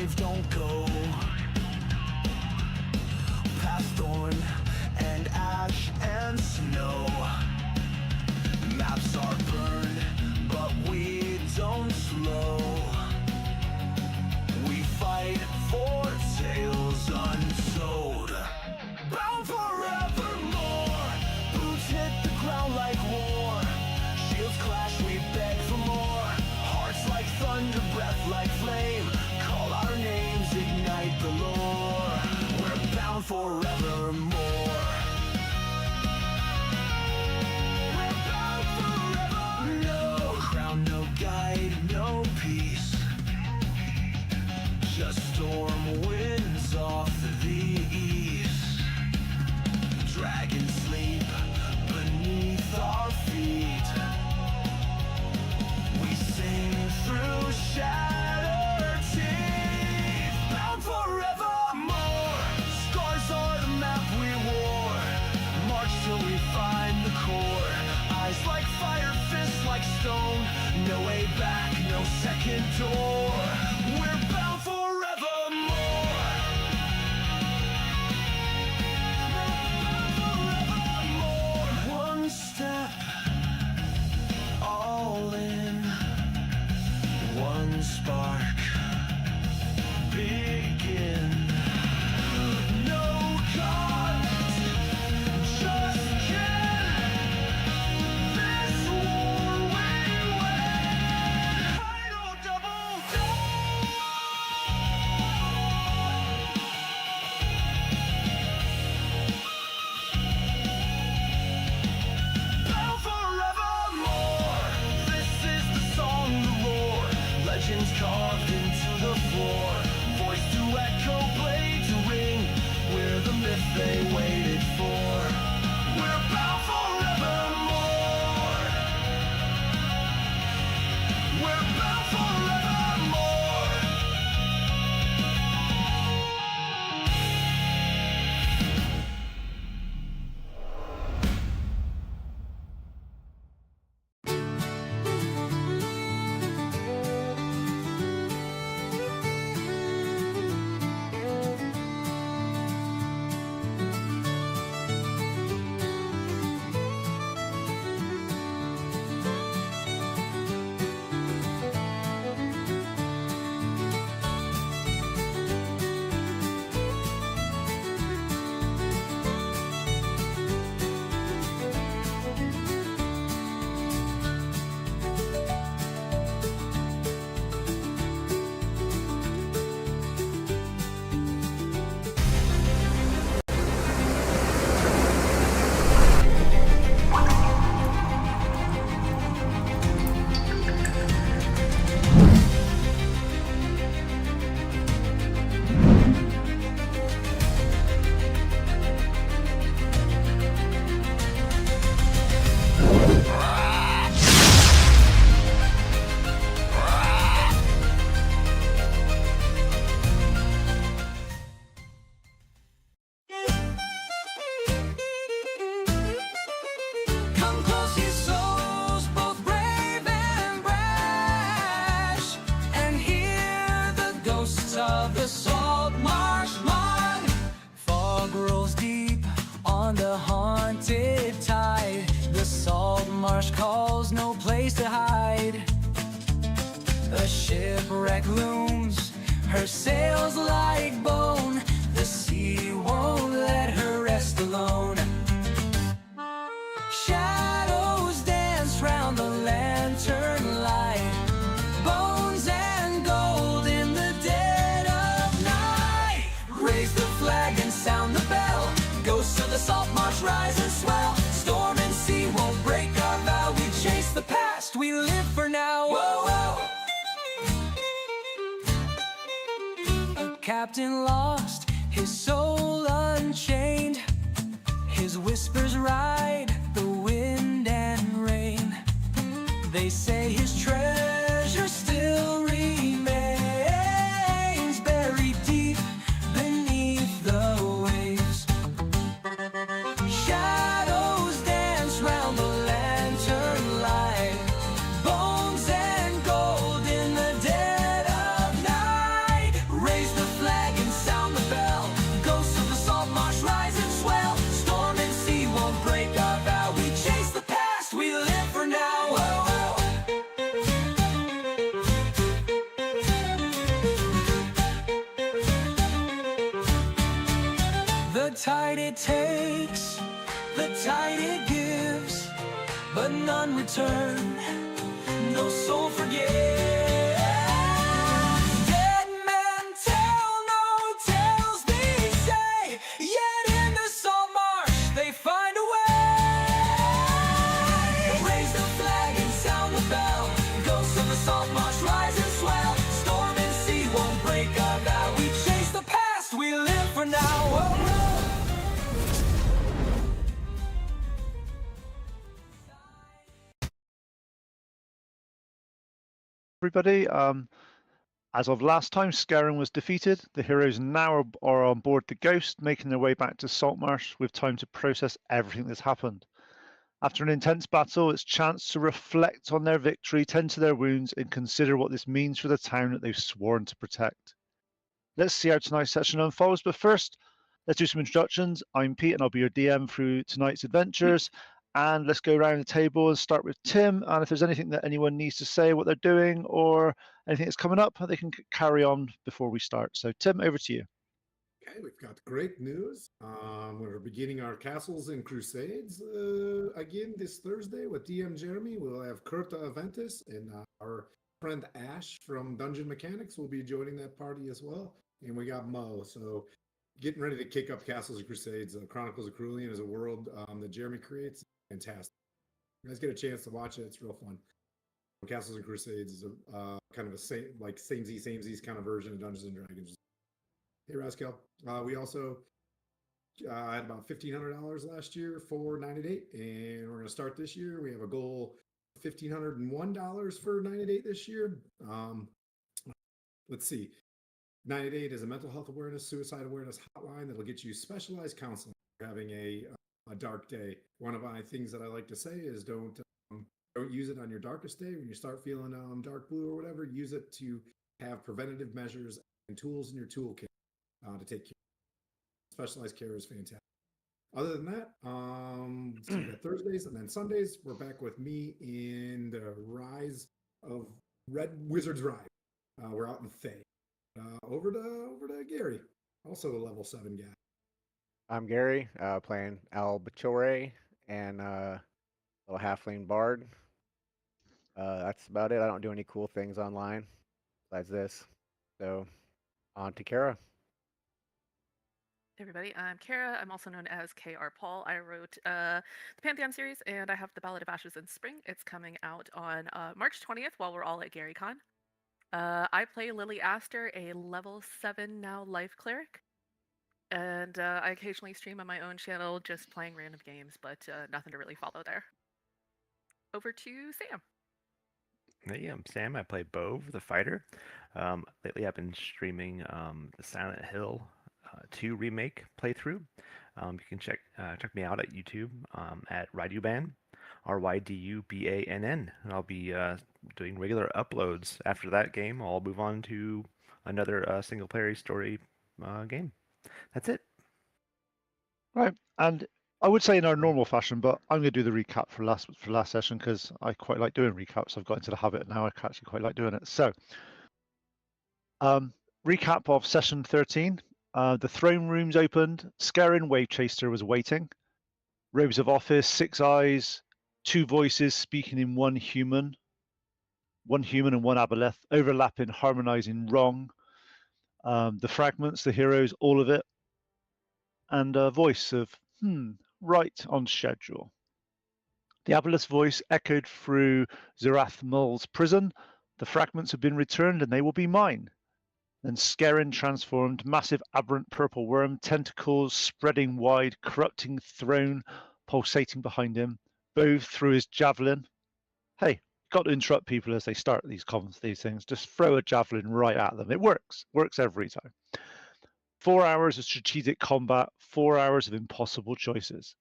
brave don't go past thorn and ash and snow. Maps are burned, but we don't slow. We fight for tales untold. Bound forevermore. Boots hit the ground like war. Shields clash, we beg for more. Hearts like thunder, breath like flame. Call our names, ignite the lore. We're bound forevermore. We're bound forever. No crown, no guide, no peace. Just storm winds off the east. Dragons sleep beneath our feet. We sing through shattered teeth. Bound forevermore. Scars are the map we wore. March till we find the core. Eyes like fire, fists like stone. No way back, no second door. We're bound forevermore. One step, all in. One spark, begin. No cause, just kin. This war we win. Final double down. Bound forevermore. This is the song, the roar. Legends carved into the floor. Voice to echo, blade to ring. We're the myth they waited for. We're bound forevermore. We're bound forevermore. Come close, ye souls, both brave and brash, and hear the ghosts of the Saltmarsh mud. Fog rolls deep on the haunted tide. The Saltmarsh calls, no place to hide. A shipwreck looms, her sails like bone. The sea won't let her rest alone. Shadows dance round the lantern light. Bones and gold in the dead of night. Raise the flag and sound the bell. Ghosts of the Saltmarsh rise and swell. Storm and sea won't break our vow. We chase the past, we live for now. Whoa, whoa. A captain lost, his soul unchained. His whispers ride the wind and rain. They say his treasure still remains, buried deep beneath the waves. Shadows dance round the lantern light. Bones and gold in the dead of night. Raise tide it takes, the tide it gives, but none return, no soul forgives. Dead men tell no tales, they say, yet in the Saltmarsh they find a way. Raise the flag and sound the bell, ghosts of the Saltmarsh rise and swell. Storm and sea won't break our vow, we chase the past, we live for now. Whoa. Everybody. As of last time, Scaring was defeated. The heroes now are on board the Ghost, making their way back to Saltmarsh with time to process everything that's happened. After an intense battle, it's chance to reflect on their victory, tend to their wounds, and consider what this means for the town that they've sworn to protect. Let's see how tonight's session unfolds, but first, let's do some introductions. I'm Pete, and I'll be your DM through tonight's adventures. And let's go around the table and start with Tim. And if there's anything that anyone needs to say, what they're doing, or anything that's coming up, they can carry on before we start. So, Tim, over to you. Okay, we've got great news. We're beginning our Castles and Crusades again this Thursday with DM Jeremy. We'll have Kurt Aventis and our friend Ash from Dungeon Mechanics will be joining that party as well. And we got Mo. So getting ready to kick up Castles and Crusades. Chronicles of Cerulean is a world that Jeremy creates. Fantastic. You guys get a chance to watch it. It's real fun. Castles and Crusades is a kind of a samesies kind of version of Dungeons and Dragons. Hey, Rascal. We also had about $1,500 last year for 9 at 8, and we're going to start this year. We have a goal of $1,501 for 9 at 8 this year. Let's see. 9 at 8 is a mental health awareness, suicide awareness hotline that'll get you specialized counseling for having a dark day. One of my things that I like to say is don't use it on your darkest day. When you start feeling dark blue or whatever, use it to have preventative measures and tools in your toolkit to take care. Specialized care is fantastic. Other than that, so we got Thursdays and then Sundays. We're back with me in the Rise of Red Wizard's Ride. We're out in Thay. Over to Gary, also a level 7 guy. I'm Gary, playing Albachore and little halfling bard. That's about it. I don't do any cool things online besides this. So on to Kara. Hey everybody, I'm Kara. I'm also known as KR Paul. I wrote the Pantheon series, and I have the Ballad of Ashes in Spring. It's coming out on March 20th while we're all at GaryCon. I play Lily Aster, a level 7 now life cleric. And I occasionally stream on my own channel just playing random games, but nothing to really follow there. Over to Sam. Hey, I'm Sam. I play Bove, the fighter. Lately I've been streaming the Silent Hill 2 remake playthrough. You can check me out at YouTube at Ryduban, Rydubann, and I'll be doing regular uploads. After that game, I'll move on to another single-player story game. That's it. Right, and I would say in our normal fashion, but I'm going to do the recap for last session because I quite like doing recaps. I've got into the habit now. I actually quite like doing it. So, recap of session 13. The throne rooms opened. Scaring Wave Chaser was waiting. Robes of office, 6 eyes, 2 voices speaking in one human and one aboleth, overlapping, harmonizing wrong. The fragments, the heroes, all of it, and a voice of right on schedule. The aboleth's voice echoed through Zerath Mull's prison. The fragments have been returned and they will be mine. Then Scarin transformed, massive aberrant purple worm, tentacles spreading wide, corrupting throne pulsating behind him. Bove threw his javelin. Hey, got to interrupt people as they start these things. Just throw a javelin right at them. It works every time. 4 hours of strategic combat, 4 hours of impossible choices.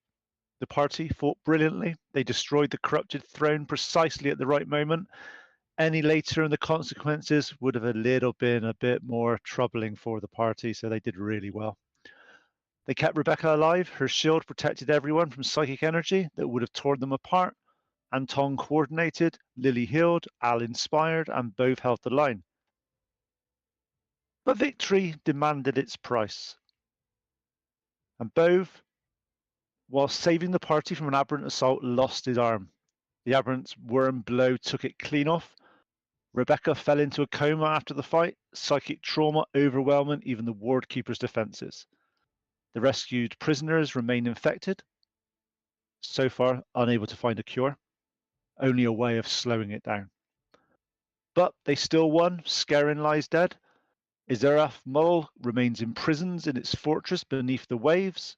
The party fought brilliantly. They destroyed the corrupted throne precisely at the right moment. Any later and the consequences would have been a bit more troubling for the party, so they did really well. They kept Rebecca alive. Her shield protected everyone from psychic energy that would have torn them apart. Anton coordinated, Lily healed, Al inspired, and both held the line. But victory demanded its price. And Bove, while saving the party from an aberrant assault, lost his arm. The aberrant's worm blow took it clean off. Rebecca fell into a coma after the fight, psychic trauma overwhelming even the ward keeper's defenses. The rescued prisoners remain infected, so far unable to find a cure, only a way of slowing it down. But they still won. Scarin lies dead. Izeraf Mol remains imprisoned in its fortress beneath the waves.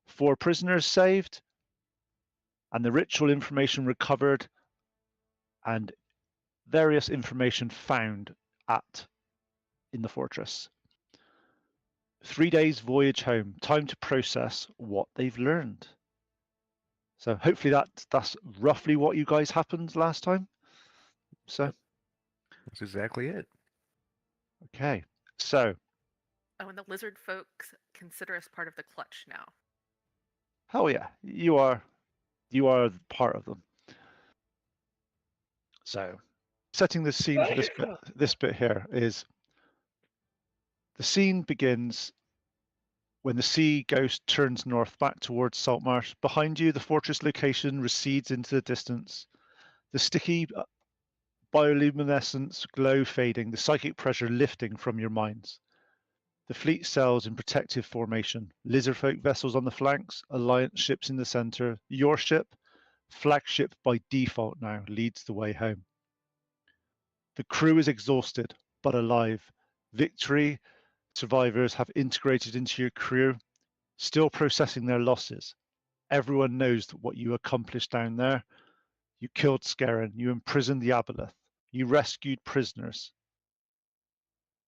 4 prisoners saved, and the ritual information recovered, and various information found in the fortress. 3 days voyage home, time to process what they've learned. So hopefully that's roughly what you guys happened last time. So That's exactly it. okay, so Oh, and the lizard folks consider us part of the clutch now. hell yeah, you are part of them. So setting the scene for this bit here is the scene begins when the sea ghost turns north back towards Saltmarsh. Behind you, the fortress location recedes into the distance. The sticky bioluminescence glow fading, the psychic pressure lifting from your minds. The fleet sails in protective formation. Lizardfolk vessels on the flanks, Alliance ships in the center. Your ship, flagship by default now, leads the way home. The crew is exhausted, but alive. Victory survivors have integrated into your crew, still processing their losses. Everyone knows what you accomplished down there. You killed Scarin, you imprisoned the Aboleth, you rescued prisoners.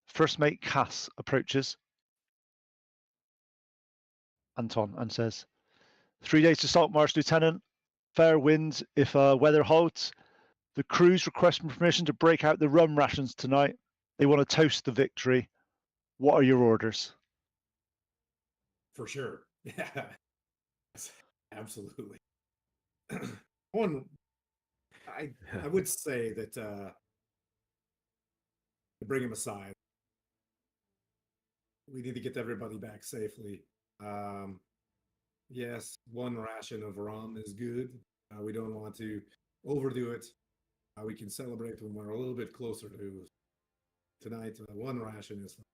First mate Cass approaches Anton and says, 3 days to Saltmarsh, Lieutenant. Fair winds if weather holds. The crew's requesting permission to break out the rum rations tonight. They want to toast the victory. What are your orders? For sure. Yeah. Absolutely. One, I would say that to bring him aside, we need to get everybody back safely. Yes, 1 ration of rum is good. We don't want to overdo it. We can celebrate when we're a little bit closer to tonight. 1 ration is fine.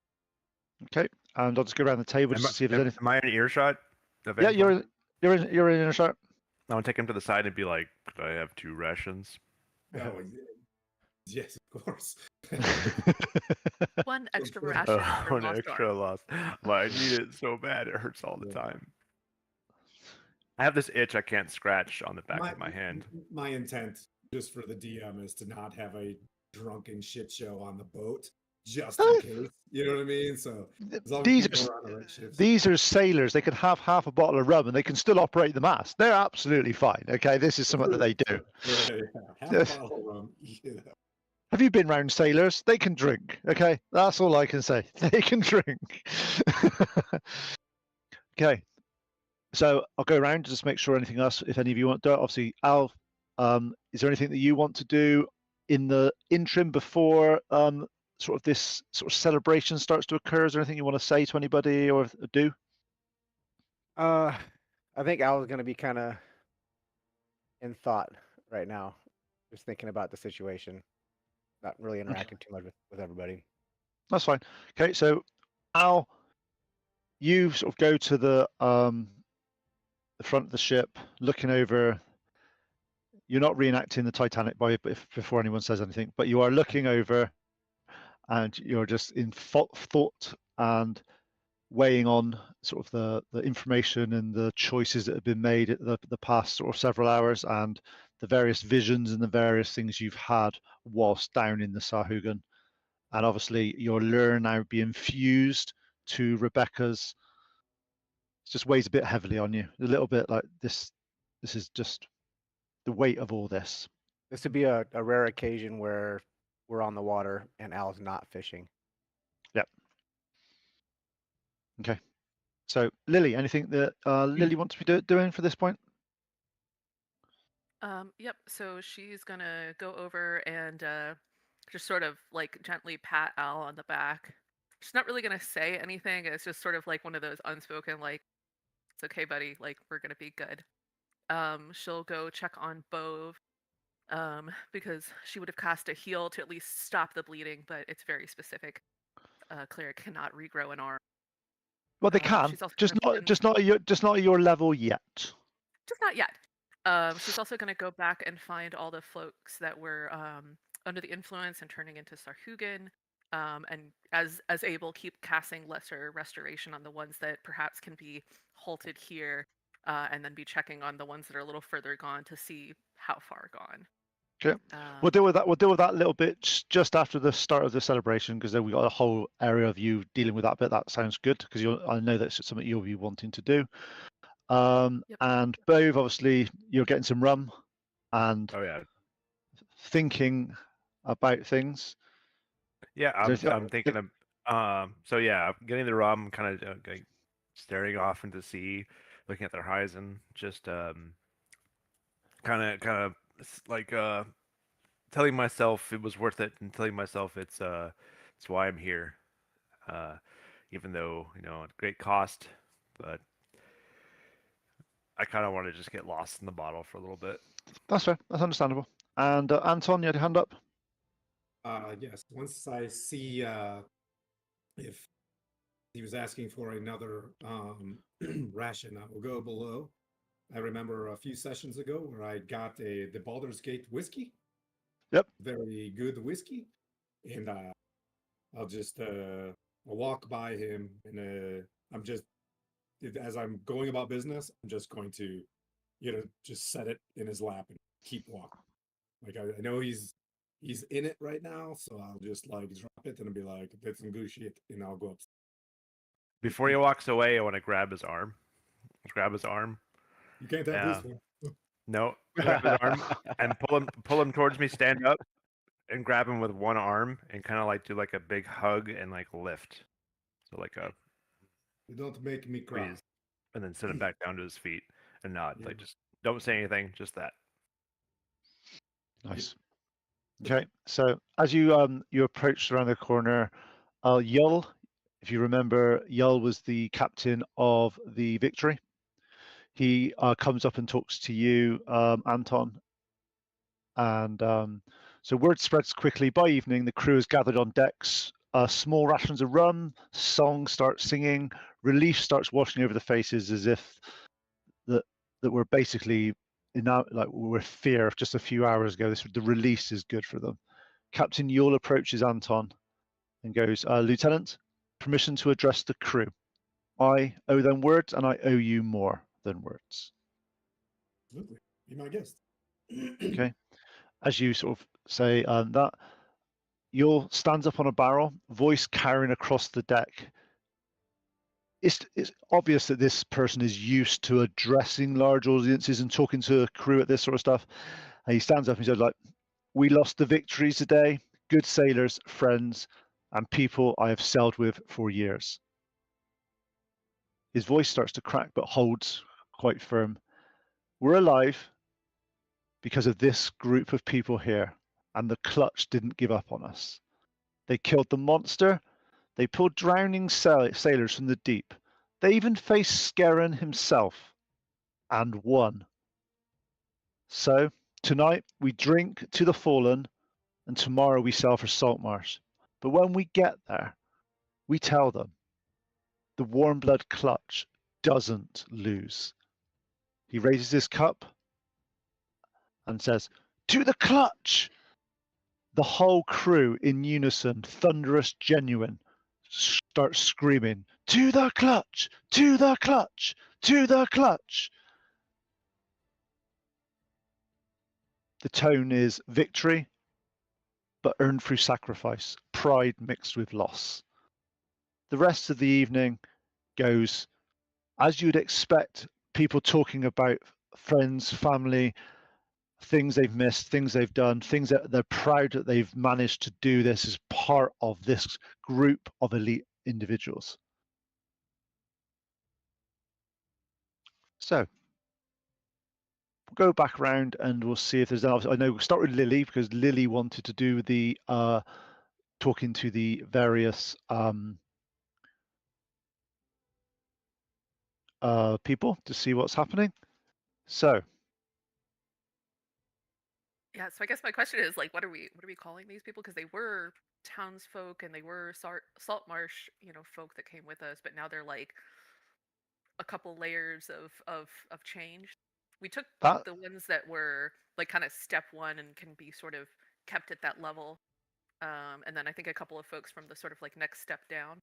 Okay, and I'll just go around the table just to see if there's anything. Am I in earshot of Yeah, anyone? you're in a shot. I want to take him to the side and be like, could I have 2 rations? Oh, yes, of course. 1 extra sure. ration for An lost extra arm. loss. But I need it so bad. It hurts all the Yeah. time. I have this itch I can't scratch on the back of my hand. My intent, just for the DM, is to not have a drunken shit show on the boat, just in case. You know what I mean? So as long as These people are are on the right ships. these are sailors. They can have half a bottle of rum and they can still operate the mast. They're absolutely fine. Okay, this is something that they do. Right, yeah. Half Yes. a bottle of rum. Yeah. Have you been round sailors? They can drink. Okay, that's all I can say. They can drink. Okay, so I'll go around to just make sure anything else, if any of you want to do it. Obviously, Al, is there anything that you want to do in the interim before sort of this sort of celebration starts to occur? Is there anything you want to say to anybody or do? I think Al's gonna be kind of in thought right now, just thinking about the situation, not really interacting too much with everybody. That's fine. Okay, so Al, you sort of go to the front of the ship, looking over. You're not reenacting the Titanic before anyone says anything, but you are looking over, and you're just in thought and weighing on sort of the information and the choices that have been made at the past sort of several hours, and the various visions and the various things you've had whilst down in the Sahuagin. And obviously your lure now being fused to Rebecca's, it just weighs a bit heavily on you, a little bit like this is just the weight of all this. This would be a rare occasion where we're on the water and Al's not fishing. Yep. Okay. So Lily, anything that Lily wants to be doing for this point? Yep. So she's gonna go over and just sort of like gently pat Al on the back. She's not really gonna say anything. It's just sort of like one of those unspoken like, It's okay, buddy. Like, we're gonna be good. She'll go check on Bove, because she would have cast a heal to at least stop the bleeding, but it's very specific. Cleric cannot regrow an arm. Well, they can, She's also just gonna not, pin- just not at your level yet. just not yet. She's also going to go back and find all the folks that were under the influence and turning into Sahuagin, and as able keep casting lesser restoration on the ones that perhaps can be halted here, and then be checking on the ones that are a little further gone to see how far gone. Okay. We'll deal with that. We'll deal with that a little bit just after the start of the celebration, because then we got a whole area of you dealing with that bit. That sounds good, because I know that's something you'll be wanting to do. Yep. And Bove, obviously, you're getting some rum and Oh yeah, thinking about things. yeah. There's- I'm thinking of. So yeah, getting the rum, kind of like staring off into the sea, looking at the horizon, just kind of like telling myself it was worth it, and telling myself it's why I'm here. Uh, Even though at great cost, but I kind of want to just get lost in the bottle for a little bit. That's fair. That's understandable. And Anton, you had your hand up. Yes, once I see if he was asking for another ration, I will go below. I remember a few sessions ago where I got the Baldur's Gate whiskey. Yep. Very good whiskey. And I'll just I'll walk by him and I'm just as I'm going about business, I'm just going to, just set it in his lap and keep walking. Like I know he's in it right now, so I'll just like drop it and be like, "That's some good shit," and I'll go up. Before he walks away, I want to grab his arm. Grab his arm. You can't have this one. No, grab his arm and pull him towards me. Stand up and grab him with one arm and kind of like do like a big hug and like lift. So like a You don't make me cry. squeeze, and then sit him back down to his feet and nod. Yeah. Like just don't say anything, just that. Nice. Okay, so as you approach around the corner, Yull, if you remember, Yull was the captain of the Victory. He comes up and talks to you, Anton, and so word spreads quickly. By evening, the crew is gathered on decks. Small rations of rum, songs start singing, relief starts washing over the faces, as if that we're basically like we're fear of just a few hours ago. The release is good for them. Captain Yule approaches Anton and goes, Lieutenant, permission to address the crew. I owe them words, and I owe you more than words. Absolutely. Be my guest. Okay. As you sort of say that, Yule stands up on a barrel, voice carrying across the deck. It's obvious that this person is used to addressing large audiences and talking to a crew at this sort of stuff. And he stands up and he says, like, "We lost the Victory today. Good sailors, friends, and people I have sailed with for years." His voice starts to crack, but holds quite firm. We're alive because of this group of people here, and the Clutch didn't give up on us. They killed the monster. They pulled drowning sailors from the deep. They even faced Skerrin himself and won. So tonight we drink to the fallen, and tomorrow we sail for Saltmarsh. But when we get there, we tell them the Warm Blood Clutch doesn't lose. He raises his cup and says, "To the Clutch!" The whole crew in unison, thunderous, genuine, start screaming, "To the Clutch! To the Clutch! To the Clutch!" The tone is victory, but earned through sacrifice, pride mixed with loss. The rest of the evening goes as you'd expect, people talking about friends, family, things they've missed, things they've done, things that they're proud that they've managed to do this as part of this group of elite individuals. So we'll go back around and we'll see if there's. I know we'll start with Lily because Lily wanted to do the talking to the various people to see what's happening. So Yeah, so I guess my question is like, what are we calling these people? Because they were townsfolk and they were Saltmarsh, folk that came with us, but now they're like a couple layers of change. We took that the ones that were like kind of step one and can be sort of kept at that level, and then I think a couple of folks from the sort of like next step down.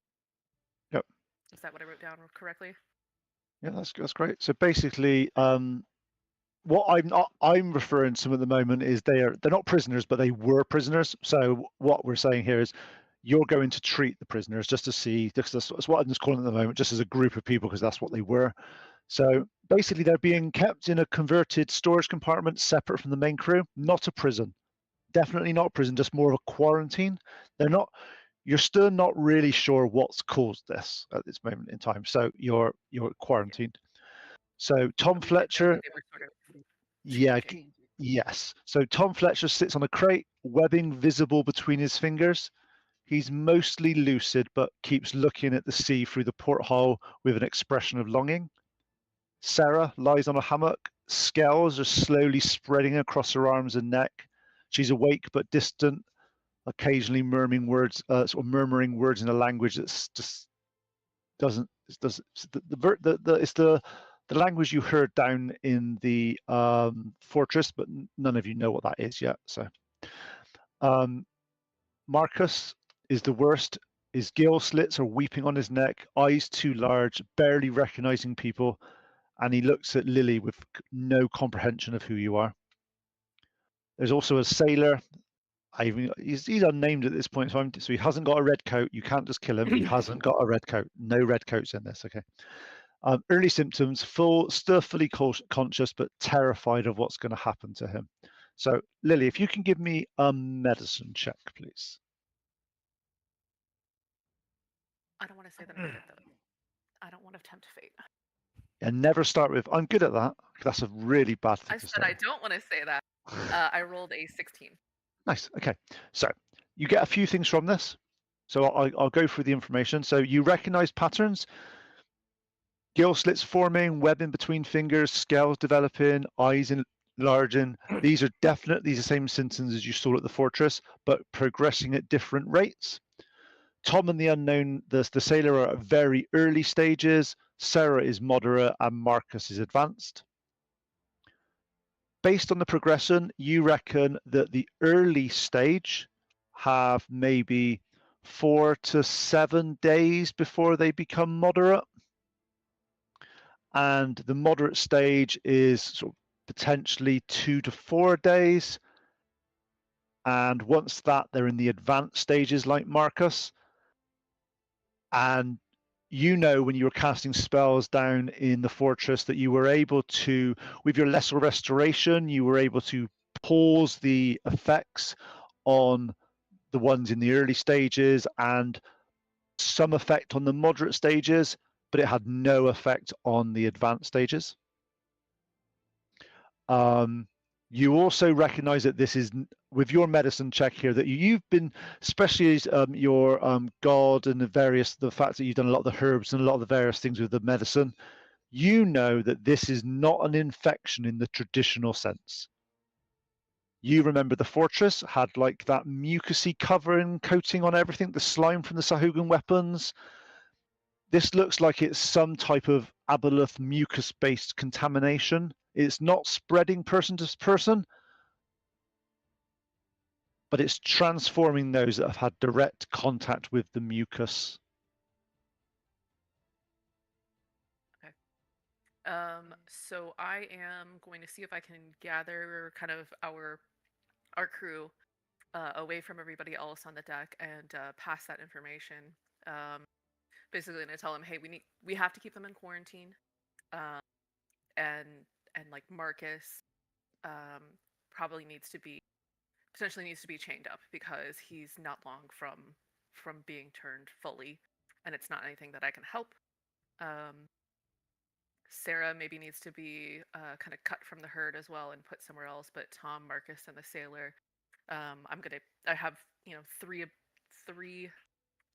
yep, Is that what I wrote down correctly? yeah, that's great. So basically, what I'm referring to at the moment is they're not prisoners, but they were prisoners. So what we're saying here is you're going to treat the prisoners just to see. That's what I'm just calling at the moment, just as a group of people, because that's what they were. So basically, they're being kept in a converted storage compartment separate from the main crew, not a prison. Definitely not a prison, just more of a quarantine. They're not. You're still not really sure what's caused this at this moment in time. So you're quarantined. So Tom But we did know that Fletcher, they were sort of yeah, changing. yes. So Tom Fletcher sits on a crate, webbing visible between his fingers. He's mostly lucid, but keeps looking at the sea through the porthole with an expression of longing. Sarah lies on a hammock. Scales are slowly spreading across her arms and neck. She's awake but distant, occasionally murmuring words in a language that's just doesn't. It's the language you heard down in the fortress, but none of you know what that is yet. So um, Marcus is the worst. His gill slits are weeping on his neck, eyes too large, barely recognizing people, and he looks at Lily with no comprehension of who you are. There's also a sailor. He's unnamed at this point, so he hasn't got a red coat. You can't just kill him. He hasn't got a red coat. No red coats in this. Okay. Early symptoms: still fully conscious, but terrified of what's going to happen to him. So, Lily, if you can give me a medicine check, please. I don't want to say that I'm good though. I don't want to tempt fate. And never start with "I'm good at that." That's a really bad thing I to said I say. don't want to say that. I rolled a 16. Nice. Okay. So you get a few things from this. So I'll go through the information. So you recognize patterns: gill slits forming, webbing between fingers, scales developing, eyes enlarging. These are definitely the same symptoms as you saw at the fortress, but progressing at different rates. Tom and the unknown, the sailor, are at very early stages. Sarah is moderate, and Marcus is advanced. Based on the progression, you reckon that the early stage have maybe 4 to 7 days before they become moderate, and the moderate stage is sort of potentially 2 to 4 days, and once that, they're in the advanced stages like Marcus. And you know, when you were casting spells down in the fortress, that you were able to, with your lesser restoration, you were able to pause the effects on the ones in the early stages and some effect on the moderate stages, but it had no effect on the advanced stages. You also recognize that this is, with your medicine check here, that you've been, especially your god and the fact that you've done a lot of the herbs and a lot of the various things with the medicine, you know that this is not an infection in the traditional sense. You remember the fortress had like that mucousy covering coating on everything, the slime from the Sahuagin weapons. This looks like it's some type of aboleth mucus-based contamination. It's not spreading person to person, but it's transforming those that have had direct contact with the mucus. Okay. So I am going to see if I can gather kind of our crew away from everybody else on the deck and pass that information. Um, Basically, going to tell them, hey, we have to keep them in quarantine, um, and like Marcus um, probably potentially needs to be chained up because he's not long from being turned fully, and it's not anything that I can help. Um, Sarah maybe needs to be kind of cut from the herd as well and put somewhere else. But Tom, Marcus, and the sailor, I have three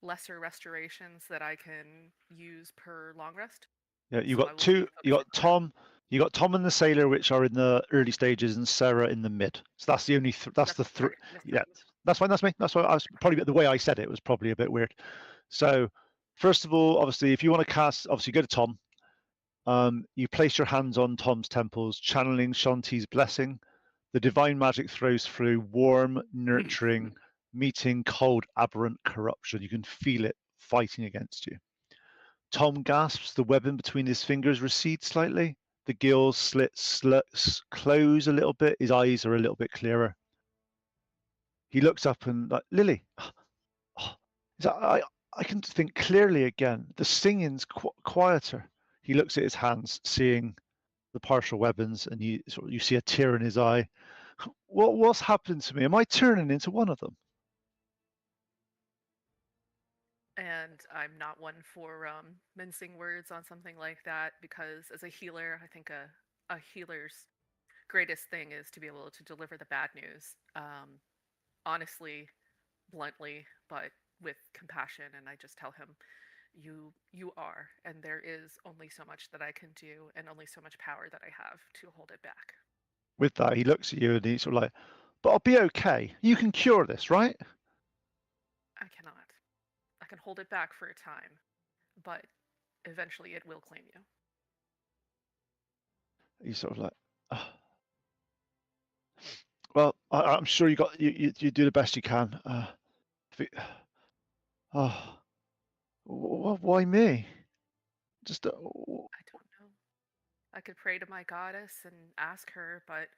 lesser restorations that I can use per long rest. Yeah, you So I got will two. be You got focusing on Tom. You got Tom and the sailor, which are in the early stages, and Sarah in the mid. So that's the only. That's the three. Sorry, missed Yeah, that. that's fine. That's me. That's why I was probably the way I said it was probably a bit weird. So, first of all, obviously, if you want to cast, obviously go to Tom. You place your hands on Tom's temples, channeling Shanti's blessing. The divine magic throws through, warm, nurturing, meeting cold, aberrant corruption. You can feel it fighting against you. Tom gasps, the weapon between his fingers recedes slightly. The gill slits close a little bit. His eyes are a little bit clearer. He looks up and like, Lily, I can think clearly again. The singing's quieter. He looks at his hands, seeing the partial weapons, and you see a tear in his eye. What's happened to me? Am I turning into one of them? And I'm not one for mincing words on something like that because as a healer, I think a healer's greatest thing is to be able to deliver the bad news, honestly, bluntly, but with compassion. And I just tell him, you are, and there is only so much that I can do, and only so much power that I have to hold it back. With that, he looks at you and he's sort of like, "But I'll be okay. You can cure this, right?" I cannot. I can hold it back for a time, but eventually it will claim you. He's sort of like, "Oh. Well, I'm sure you do the best you can. Oh, why me? Just I don't know. I could pray to my goddess and ask her, but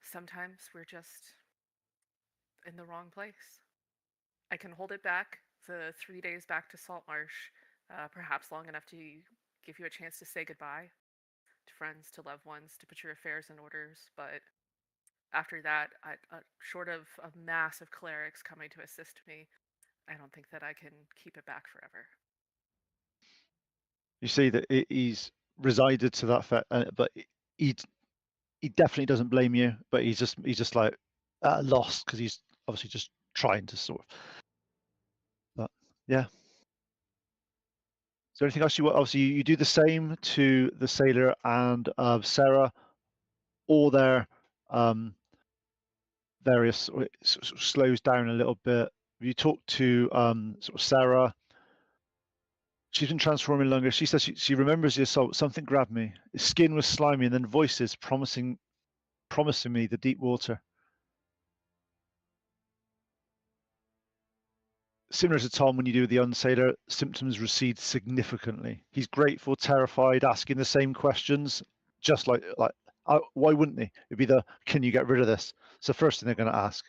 sometimes we're just in the wrong place. I can hold it back the 3 days back to Saltmarsh, perhaps long enough to give you a chance to say goodbye to friends, to loved ones, to put your affairs in orders. But after that, short of a mass of clerics coming to assist me, I don't think that I can keep it back forever. you see that he's resided to that fact, but he he definitely doesn't blame you, but he's just like lost because he's obviously just trying to sort of. But yeah. Is there anything else you want? Obviously, you do the same to the sailor and Sarah, all their various it sort of slows down a little bit. You talk to sort of Sarah. She's been transforming longer. She says she remembers the assault. Something grabbed me. His skin was slimy, and then voices promising me the deep water. Similar to Tom, when you do the unsailor, symptoms recede significantly. He's grateful, terrified, asking the same questions, just like why wouldn't he? It'd be can you get rid of this? It's the first thing they're going to ask.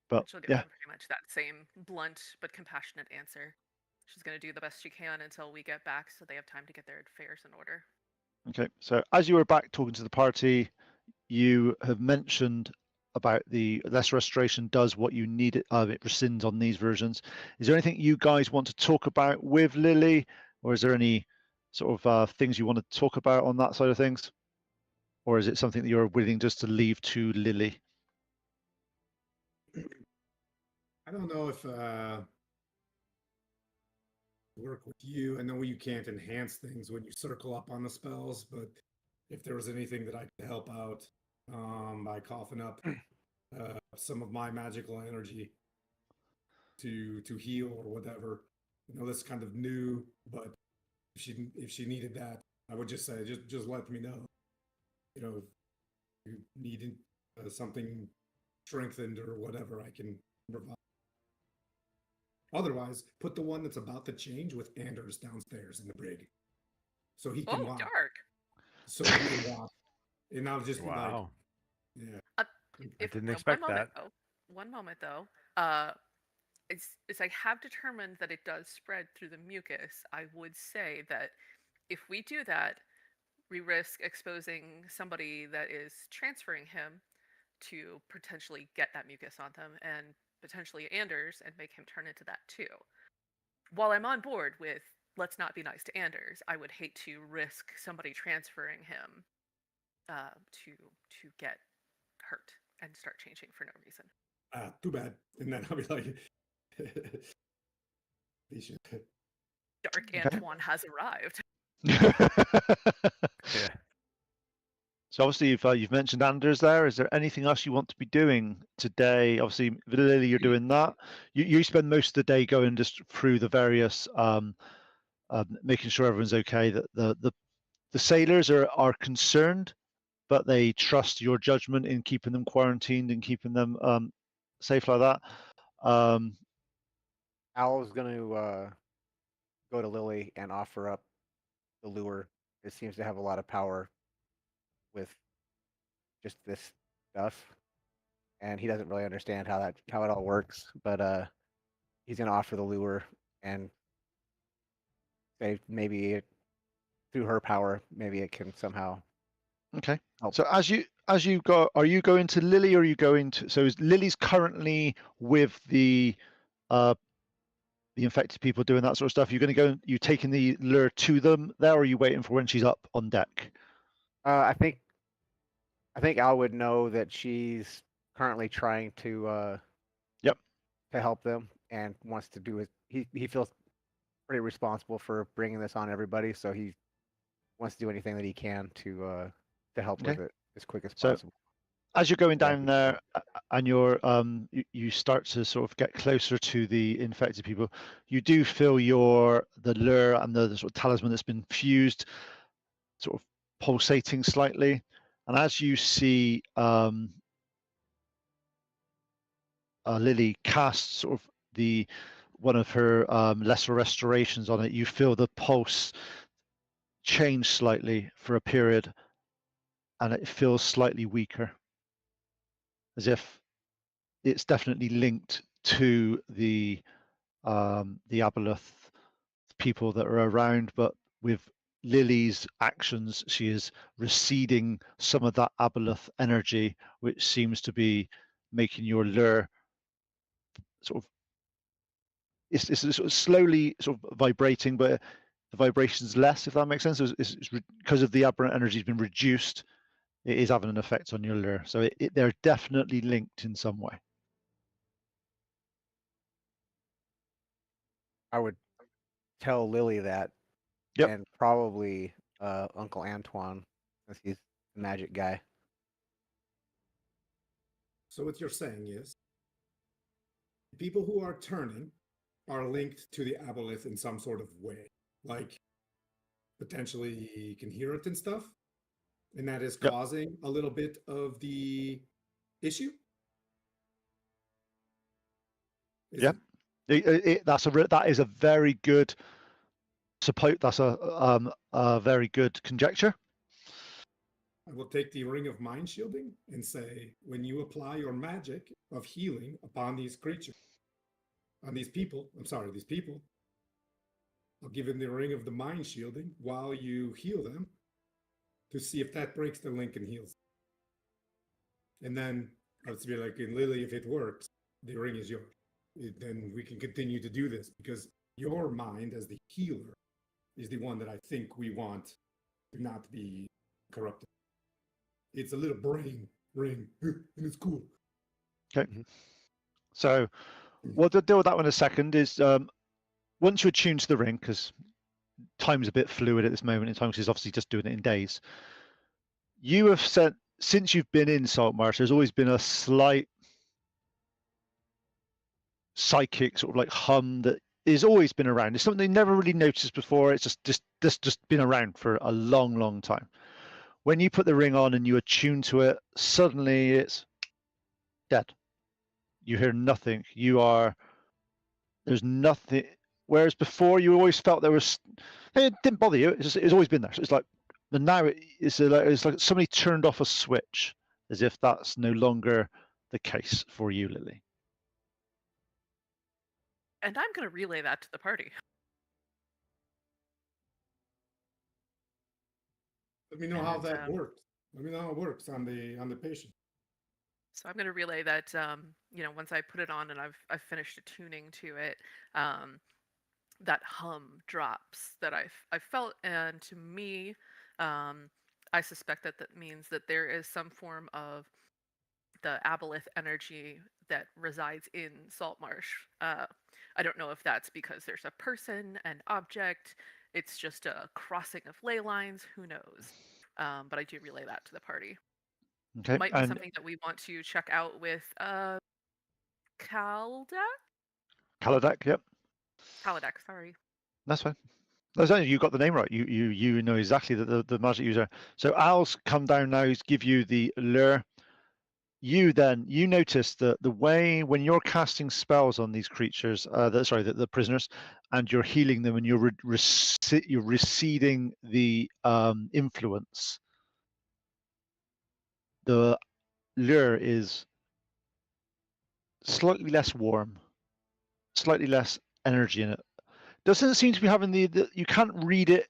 But And she'll give yeah, him pretty much that same blunt but compassionate answer. She's going to do the best she can until we get back so they have time to get their affairs in order. okay. So as you were back talking to the party, you have mentioned about the less restoration does what you need it. It rescinds on these versions. Is there anything you guys want to talk about with Lily, or is there any sort of things you want to talk about on that side of things, or is it something that you're willing just to leave to Lily? I don't know if work with you. I know you can't enhance things when you circle up on the spells, but if there was anything that I could help out by coughing up some of my magical energy to heal or whatever, that's kind of new. But if she needed that, I would just say just let me know. If you need something strengthened or whatever, I can provide. Otherwise, put the one that's about to change with Anders downstairs in the brig, so he can Oh, watch. dark. So he can watch, and I'll just be like, Wow. yeah. Uh, I if didn't one expect moment that. though, one moment though. Uh, it's I have determined that it does spread through the mucus. I would say that if we do that, we risk exposing somebody that is transferring him to potentially get that mucus on them and potentially Anders and make him turn into that too. While I'm on board with let's not be nice to Anders, I would hate to risk somebody transferring him to get hurt and start changing for no reason. Too bad. And then I'll be like, he should. Dark Okay. Antoine has arrived. Yeah. So obviously you've mentioned Anders there. Is there anything else you want to be doing today? Obviously, Lily, you're doing that. You spend most of the day going just through the various, making sure everyone's okay. That the sailors are concerned, but they trust your judgment in keeping them quarantined and keeping them safe like that. Owl's going to go to Lily and offer up the lure. It seems to have a lot of power with just this stuff, and he doesn't really understand how it all works. But he's going to offer the lure and say maybe through her power, maybe it can somehow Okay. help. So as you go, are you going to Lily or are you going to? So is Lily's currently with the infected people doing that sort of stuff? You're going to go, you taking the lure to them there, or are you waiting for when she's up on deck? I think Al would know that she's currently trying to Yep. to help them and wants to do it. He feels pretty responsible for bringing this on everybody, so he wants to do anything that he can to help Okay. with it as quick as So possible. as you're going Yeah. down there and you start to sort of get closer to the infected people, you do feel the lure and the sort of talisman that's been fused sort of pulsating slightly. And as you see Lily cast sort of one of her lesser restorations on it, you feel the pulse change slightly for a period, and it feels slightly weaker, as if it's definitely linked to the Aboleth people that are around, but with Lily's actions, she is receding some of that Aboleth energy, which seems to be making your lure sort of it's sort of slowly sort of vibrating, but the vibration's less, if that makes sense. Because of the aberrant energy has been reduced, it is having an effect on your lure. So they're definitely linked in some way. I would tell Lily that, Yep. and probably Uncle Antoine, since he's the magic guy. So what you're saying is the people who are turning are linked to the aboleth in some sort of way, like potentially can hear it and stuff, and that is Yep. causing a little bit of the issue. Is Yep. That is a very good support. That's a very good conjecture. I will take the ring of mind shielding and say, when you apply your magic of healing upon these creatures, on these people, I'm sorry, these people, I'll give them the ring of the mind shielding while you heal them to see if that breaks the link and heals. And then I would be like, in Lily, if it works, the ring is yours. Then we can continue to do this because your mind, as the healer, is the one that I think we want to not be corrupted. It's a little brain ring, and it's cool. Okay. So we'll deal with that one in a second. Is once you attune to the ring, because time's a bit fluid at this moment in time, because he's obviously just doing it in days. You have said since you've been in Saltmarsh, there's always been a slight psychic sort of like hum that has always been around. It's something you never really noticed before. It's just been around for a long, long time. When you put the ring on and you attune to it, suddenly it's dead. You hear nothing. There's nothing. Whereas before you always felt it didn't bother you. It's always been there. So it's like, but now it's like somebody turned off a switch, as if that's no longer the case for you, Lily. And I'm going to relay that to the party. Let me know how And, that works. Let me know how it works on the patient. So I'm going to relay that, once I put it on and I've finished attuning to it, that hum drops that I felt, and to me, I suspect that means that there is some form of the aboleth energy that resides in Saltmarsh, I don't know if that's because there's a person, an object, it's just a crossing of ley lines, who knows? But I do relay that to the party. Okay, Might be and something that we want to check out with Calda? Kaladak, yep, Kaladeck, sorry. that's fine. That's only you got the name right. You know exactly the magic user. So Al's come down now. He's give you the lure. You notice that the way when you're casting spells on these creatures, the prisoners, and you're healing them, and you're receding the influence. The lure is slightly less warm, slightly less energy in it. Doesn't seem to be having you can't read it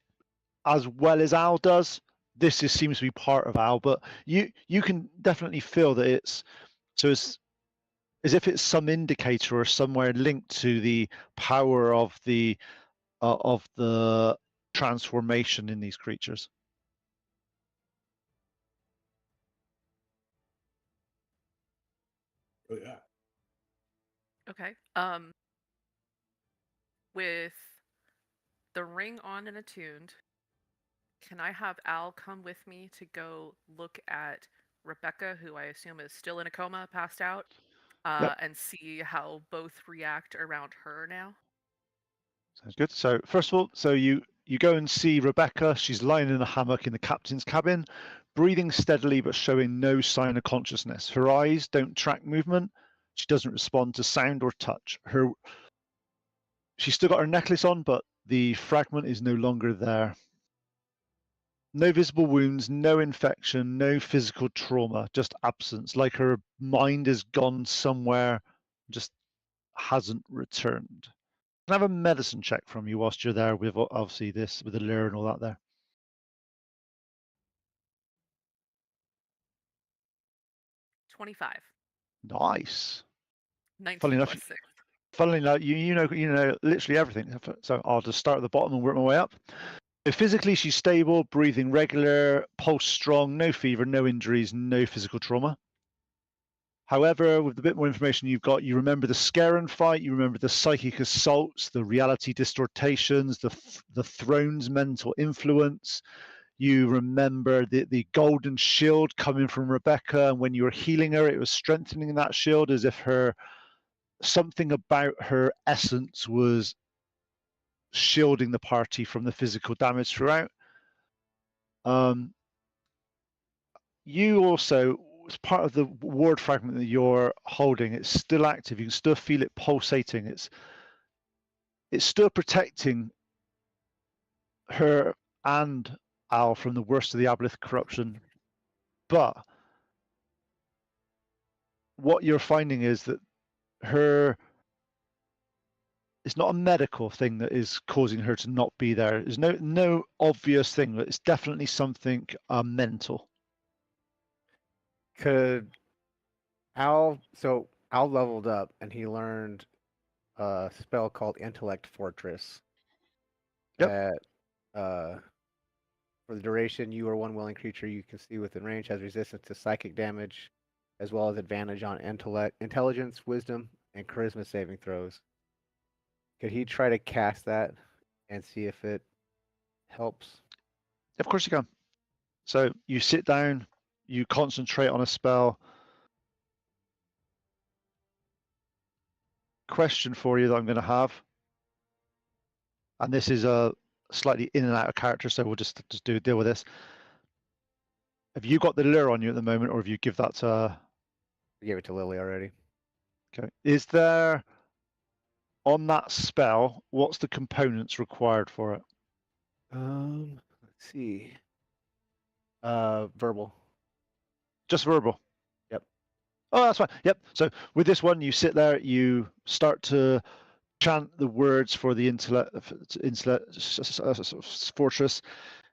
as well as Al does. This seems to be part of Al, but you can definitely feel that it's as if it's some indicator or somewhere linked to the power of the transformation in these creatures. Oh yeah. Okay. With the ring on and attuned, can I have Al come with me to go look at Rebecca, who I assume is still in a coma, passed out, Yep, and see how both react around her now? sounds good. So first of all, so you go and see Rebecca. She's lying in a hammock in the captain's cabin, breathing steadily but showing no sign of consciousness. Her eyes don't track movement. She doesn't respond to sound or touch. She's still got her necklace on, but the fragment is no longer there. No visible wounds, no infection, no physical trauma, just absence, like her mind has gone somewhere, just hasn't returned. Can I have a medicine check from you whilst you're there with obviously this, with the lure and all that there? 25. Nice. 19 Funnily enough, plus 6. you know literally everything. So I'll just start at the bottom and work my way up. So physically, she's stable, breathing regular, pulse strong, no fever, no injuries, no physical trauma. However, with a bit more information you've got, you remember the Scaran fight, you remember the psychic assaults, the reality distortations, the throne's mental influence. You remember the golden shield coming from Rebecca, and when you were healing her, it was strengthening that shield as if something about her essence was shielding the party from the physical damage throughout. You also, as part of the ward fragment that you're holding, it's still active. You can still feel it pulsating. It's still protecting her and Al from the worst of the Aboleth corruption. But what you're finding is that it's not a medical thing that is causing her to not be there. There's no obvious thing, but it's definitely something mental. Could Al leveled up and he learned a spell called Intellect Fortress. Yep. That for the duration, you or one willing creature you can see within range has resistance to psychic damage, as well as advantage on intelligence, wisdom, and charisma saving throws. Could he try to cast that and see if it helps? Of course you can. So you sit down, you concentrate on a spell. Question for you that I'm going to have, and this is a slightly in and out of character, so we'll just deal with this. Have you got the lure on you at the moment, or have you give that to? I gave it to Lily already. Okay. Is there on that spell? What's the components required for it? Let's see. Verbal. Just verbal. Yep. Oh, that's fine. Yep. So with this one, you sit there, you start to chant the words for the intellect fortress,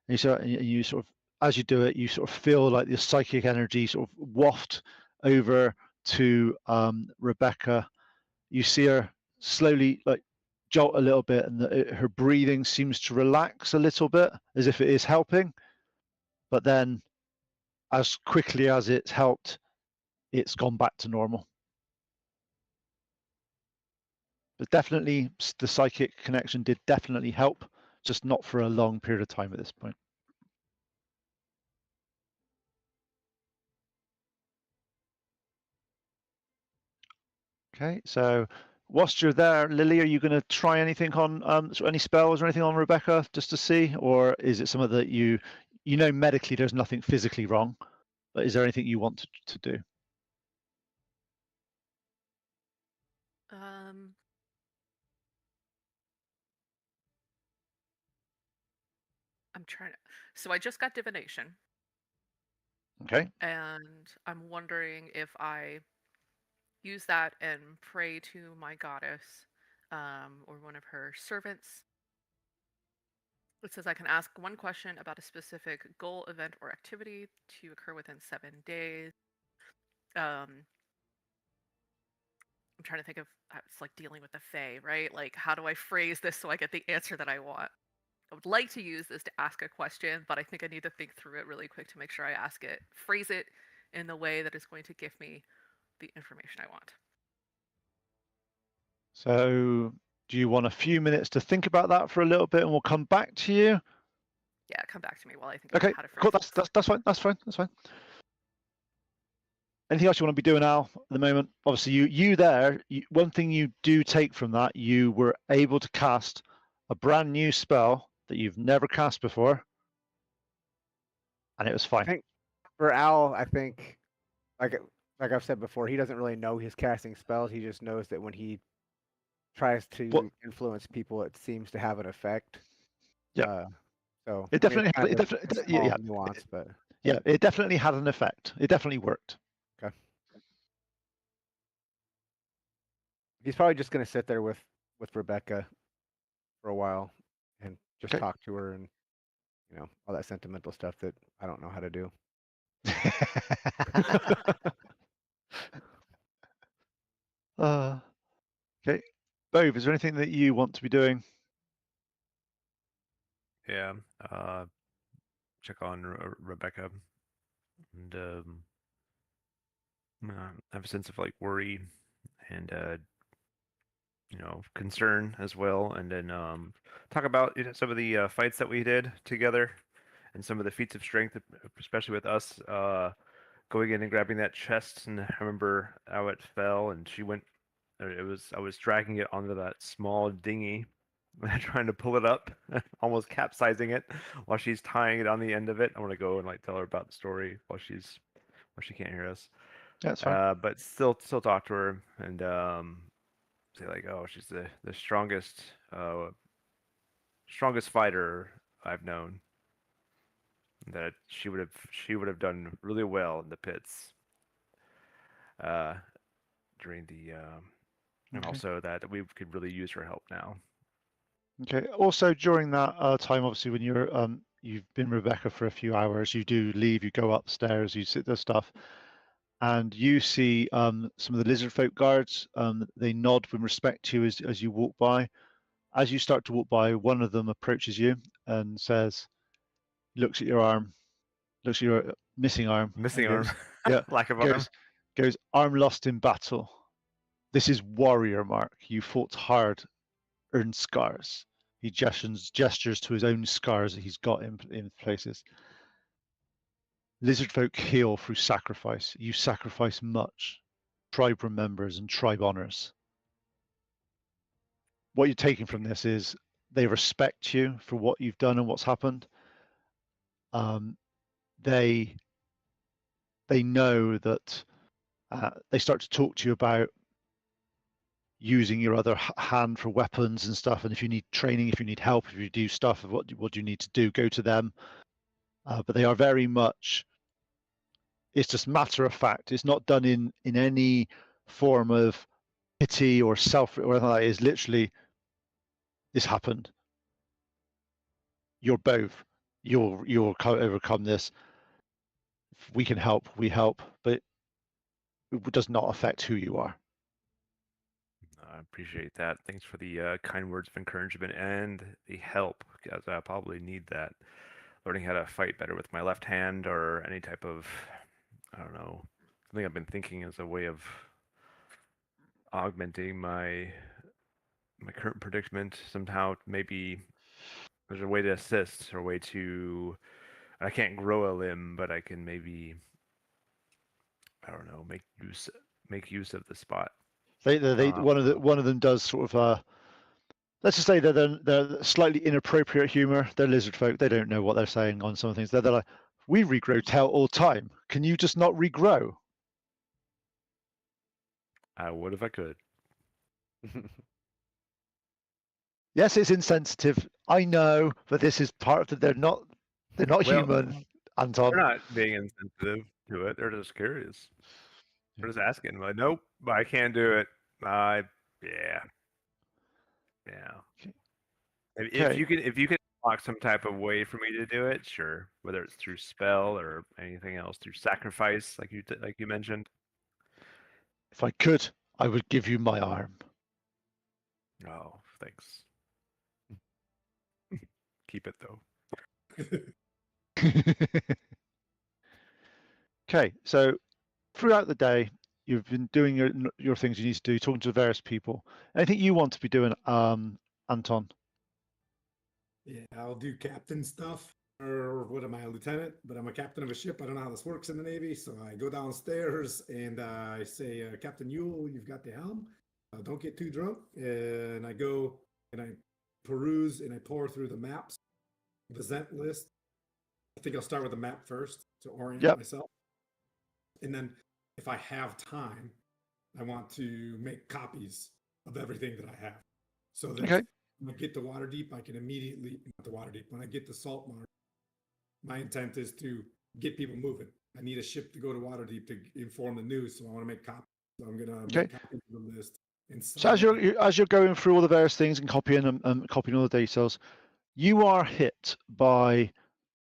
and you sort of, as you do it, you sort of feel like the psychic energy sort of waft over to Rebecca. You see her slowly like jolt a little bit, and her breathing seems to relax a little bit, as if it is helping. But then, as quickly as it's helped, it's gone back to normal. But definitely, the psychic connection did definitely help, just not for a long period of time at this point. Okay, so whilst you're there, Lily, are you going to try anything on any spells or anything on Rebecca just to see, or is it some of that you know medically there's nothing physically wrong, but is there anything you want to do? I'm trying to. So I just got divination, Okay, and I'm wondering if I use that and pray to my goddess, or one of her servants. It says I can ask one question about a specific goal, event, or activity to occur within 7 days. Um, I'm trying to think of it's like dealing with the Fae, right? Like, how do I phrase this so I get the answer that I want? I would like to use this to ask a question, but I think I need to think through it really quick to make sure I ask it, phrase it in the way that is going to give me the information I want. so do you want a few minutes to think about that for a little bit, and we'll come back to you? Yeah, come back to me while I think about Okay, how to phrase cool. this. That's fine. That's fine. That's fine. Anything else you want to be doing, Al, at the moment? Obviously, one thing you do take from that, you were able to cast a brand new spell that you've never cast before, and it was I fine. think for Al, I think like I've said before, he doesn't really know he's casting spells. He just knows that when he tries What? to influence people, it seems to have an effect. Yeah, So it I mean, it's definitely, kind it of a definitely, small nuance, but yeah, it definitely had an effect. It definitely worked. okay. He's probably just gonna sit there with Rebecca for a while and just Okay. talk to her and all that sentimental stuff that I don't know how to do. Okay, Bove, is there anything that you want to be doing? Yeah. Check on Rebecca and have a sense of like worry and concern as well, and then talk about some of the fights that we did together and some of the feats of strength, especially with us going in and grabbing that chest. And I remember how it fell, and she went. I was dragging it onto that small dinghy, trying to pull it up, almost capsizing it while she's tying it on the end of it. I want to go and like tell her about the story while she can't hear us. Yeah, that's fine. But still talk to her and say like, oh, she's the strongest fighter I've known. That she would have done really well in the pits during the and Okay. also that we could really use her help now. Okay. Also, during that time, obviously, when you've been Rebecca for a few hours, you do leave, you go upstairs, you sit there stuff, and you see some of the lizard folk guards. They nod with respect to you as you walk by. As you start to walk by, one of them approaches you and says, looks at your arm, looks at your missing arm, Missing and arm, goes, yeah, lack of arm. goes, arm lost in battle. This is warrior mark. You fought hard, earned scars. He gestures to his own scars that he's got in places. Lizard folk heal through sacrifice. You sacrifice much. Tribe remembers and tribe honors. What you're taking from this is they respect you for what you've done and what's happened. They know that they start to talk to you about using your other hand for weapons and stuff. And if you need training, if you need help, if you do stuff, what do you need to do? Go to them. But they are very much. It's just matter of fact. It's not done in any form of pity or self or anything like that. It's literally this happened. You're both. You'll overcome this. If we can help, we help, but it does not affect who you are. I appreciate that. Thanks for the kind words of encouragement and the help, because I probably need that. Learning how to fight better with my left hand or any type of, I don't know, something I've been thinking as a way of augmenting my my current predicament somehow. Maybe there's a way to assist or a way to. I can't grow a limb, but I can maybe. I don't know. Make use of the spot. They one of them does sort of let's just say they're slightly inappropriate humor. They're lizard folk. They don't know what they're saying on some things. They're like, we regrow tail all time. Can you just not regrow? I would if I could. Yes, it's insensitive. I know, but this is part of the, they're not Well, human, Anton. They're not being insensitive to it. They're just curious. They're just asking. Like, nope, I can't do it. Yeah. If you can unlock some type of way for me to do it, sure. Whether it's through spell or anything else, through sacrifice, like you mentioned. If I could, I would give you my arm. Oh, thanks. Keep it though. Okay, so throughout the day, you've been doing your things you need to do, talking to various people. Anything you want to be doing, Anton? Yeah, I'll do captain stuff. Or what am I, a lieutenant? But I'm a captain of a ship. I don't know how this works in the Navy. So I go downstairs and I say, Captain Ewell, you've got the helm. Don't get too drunk. And I go and I peruse and I pour through the maps, the Zent list. I think I'll start with the map first to orient myself. And then if I have time, I want to make copies of everything that I have. So that when I get to Waterdeep, I can immediately, not to Waterdeep, when I get to Saltmarsh, my intent is to get people moving. I need a ship to go to Waterdeep to inform the news, so I want to make copies. So I'm going to make copies of the list. So as you're going through all the various things and copying all the details, you are hit by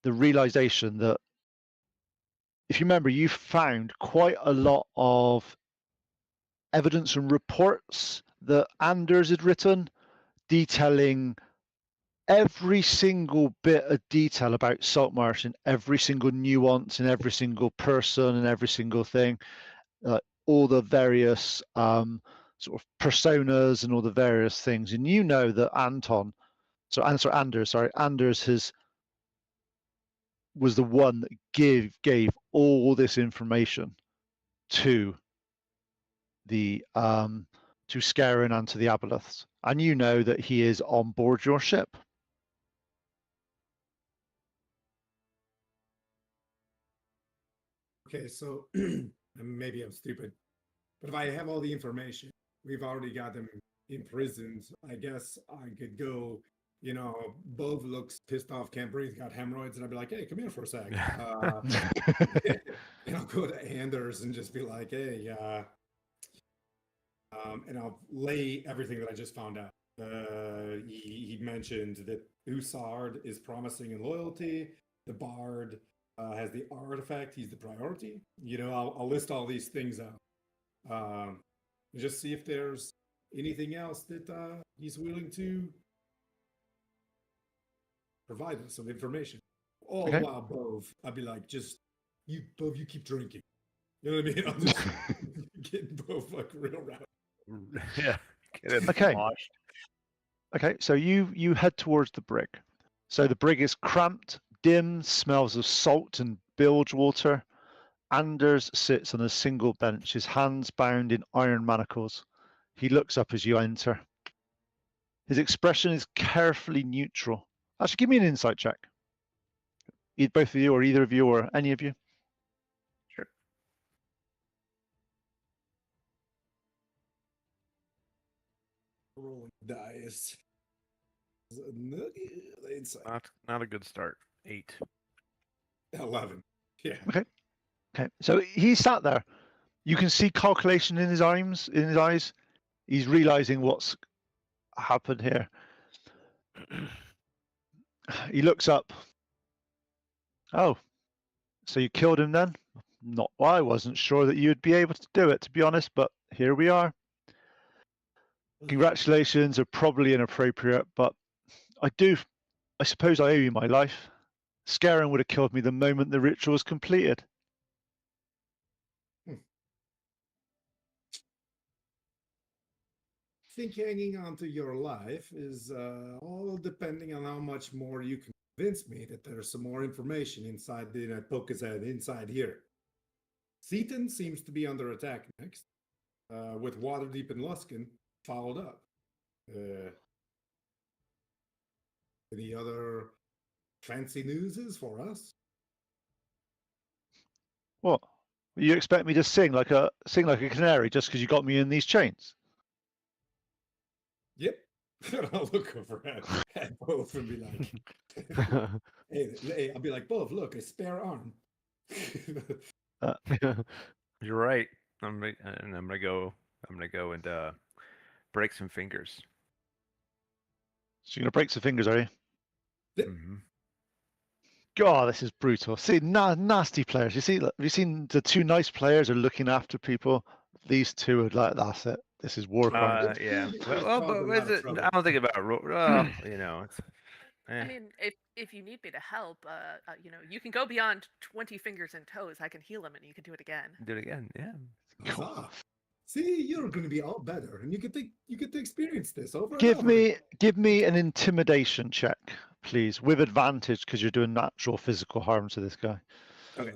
the realization that, if you remember, you found quite a lot of evidence and reports that Anders had written detailing every single bit of detail about Saltmarsh and every single nuance and every single person and every single thing, all the various sort of personas and all the various things. And you know that Anders was the one that gave all this information to the to Scarin and to the Aboleths, and you know that he is on board your ship. Okay, so maybe I'm stupid, but if I have all the information, we've already got them imprisoned. I guess I could go, Bove looks pissed off, can't breathe, got hemorrhoids, and I'd be like, hey, come here for a sec. And I'll go to Anders and just be like, hey, and I'll lay everything that I just found out. He mentioned that Usard is promising in loyalty. The Bard has the artifact. He's the priority. I'll list all these things out. Just see if there's anything else that he's willing to provide us some information. All the while, Bove, I'd be like, Bove, you keep drinking. You know what I mean? I'll just get Bove like real route. Yeah. Okay, so you head towards the brig. So the brig is cramped, dim, smells of salt and bilge water. Anders sits on a single bench, his hands bound in iron manacles. He looks up as you enter. His expression is carefully neutral. Actually, give me an insight check. Both of you, or either of you, or any of you. Sure. Rolling dice. Not a good start. 8. 11. Yeah. Okay. So he sat there. You can see calculation in his eyes. He's realizing what's happened here. He looks up. Oh, so you killed him then? I wasn't sure that you'd be able to do it, to be honest, but here we are. Congratulations are probably inappropriate, but I suppose I owe you my life. Scarin would have killed me the moment the ritual was completed. think hanging on to your life is all depending on how much more you can convince me that there's some more information inside the poke his head inside here. Seaton seems to be under attack next, with Waterdeep and Luskin followed up. Any other fancy newses for us? What? You expect me to sing like a canary just because you got me in these chains? Yep. I'll look over at both and be like, hey, I'll be like, both, look, a spare arm. You're right. I'm gonna go and break some fingers. So you're gonna break some fingers, are you? Mm-hmm. God, this is brutal. See, nasty players. You see, have you seen the two nice players are looking after people? These two are like, that's it. This is war crimes. Yeah. It's Well, caused a but lot is of it? trouble. I don't think about well, it's. I mean, if you need me to help, you can go beyond 20 fingers and toes. I can heal him, and you can do it again. Do it again. Yeah. Huzzah. See, you're going to be all better, and you get to experience this over. Give and over. give me an intimidation check, please, with advantage because you're doing natural physical harm to this guy. Okay.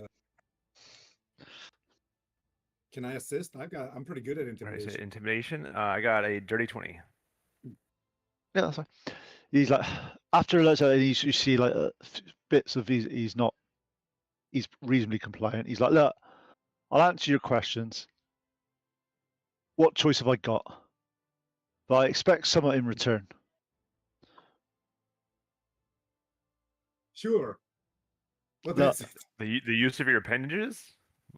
Can I assist? I'm pretty good at Right, so intimidation. intimidation. I got a dirty 20. Yeah, that's fine. He's like after you see like bits of he's reasonably compliant. He's like, look, I'll answer your questions. What choice have I got? But I expect somewhat in return. Sure. What No. is it? The use of your appendages,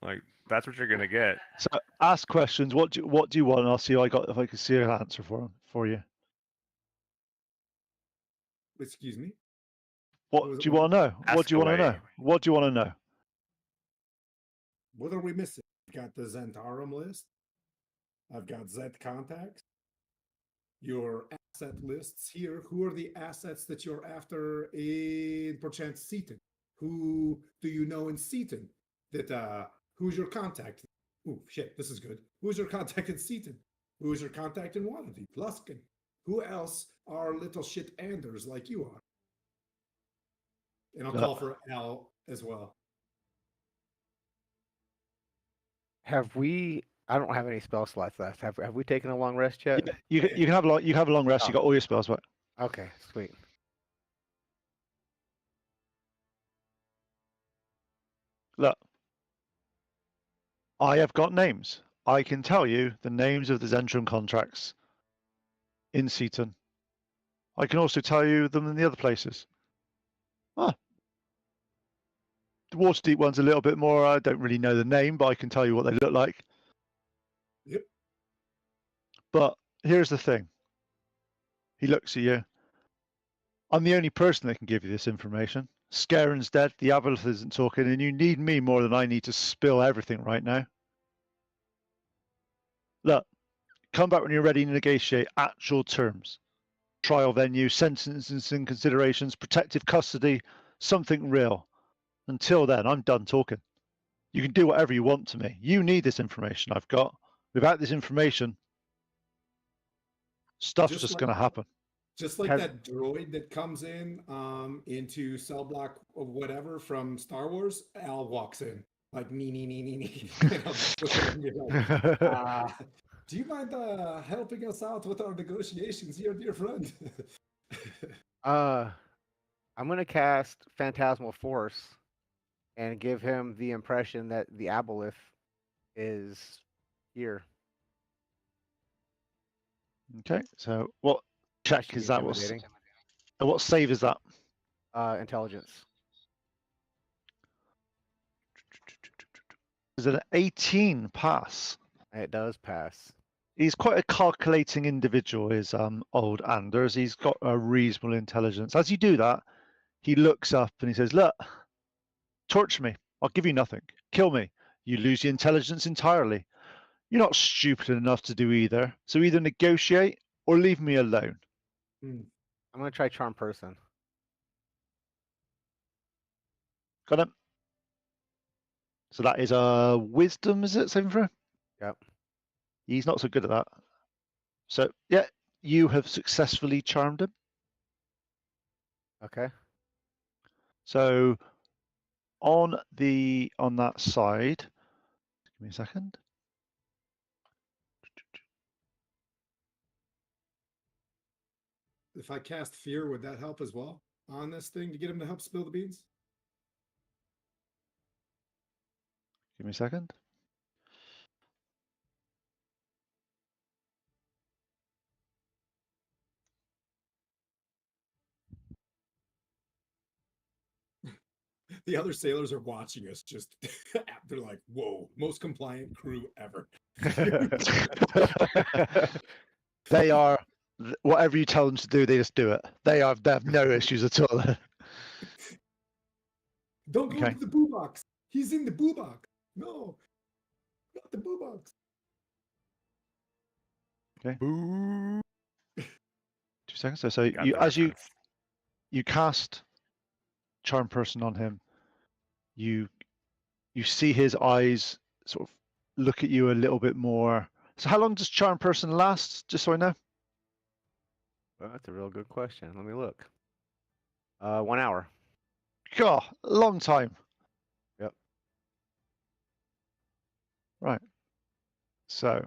like that's what you're gonna get. So ask questions. What do you want? And I'll see if I can see an answer for you. Excuse me. What do you want to know? What do you want to know? What do you want to know? What are we missing? I've got the Zentarum list. I've got Z contacts. Your asset lists here. Who are the assets that you're after in perchance Seaton? Who do you know in Seaton? Who's your contact? Oh shit, this is good. Who's your contact in Seaton? Who's your contact in Waterdeep? Luskin. Who else are little shit Anders like you are? And I'll call for Al as well. Have we? I don't have any spell slots left. Have we taken a long rest yet? You can have a long rest. You got all your spells back. Okay, sweet. Look, I have got names. I can tell you the names of the Zentrum contracts in Seaton. I can also tell you them in the other places. The Waterdeep one's a little bit more. I don't really know the name, but I can tell you what they look like. Yep. But here's the thing. He looks at you. I'm the only person that can give you this information. Scaren's dead, the Aboleth isn't talking, and you need me more than I need to spill everything right now. Look, come back when you're ready to negotiate actual terms. Trial venue, sentencing considerations, protective custody, something real. Until then, I'm done talking. You can do whatever you want to me. You need this information I've got. Without this information, stuff's just going to happen. Just like that droid that comes in into cell block or whatever from Star Wars, Al walks in like nee. Do you mind helping us out with our negotiations here, dear friend? I'm gonna cast Phantasmal Force and give him the impression that the Aboleth is here. Okay, so what check is that? What save is that? Intelligence. Is it an 18 pass? It does pass. He's quite a calculating individual, is old Anders. He's got a reasonable intelligence. As you do that, he looks up and he says, look, torture me. I'll give you nothing. Kill me. You lose your intelligence entirely. You're not stupid enough to do either. So either negotiate or leave me alone. I'm going to try Charm Person. Got him? So that is a wisdom, is it? Saving throw? Yep. He's not so good at that. So yeah, you have successfully charmed him. Okay. So on that side, give me a second. If I cast fear, would that help as well on this thing to get him to help spill the beans? Give me a second. The other sailors are watching us. Just they're like, "Whoa, most compliant crew ever." They are whatever you tell them to do, they just do it. They have no issues at all. Don't go Okay. into the boo box. He's in the boo box. No, not the boo box. Boo. 2 seconds. So Got you the as reference. you cast charm person on him, you see his eyes sort of look at you a little bit more. So how long does charm person last? Just so I know. Well, that's a real good question. Let me look. 1 hour. God, long time. Yep. Right. So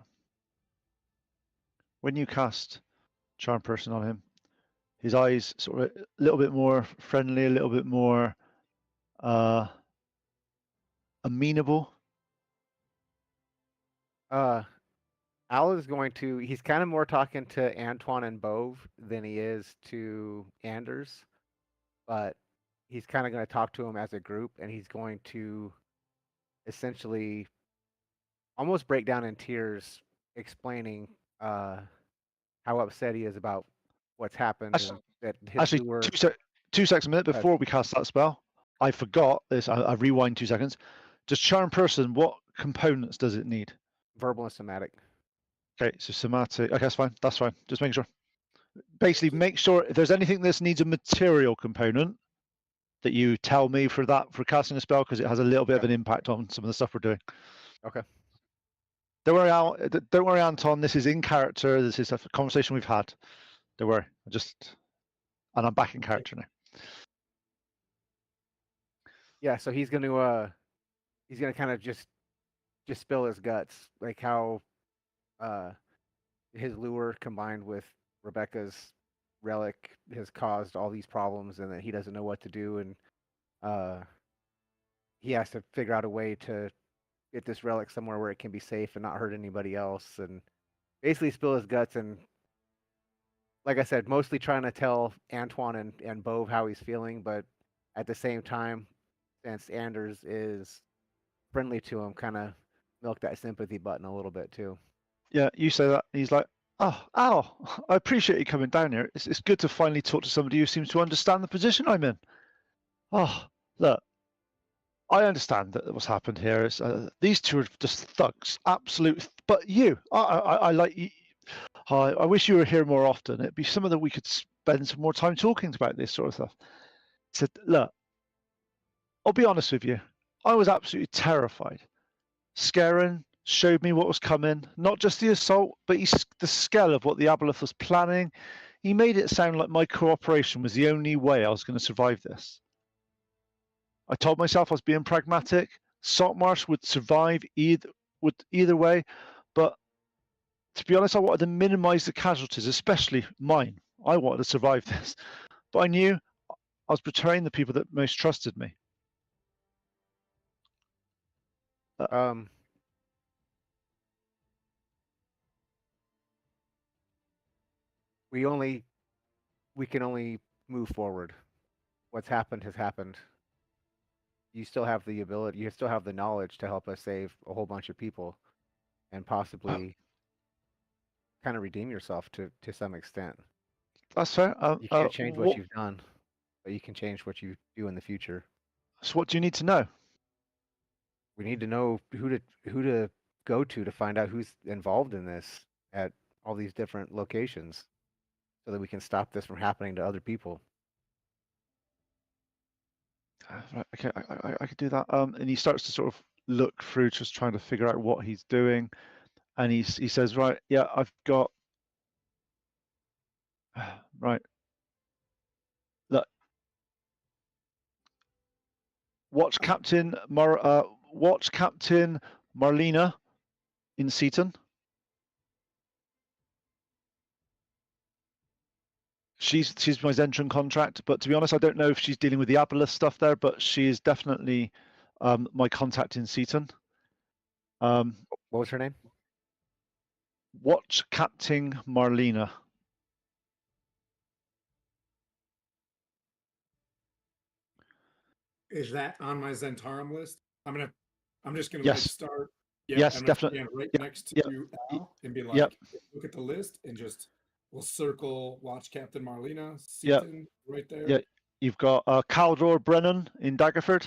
when you cast charm person on him, his eyes sort of a little bit more friendly, a little bit more amenable. Al is going to. He's kind of more talking to Antoine and Bove than he is to Anders, but he's kind of going to talk to him as a group, and he's going to essentially almost break down in tears, explaining how upset he is about what's happened and that his Actually, lure. 2 seconds a minute before we cast that spell. I forgot this. I rewind 2 seconds. Does charm person, what components does it need? Verbal and somatic. Okay, so somatic. Okay, that's fine. That's fine. Just making sure. Basically, make sure if there's anything that needs a material component that you tell me for casting a spell, because it has a little bit of an impact on some of the stuff we're doing. Okay. Don't worry, Al. Don't worry, Anton. This is in character. This is a conversation we've had. Don't worry. And I'm back in character now. Yeah, so he's gonna kind of just spill his guts, like how his lure combined with Rebecca's relic has caused all these problems, and that he doesn't know what to do, and he has to figure out a way to get this relic somewhere where it can be safe and not hurt anybody else, and basically spill his guts. And like I said, mostly trying to tell Antoine and Bove how he's feeling, but at the same time, since Anders is friendly to him, kind of milk that sympathy button a little bit too. Yeah, you say that. He's like, oh, Al, I appreciate you coming down here. It's good to finally talk to somebody who seems to understand the position I'm in. Oh, look, I understand that what's happened here is these two are just thugs, absolute. But you, I like you. I wish you were here more often. It'd be something that we could spend some more time talking about this sort of stuff. He said, look, I'll be honest with you. I was absolutely terrified. Scarin showed me what was coming, not just the assault, but the scale of what the Aboleth was planning. He made it sound like my cooperation was the only way I was going to survive this. I told myself I was being pragmatic. Saltmarsh would survive either way, but to be honest, I wanted to minimize the casualties, especially mine. I wanted to survive this, but I knew I was betraying the people that most trusted me. We can only move forward. What's happened has happened. You still have the ability, you still have the knowledge to help us save a whole bunch of people and possibly kind of redeem yourself to some extent. That's fair. You can't change what you've done, but you can change what you do in the future. So what do you need to know? We need to know who to go to find out who's involved in this at all these different locations, so that we can stop this from happening to other people. Right, okay, I could do that. And he starts to sort of look through, just trying to figure out what he's doing. And he says, right, yeah, I've got Right. Look. Watch Captain Marlena in Seaton. She's my Zentran contract, but to be honest, I don't know if she's dealing with the Aboleth stuff there, but she is definitely my contact in Seaton. What was her name? Watch Captain Marlena. Is that on my Zentarum list? I'm just gonna like Yes. start. Yeah, Yes, I'm gonna definitely. stand right Yep, next yep, to Al and be yep, like, look at the list and just we'll circle watch Captain Marlena yep, Seaton right there. yeah. You've got Caldor Brennan in Daggerford.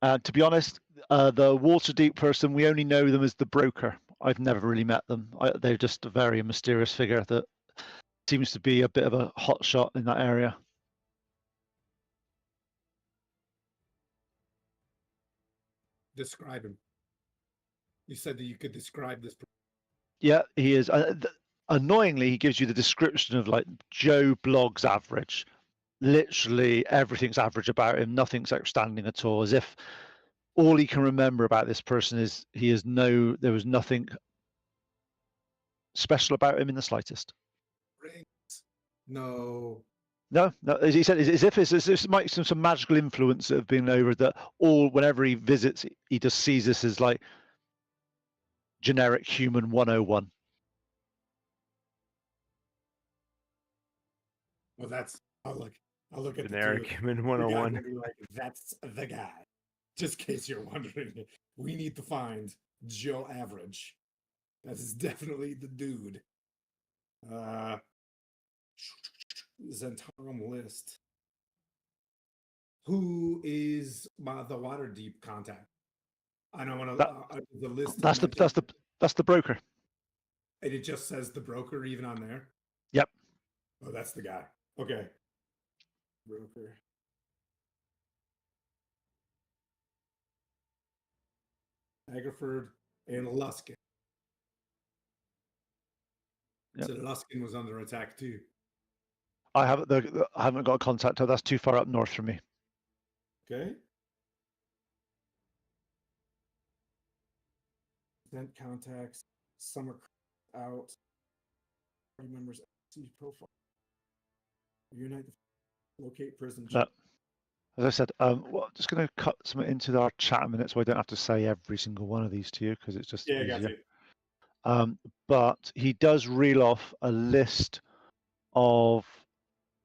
To be honest, the Waterdeep person, we only know them as the broker. I've never really met them. They're just a very mysterious figure that seems to be a bit of a hot shot in that area. Describe him. You said that you could describe this. Yeah, he is. Annoyingly, he gives you the description of like Joe Blogg's average. Literally everything's average about him. Nothing's outstanding at all. As if all he can remember about this person is there was nothing special about him in the slightest. Rings. No. No, as he said, as if it's might some magical influence that have been over that whenever he visits, he just sees this as like generic human 101. Well, I'll look at Generic the two. human The guy 101. will be like, that's the guy. Just in case you're wondering, we need to find Joe Average. That is definitely the dude. Zentarum list. Who is the Waterdeep contact? I know one of the list. That's the broker. And it just says the broker even on there. Yep. Oh, that's the guy. Okay. Broker. Agraford and Luskin. Yep. So Luskin was under attack too. I haven't got a contact. That's too far up north from me. Okay. Event contacts. Summer out. Party members. See profile. Unite. Locate prison. No. As I said, just going to cut something into our chat a minute so I don't have to say every single one of these to you because it's just Yeah, easier. I got you. But he does reel off a list of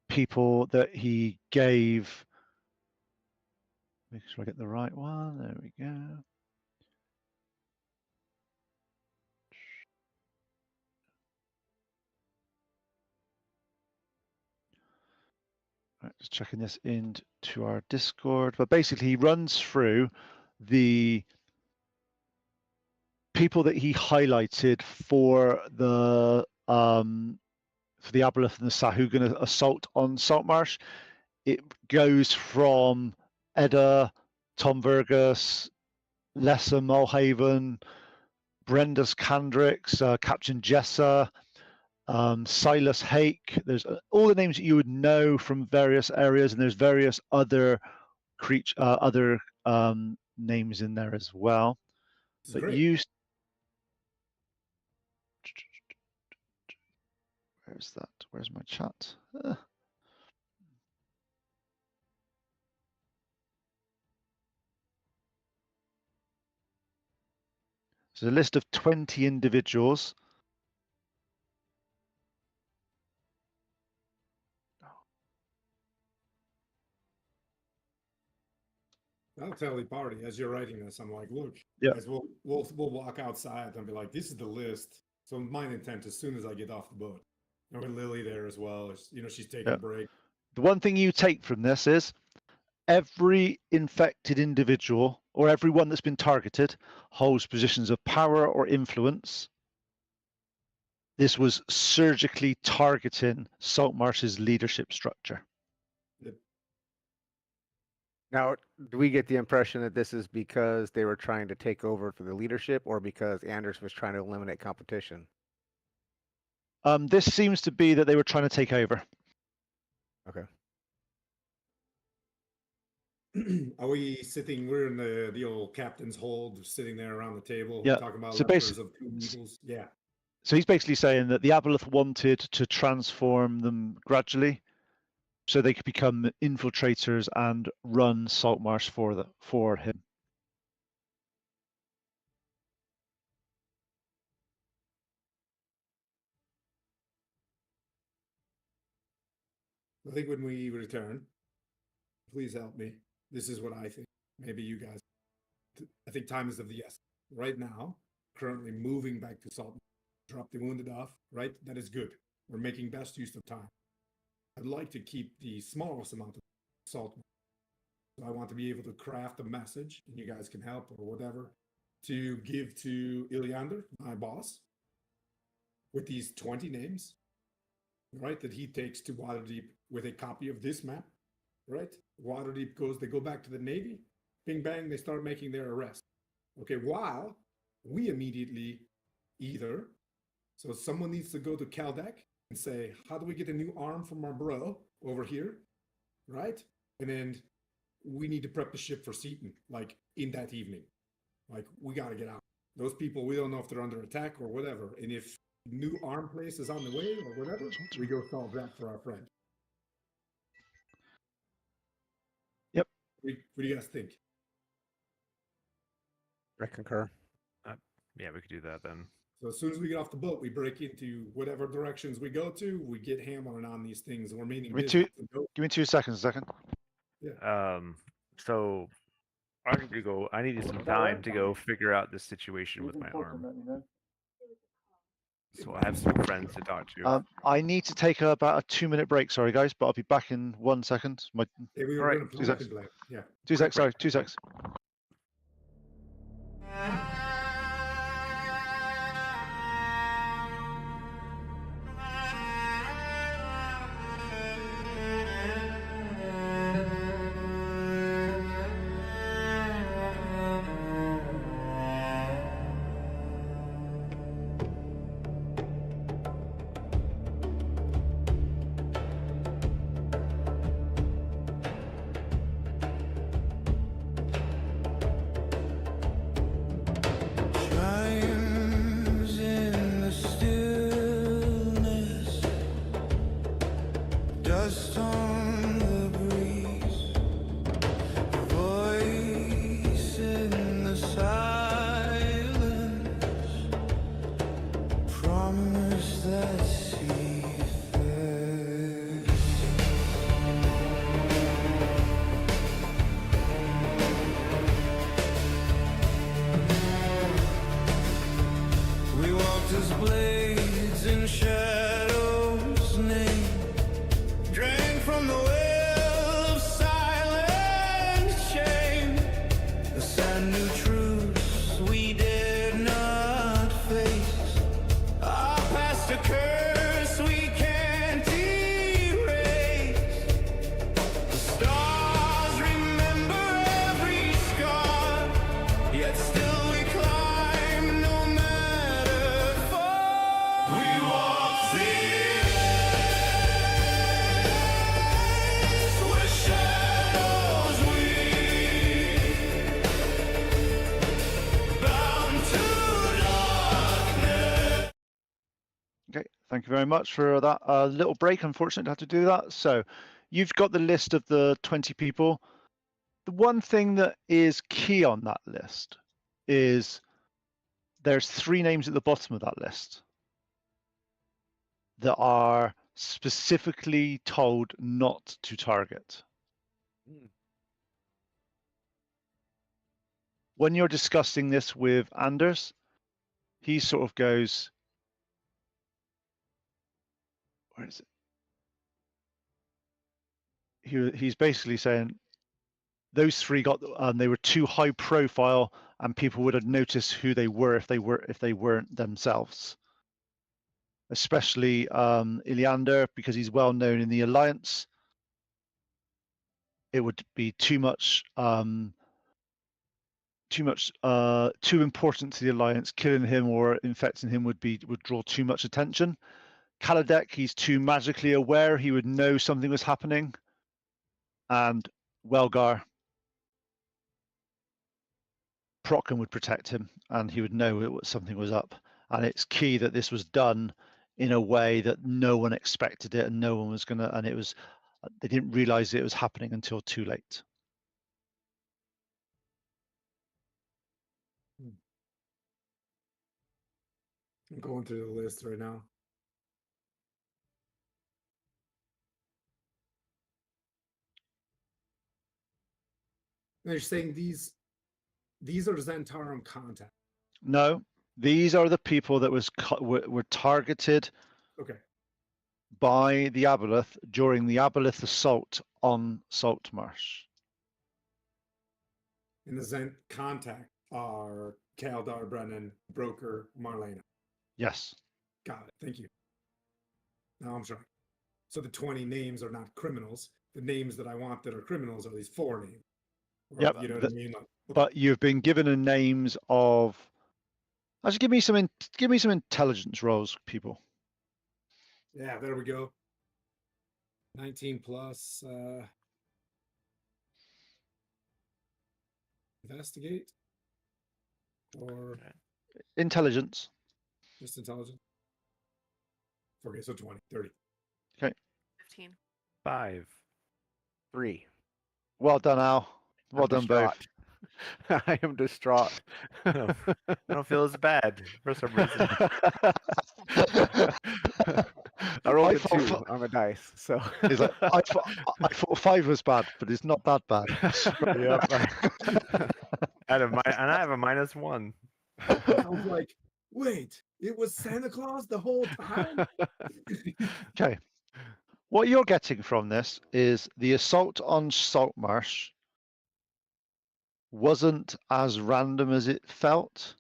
people that he gave. Make sure I get the right one. There we go. Right, just checking this into our Discord. But basically, he runs through the people that he highlighted for the Aboleth and the Sahuagin assault on Saltmarsh. It goes from Edda, Tom Vergus, Lessa Mulhaven, Brenda's Candrix, Captain Jessa, Silas Hake. There's all the names that you would know from various areas, and there's various other names in there as well. But great. Where's that? Where's my chat? So a list of 20 individuals. I'll tell the party as you're writing this. I'm like, look, Yeah. guys, we'll walk outside and be like, this is the list. So my intent as soon as I get off the boat. And with Lily there as well, she's taking a break. The one thing you take from this is every infected individual or everyone that's been targeted holds positions of power or influence. This was surgically targeting Saltmarsh's leadership structure. Yep. Now, do we get the impression that this is because they were trying to take over for the leadership, or because Anders was trying to eliminate competition? This seems to be that they were trying to take over. Okay. Are we sitting? We're in the old captain's hold, sitting there around the table, Yeah, talking about so lepers of two evils. Yeah. So he's basically saying that the Aboleth wanted to transform them gradually so they could become infiltrators and run Saltmarsh for him. I think when we return, please help me. This is what I think. Maybe you guys. I think time is of the essence. Right now, currently moving back to Salt, drop the wounded off, right? That is good. We're making best use of time. I'd like to keep the smallest amount of salt. So I want to be able to craft a message, and you guys can help or whatever, to give to Iliander, my boss, with these 20 names, right? That he takes to Waterdeep with a copy of this map, right? Waterdeep goes, they go back to the Navy, bing bang, they start making their arrest. Okay, while we immediately either, so someone needs to go to Kaldek and say, how do we get a new arm from our bro over here, right? And then we need to prep the ship for Seaton, like in that evening. Like, we got to get out. Those people, we don't know if they're under attack or whatever. And if new arm place is on the way or whatever, we go solve that for our friend. Yep. What do you guys think? I concur. Yeah, we could do that then. So as soon as we get off the boat, we break into whatever directions we go to. We get hammering on these things, and we're meaning Give me 2 seconds, a second. So I need to go. I needed some time to go figure out this situation with my arm. So I have some friends to talk to. I need to take about a 2-minute break. Sorry, guys, but I'll be back in 1 second. Yeah, we were All right, going to 2 seconds. Yeah. 2 seconds. Sorry, 2 seconds. Chimes in the stillness, dust on the breeze, voice in the silence, promise that sees first. We walked as blades in shadows name, drank from the well of silent shame. The sad new truths we dared not face, our past a curse we can't erase. The stars remember every scar, yet still we climb no matter far. We walk this where shadows weave, bound to darkness. Okay, thank you very much for that little break. Unfortunately, I had to do that. So you've got the list of the 20 people. The one thing that is key on that list is there's 3 names at the bottom of that list that are specifically told not to target. When you're discussing this with Anders, he sort of goes, where is it? He's basically saying those 3 got, they were too high profile, and people would have noticed who they were if they weren't themselves. Especially Iliander, because he's well known in the Alliance. it would be too important to the alliance. Killing him or infecting him would draw too much attention. Kaladek, he's too magically aware. He would know something was happening. And Welgar, Procon would protect him, and he would know something was up. And it's key that this was done in a way that no one expected it, and no one was gonna. And they didn't realize it was happening until too late. I'm going through the list right now. Now you're saying these are Zentarum contact. No, these are the people that were targeted Okay. by the Aboleth during the Aboleth assault on Saltmarsh. And the Zent contact are Kaldar, Brennan, Broker, Marlena. Yes. Got it. Thank you. Now I'm sorry. So the 20 names are not criminals. The names that I want that are criminals are these 4 names. Or, Yep. You know what I mean? Like, But you've been given the names of. Actually, give me some intelligence rolls, people. yeah, there we go. 19 plus investigate or Intelligence. just intelligence. Okay, so 20, 30. 15. 5. 3. Well done, Al. Well I'm done, both. distraught. I am distraught. I don't feel as bad for some reason. I rolled I a thought 2 on the dice, so It's like, I thought 5 was bad, but it's not that bad. Yep. And I have a -1. I was like, wait, it was Santa Claus the whole time? Okay. What you're getting from this is the assault on Saltmarsh wasn't as random as it felt.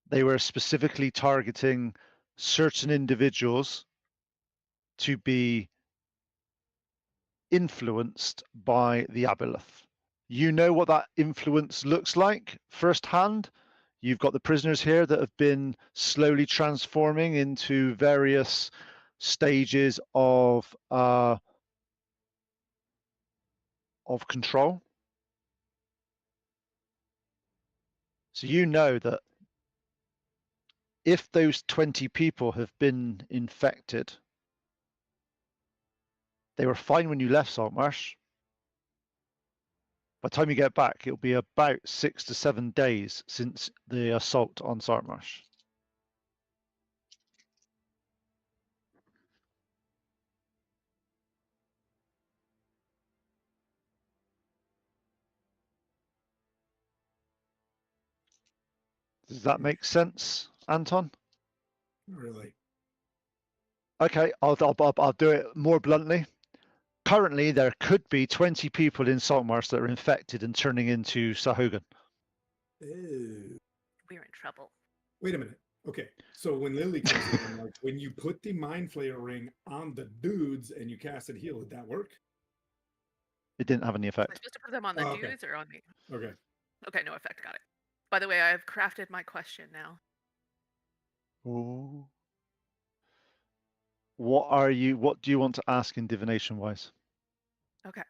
They were specifically targeting certain individuals to be influenced by the Aboleth. You know what that influence looks like firsthand. You've got the prisoners here that have been slowly transforming into various stages of control. So you know that if those 20 people have been infected, they were fine when you left Saltmarsh. By the time you get back, it'll be about 6 to 7 days since the assault on Saltmarsh. Does that make sense, Anton? Really? Okay, I'll do it more bluntly. Currently, there could be 20 people in Saltmarsh that are infected and turning into Sahuagin. Ew. We're in trouble. Wait a minute. Okay, so when Lily comes in, I'm like, when you put the Mind Flayer ring on the dudes and you cast it heal, did that work? It didn't have any Am I effect. supposed to put them on the Oh, okay. dudes or on me? Okay. Okay, no effect. Got it. By the way, I've crafted my question now. Ooh. What do you want to ask in divination wise? Okay.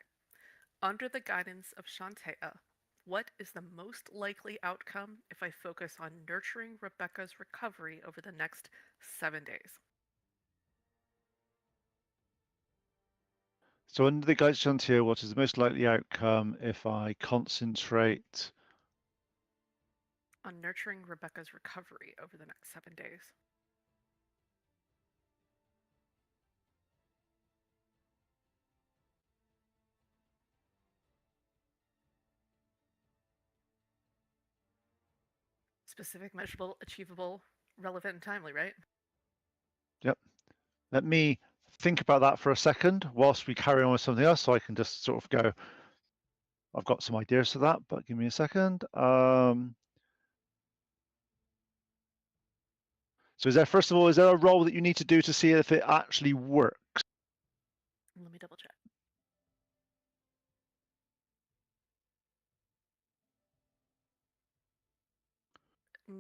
Under the guidance of Shantea, what is the most likely outcome if I focus on nurturing Rebecca's recovery over the next 7 days? So under the guidance here, what is the most likely outcome if I concentrate On nurturing Rebecca's recovery over the next 7 days. Specific, measurable, achievable, relevant, and timely, right? Yep. Let me think about that for a second whilst we carry on with something else, so I can just sort of go. I've got some ideas for that, but give me a second. So first of all, is there a role that you need to do to see if it actually works? Let me double check.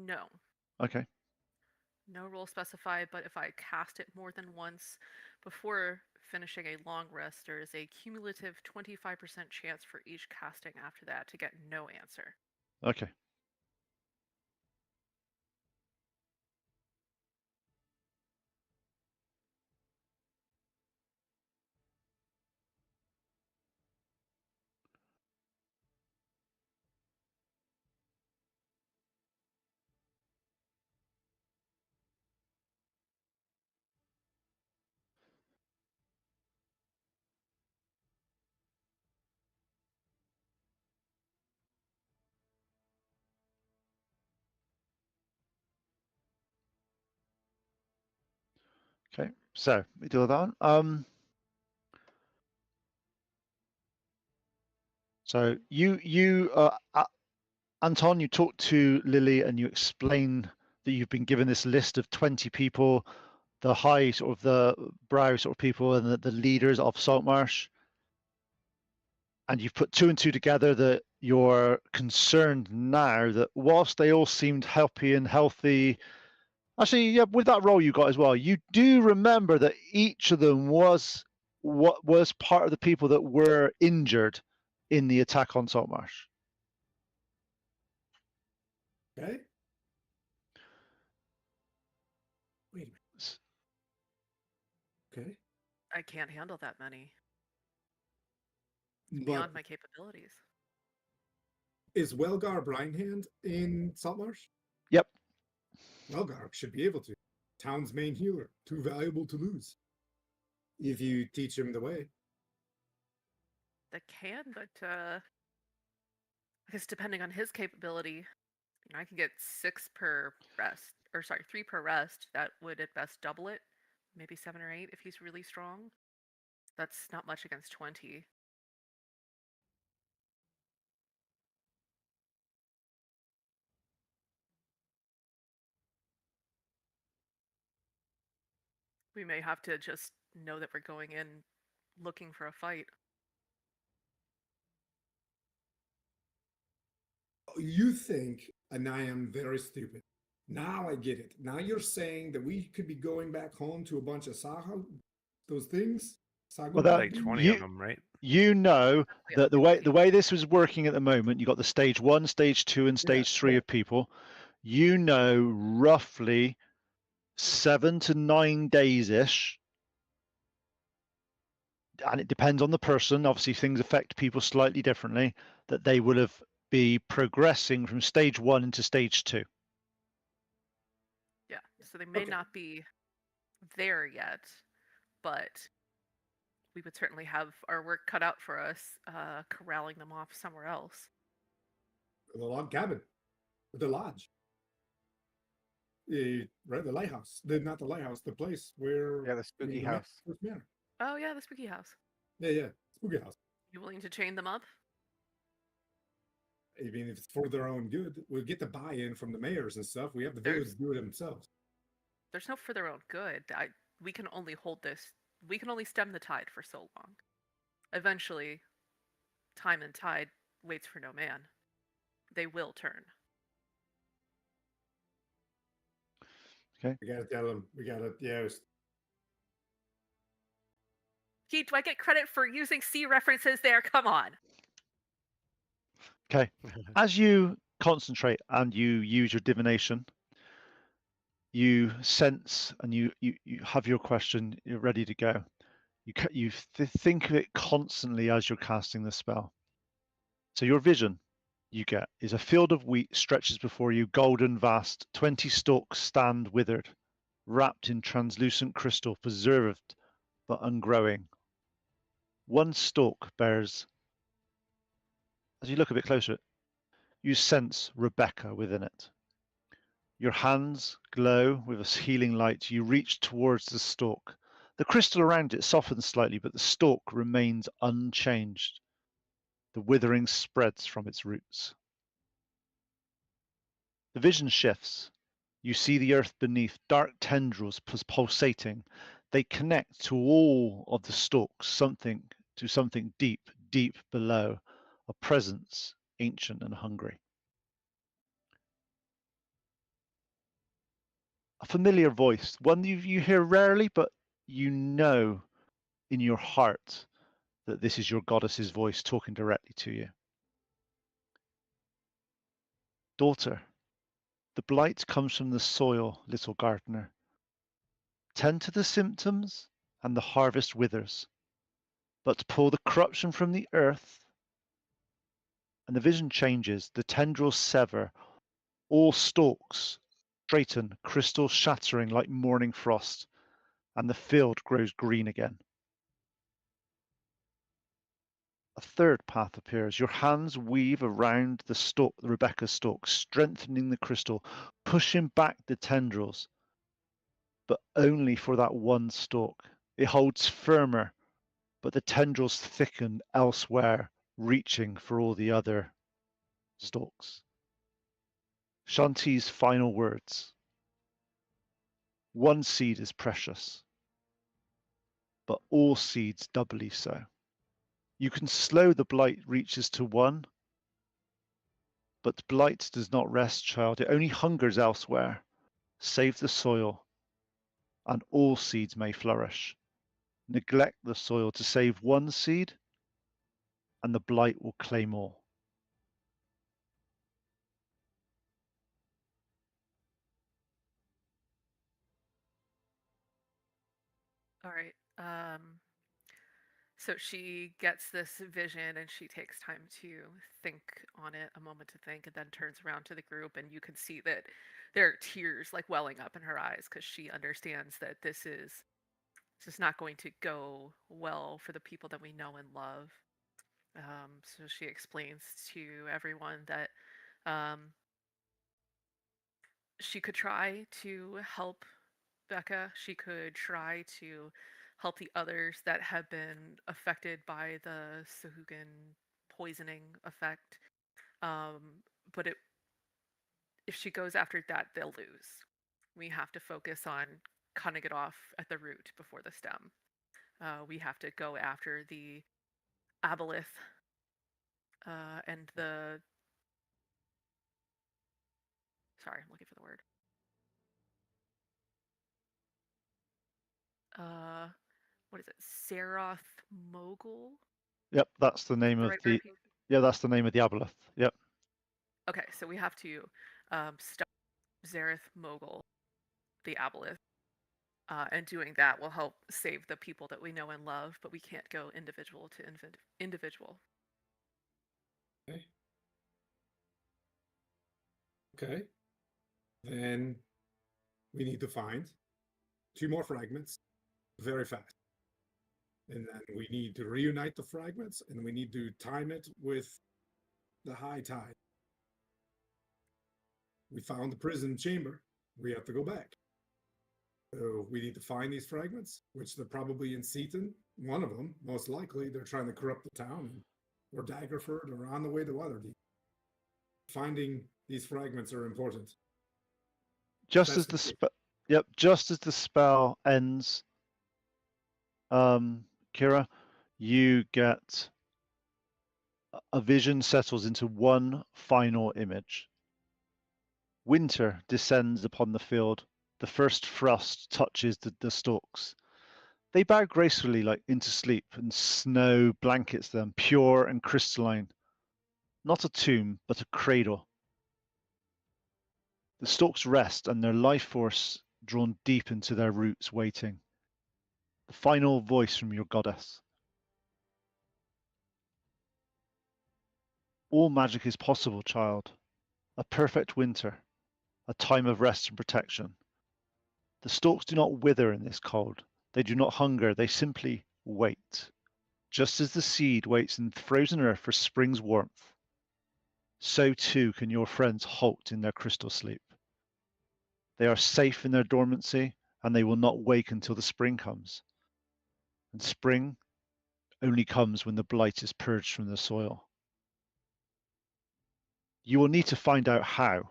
No. Okay. No rule specified, but if I cast it more than once before finishing a long rest, there is a cumulative 25% chance for each casting after that to get no answer. Okay. Okay. So we do that one. So Anton, you talked to Lily and you explain that you've been given this list of 20 people, the high sort of the brow sort of people and the leaders of Saltmarsh. And you've put two and two together that you're concerned now that whilst they all seemed happy and healthy, actually, yeah, with that role you got as well, you do remember that each of them was what was part of the people that were injured in the attack on Saltmarsh. Okay. Wait a minute. Okay. I can't handle that many. But Beyond my capabilities. is Welgar Blindhand in Saltmarsh? Yep. Welgar should be able to. Town's main healer. Too valuable to lose. If you teach him the way. That can, but I guess depending on his capability, I can get 6 per rest, or sorry, 3 per rest. That would at best double it, maybe 7 or 8 if he's really strong. That's not much against 20. We may have to just know that we're going in looking for a fight. You think, and I am very stupid. Now I get it. Now you're saying that we could be going back home to a bunch of Saha, those things. Well, that Like 20 you of them, right? you know Yeah, that the maybe. way this was working at the moment, you got the stage 1, stage 2, and stage 3 of people. You know roughly 7 to 9 days ish, and it depends on the person. Obviously, things affect people slightly differently. That they will have be progressing from stage 1 into stage 2. Yeah, so they may Okay. not be there yet, but we would certainly have our work cut out for us, corralling them off somewhere else. The log cabin. The lodge. Right, the lighthouse. Not the lighthouse, the place where Yeah, the spooky the house. first manor. Oh yeah, the spooky house. Yeah, spooky house. You willing to chain them up? I mean, if it's for their own good, we'll get the buy-in from the mayors and stuff. We have the There's- village do it themselves. There's no for their own good. We can only hold this. We can only stem the tide for so long. Eventually, time and tide waits for no man. They will turn. We gotta tell them. We gotta, yeah. Keith, do I get credit for using C references there? Come on. Okay. As you concentrate and you use your divination, you sense and you have your question. You're ready to go. You think of it constantly as you're casting the spell. So your vision you get is a field of wheat stretches before you, golden vast. 20 stalks stand withered, wrapped in translucent crystal, preserved but ungrowing. One stalk bears, as you look a bit closer, you sense Rebecca within it. Your hands glow with a healing light. You reach towards the stalk. The crystal around it softens slightly, but the stalk remains unchanged. The withering spreads from its roots. The vision shifts. You see the earth beneath, dark tendrils pulsating. They connect to all of the stalks, something deep, deep below, a presence ancient and hungry. a familiar voice, one you hear rarely, but you know in your heart that this is your goddess's voice talking directly to you. Daughter, the blight comes from the soil, little gardener. Tend to the symptoms, and the harvest withers. But pull the corruption from the earth, and the vision changes, the tendrils sever, all stalks straighten, crystal shattering like morning frost, and the field grows green again. A third path appears. Your hands weave around the stalk, Rebecca's stalk, strengthening the crystal, pushing back the tendrils, but only for that one stalk. It holds firmer, but the tendrils thicken elsewhere, reaching for all the other stalks. Shanti's final words. One seed is precious, but all seeds doubly so. You can slow the blight reaches to one, but blight does not rest, child. It only hungers elsewhere. Save the soil, and all seeds may flourish. Neglect the soil to save one seed, and the blight will claim all. All right. So she gets this vision and she takes time to think on it, a moment to think, and then turns around to the group, and you can see that there are tears like welling up in her eyes because she understands that this is just not going to go well for the people that we know and love. So she explains to everyone that um, she could try to help Becca. She could try to help the others that have been affected by the Sahuagin poisoning effect. Um, but if she goes after that, they'll lose. We have to focus on cutting it off at the root before the stem. We have to go after the aboleth and the. Sorry, I'm looking for the word. Uh, what is it? Seroth Mogul? Yep, that's the Is name that the of right word? the. Yeah, that's the name of the aboleth. Yep. Okay, so we have to stop Zareth Mogul, the aboleth, and doing that will help save the people that we know and love, but we can't go individual to individual. Okay. Okay. Then we need to find 2 more fragments very fast. And then we need to reunite the fragments, and we need to time it with the high tide. We found the prison chamber. We have to go back. So we need to find these fragments, which they're probably in Seaton. One of them, most likely, they're trying to corrupt the town, or Daggerford, or on the way to Waterdeep. Finding these fragments are important. Just That's as the Yep, just as the spell ends, Kira, you get a vision settles into one final image. Winter descends upon the field. The first frost touches the stalks. They bow gracefully like into sleep, and snow blankets them, pure and crystalline. Not a tomb, but a cradle. The stalks rest, and their life force drawn deep into their roots, waiting. The final voice from your goddess. All magic is possible, child. A perfect winter, a time of rest and protection. The stalks do not wither in this cold. They do not hunger. They simply wait. Just as the seed waits in frozen earth for spring's warmth, so too can your friends halt in their crystal sleep. They are safe in their dormancy, and they will not wake until the spring comes. And spring only comes when the blight is purged from the soil. You will need to find out how,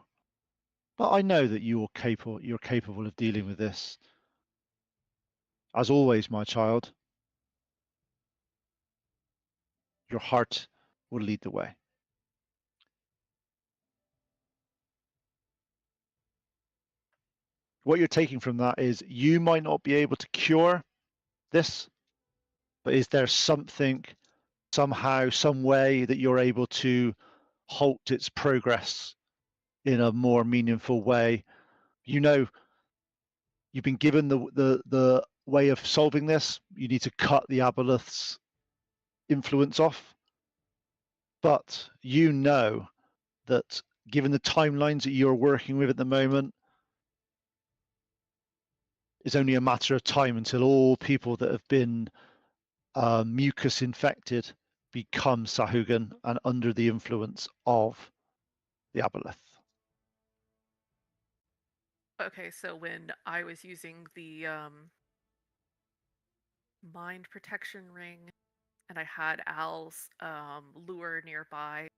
but I know that you're capable of dealing with this. As always, my child, your heart will lead the way. what you're taking from that is you might not be able to cure this, but is there something, somehow, some way that you're able to halt its progress in a more meaningful way? You know, you've been given the way of solving this. You need to cut the aboleth's influence off, but you know that given the timelines that you're working with at the moment, it's only a matter of time until all people that have been mucus infected become Sahuagin and under the influence of the aboleth. Okay, so when I was using the mind protection ring and I had Al's lure nearby,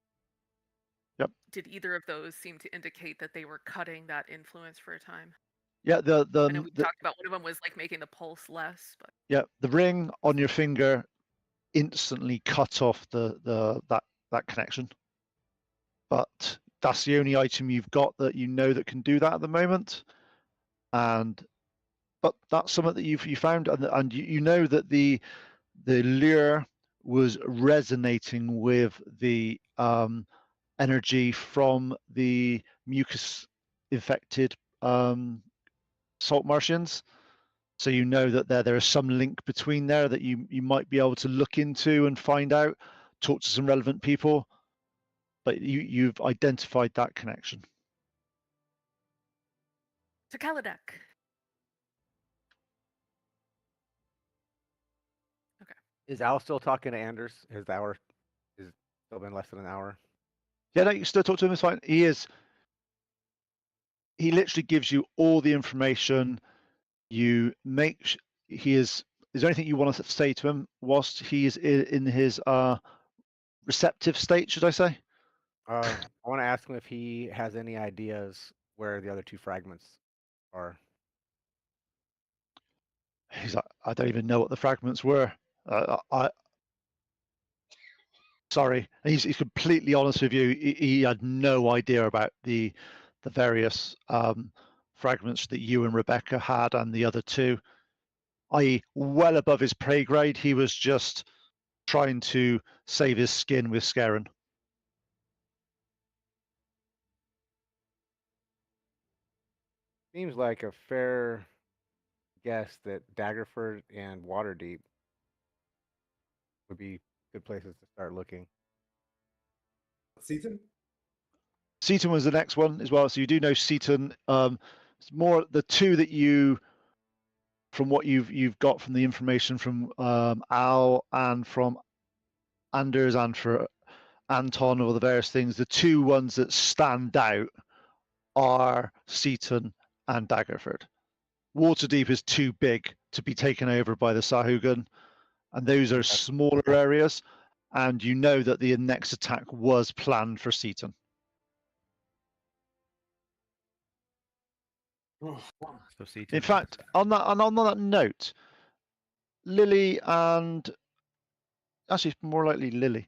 Yep. did either of those seem to indicate that they were cutting that influence for a time? Yeah, I know we talked about one of them was like making the pulse less, but yeah, the ring on your finger instantly cut off that connection. But that's the only item you've got that you know that can do that at the moment. But that's something that you found, and you know that the lure was resonating with the energy from the mucus infected salt Martians. So you know that there is some link between there that you might be able to look into and find out, talk to some relevant people, but you've identified that connection. to Kaladeck. Is Al still talking to Anders? His hour is still been less than an hour. Yeah, no, you can still talk to him. It's fine. He literally gives you all the information. You make he is. Is there anything you want to say to him whilst he is in his receptive state? Should I say? I want to ask him if he has any ideas where the other two fragments are. He's like, I don't even know what the fragments were. Sorry, and he's completely honest with you. He had no idea about the various fragments that you and Rebecca had, and the other two, i.e., well above his pay grade. He was just trying to save his skin with Scarin. Seems like a fair guess that Daggerford and Waterdeep would be good places to start looking. Seaton? Seaton was the next one as well. So you do know Seaton. It's more the two that you, from what you've got from the information from Al and from Anders and for Anton, all the various things. The two ones that stand out are Seaton and Daggerford. Waterdeep is too big to be taken over by the Sahuagin, and those are smaller areas. And you know that the next attack was planned for Seaton. Oh, So see. In fact, on that note, Lily and actually it's more likely Lily.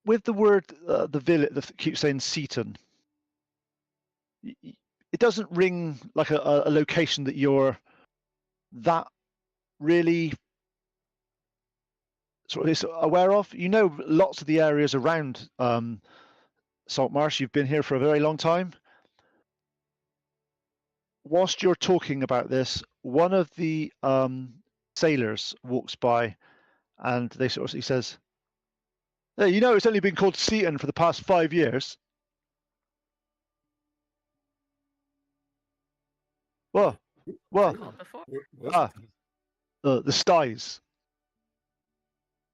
With the word the village that keeps saying Seaton, it doesn't ring like a location that you're that really sort of aware of. You know lots of the areas around Saltmarsh. You've been here for a very long time. Whilst you're talking about this, one of the sailors walks by, and he says, "Hey, you know it's only been called Seaton for the past 5 years." Well, Called before. the Styes.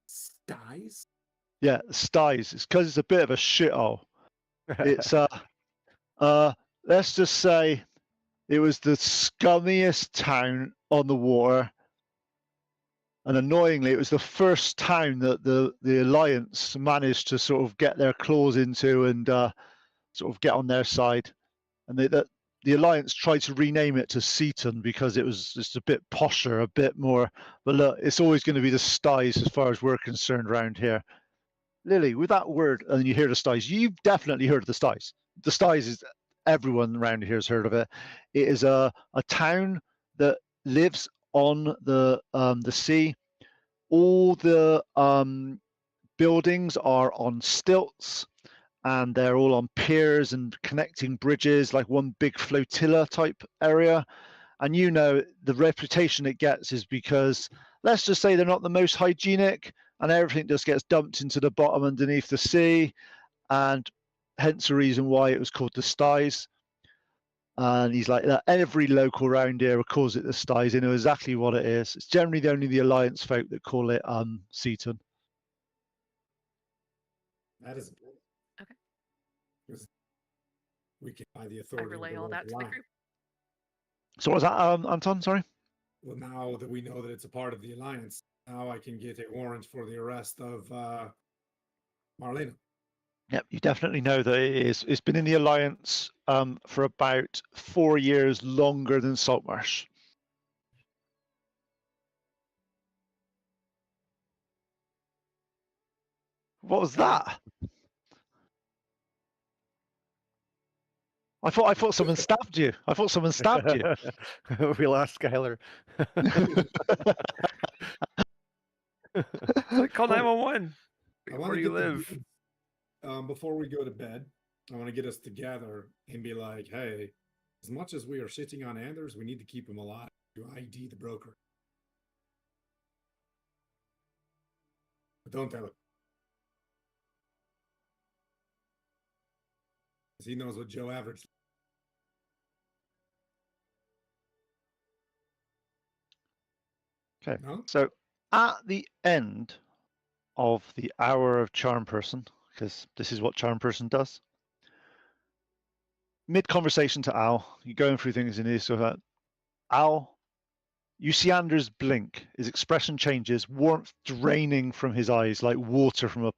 Styes? Yeah, the Styes. It's because it's a bit of a shithole. It's let's just say it was the scummiest town on the water, and annoyingly, it was the first town that the Alliance managed to sort of get their claws into and sort of get on their side. And the Alliance tried to rename it to Seaton because it was just a bit posher, a bit more. But look, it's always going to be the Styes as far as we're concerned around here. Lily, with that word, and you hear the Styes, you've definitely heard of the Styes. The Styes is everyone around here has heard of it. It is a town that lives on the sea. All the buildings are on stilts, and they're all on piers and connecting bridges, like one big flotilla type area. And you know, the reputation it gets is because, let's just say, they're not the most hygienic, and everything just gets dumped into the bottom underneath the sea, and hence the reason why it was called the Styes. And he's like, every local around here calls it the Styes. They know exactly what it is. It's generally only the Alliance folk that call it Seaton. That is Okay. 'Cause we can buy the I authority. of relay the all that to the local group. So what was that, Anton? Sorry. Well, now that we know that it's a part of the alliance, now I can get a warrant for the arrest of Marlena. Yep, you definitely know that it is. It's been in the Alliance for about 4 years longer than Saltmarsh. What was that? I thought someone stabbed you. I thought someone stabbed you. We lost Skylar. It's like call Oh, 911. I Where want do to you get the live? dudes, before we go to bed. I want to get us together and be like, hey, as much as we are shitting on Anders, we need to keep him alive to ID the broker. But don't tell him. Because he knows what Joe averaged. Okay. No? So at the end of the hour of Charm Person, because this is what Charm Person does, mid conversation to Al, you're going through things in this, so that Al, you see Anders blink. His expression changes, warmth draining from his eyes like water from a.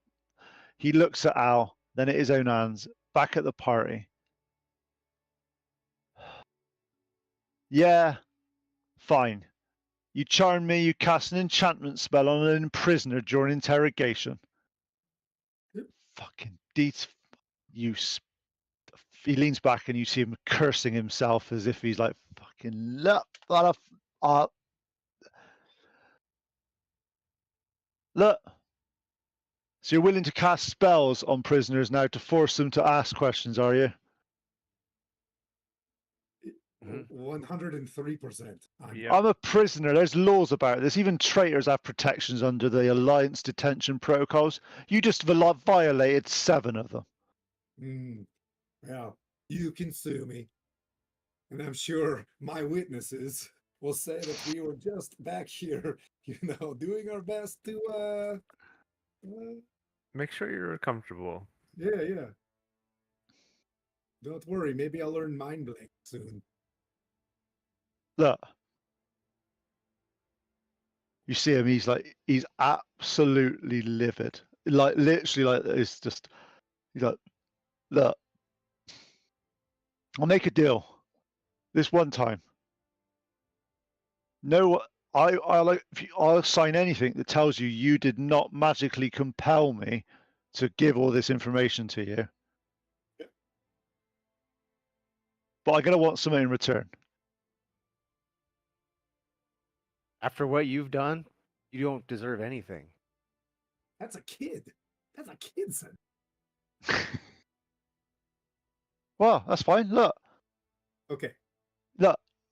He looks at Al, then at his own hands, back at the party. Yeah, fine. You charm me, you cast an enchantment spell on an prisoner during interrogation. Fucking deets, you. He leans back and you see him cursing himself as if he's like, fucking look, look. So you're willing to cast spells on prisoners now to force them to ask questions, are you? 103%. Yep. I'm a prisoner. There's laws about this. Even traitors have protections under the Alliance detention protocols. You just violated 7 of them. Well, you can sue me. And I'm sure my witnesses will say that we were just back here, doing our best to, Make sure you're comfortable. yeah. Don't worry, maybe I'll learn Mind Blank soon. Look. You see him, he's absolutely livid. Like, literally, like, it's just, he's like, look, I'll make a deal this one time. No, I'll sign anything that tells you you did not magically compel me to give all this information to you. Yeah. But I'm gonna want something in return. After what you've done, you don't deserve anything. That's a kid. That's a kid, son. Well, that's fine. Look, Okay.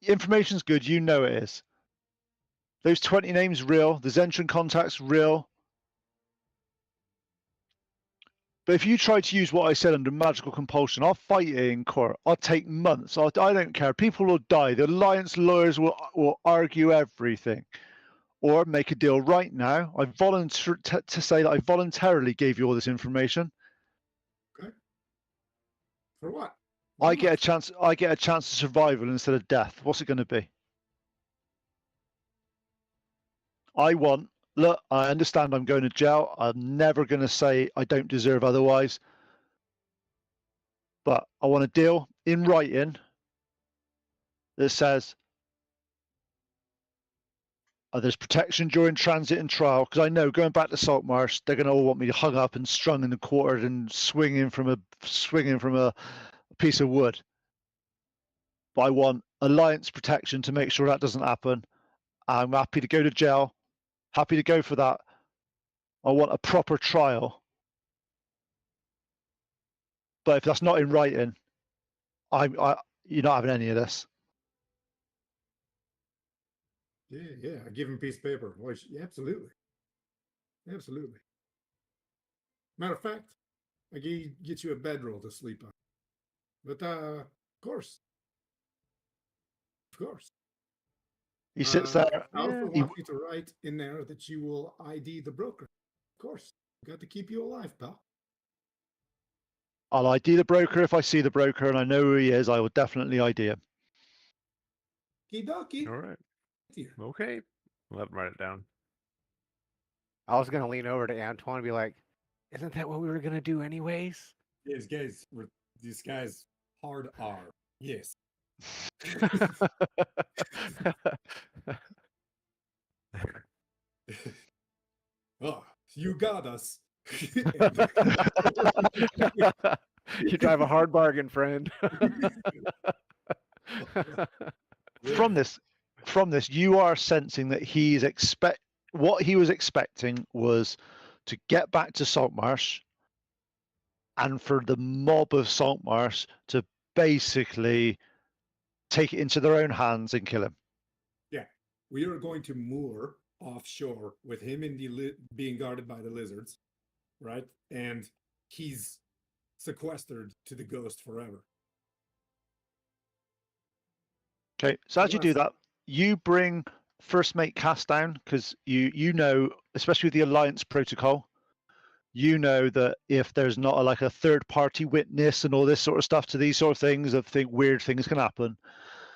information's good. You know it is. Those 20 names real. The Zentran contacts real. But if you try to use what I said under magical compulsion, I'll fight it in court. I'll take months. I don't care. People will die. The Alliance lawyers will argue everything. Or make a deal right now. I volunteer to say that I voluntarily gave you all this information. For what? I get a chance. I get a chance of survival instead of death. What's it going to be? Look, I understand I'm going to jail. I'm never going to say I don't deserve otherwise. But I want a deal in writing that says there's protection during transit and trial, because I know going back to Saltmarsh, they're going to all want me hung up and strung in the quartered and swinging from a piece of wood. but I want alliance protection to make sure that doesn't happen. I'm happy to go to jail, happy to go for that. I want a proper trial. But if that's not in writing, you're not having any of this. Yeah, I give him a piece of paper. Well, yeah, absolutely. Absolutely. Matter of fact, I get you a bedroll to sleep on. But of course. Of course. He sits there. I also He, want you to write in there that you will ID the broker. Of course. Got to keep you alive, pal. I'll ID the broker if I see the broker and I know who he is. I will definitely ID him. Kidoki. All right. Okay. We'll have to write it down. I was gonna lean over to Antoine and be like, "Isn't that what we were gonna do anyways?" Yes, guys, these guys hard R. Yes. Oh, you got us. You drive a hard bargain, friend. From this, you are sensing that what he was expecting was to get back to Saltmarsh and for the mob of Saltmarsh to basically take it into their own hands and kill him. Yeah, we are going to moor offshore with him in the being guarded by the lizards, right? And he's sequestered to the ghost forever. Okay, so as you do that, you bring first mate cast down because you know, especially with the alliance protocol, you know that if there's not like a third party witness and all this sort of stuff to these sort of things, weird things can happen.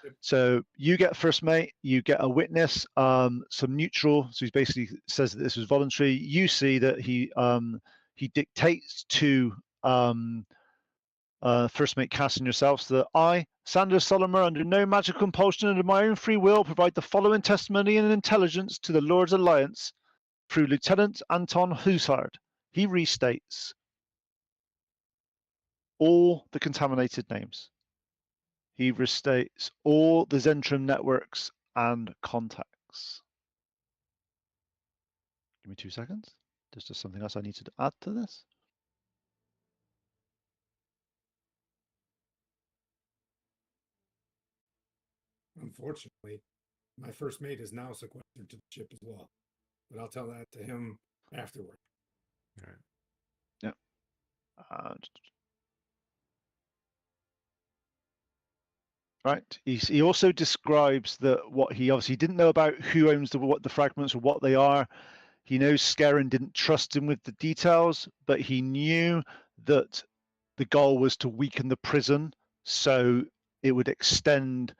Yep. So you get first mate, you get a witness, some neutral. So he basically says that this was voluntary. You see that he dictates to first mate Cass and yourself, so that I, Sanders Solimer, under no magical compulsion and of my own free will, provide the following testimony and intelligence to the Lord's Alliance through Lieutenant Anton Hussard. He restates all the contaminated names. He restates all the Zentrum networks and contacts. Give me 2 seconds. There's just something else I need to add to this. Unfortunately, my first mate is now sequestered to the ship as well. But I'll tell that to him afterward. All right. Yeah. Right. He also describes that what he obviously didn't know about who owns what the fragments or what they are. He knows Scarin didn't trust him with the details, but he knew that the goal was to weaken the prison so it would extend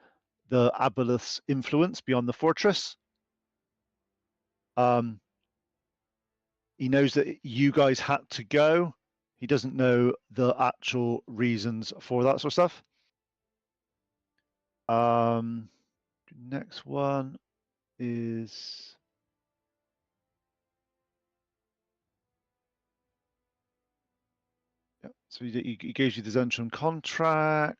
the Aboleth's influence beyond the fortress. He knows that you guys had to go. He doesn't know the actual reasons for that sort of stuff. Next one is so he gives you the Zentrum contract.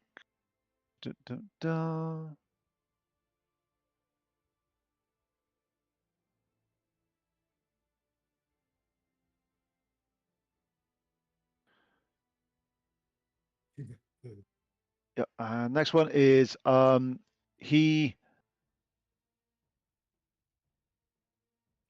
Yeah. Next one is he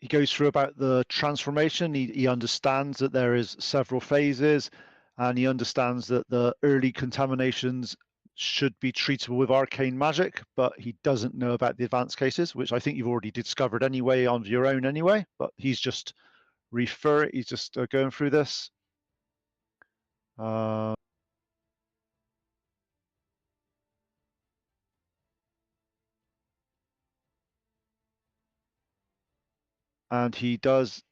goes through about the transformation. He understands that there is several phases, and he understands that the early contaminations should be treatable with arcane magic, but he doesn't know about the advanced cases, which I think you've already discovered anyway on your own anyway, but he's just he's just going through this. And he does.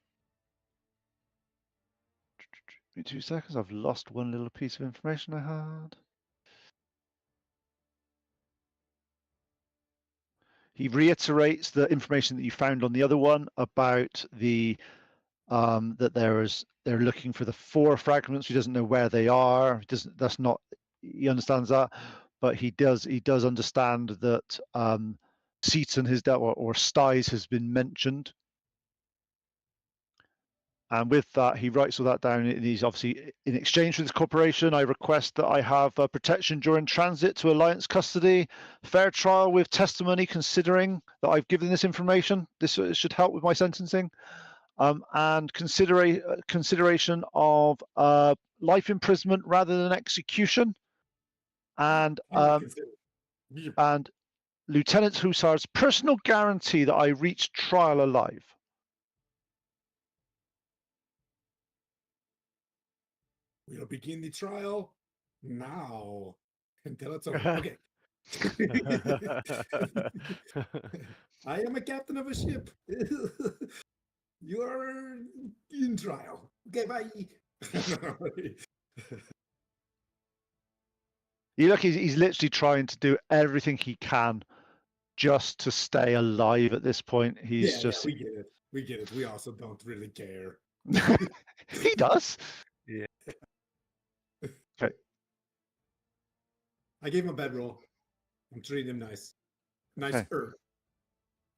Give me 2 seconds. I've lost one little piece of information I had. He reiterates the information that you found on the other one about the that they're looking for the 4 fragments. He doesn't know where they are. He understands that, but he does understand that Seaton has dealt or Styes has been mentioned. And with that, he writes all that down. And he's obviously, in exchange for this cooperation, I request that I have protection during transit to Alliance custody, fair trial with testimony, considering that I've given this information. This should help with my sentencing. And consideration of life imprisonment rather than execution. And and Lieutenant Hussar's personal guarantee that I reach trial alive. We'll begin the trial now until it's over. Okay. I am a captain of a ship. You are in trial. Okay, bye. You look, he's literally trying to do everything he can just to stay alive at this point. He's just. Yeah, we get it. We get it. We also don't really care. He does. Yeah. Okay. I gave him a bedroll. I'm treating him nice. Nicer. Okay.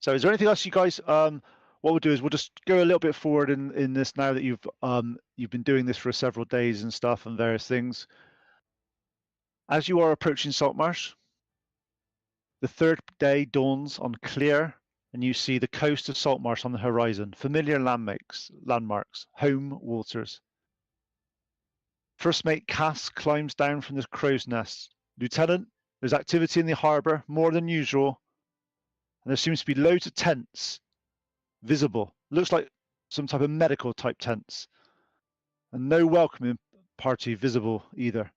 So is there anything else you guys what we'll do is we'll just go a little bit forward in this now that you've been doing this for several days and stuff and various things. As you are approaching Saltmarsh, the third day dawns on clear, and you see the coast of Saltmarsh on the horizon, familiar landmarks, home waters. First mate Cass climbs down from the crow's nest. Lieutenant, there's activity in the harbour, more than usual, and there seems to be loads of tents visible. Looks like some type of medical type tents, and no welcoming party visible either.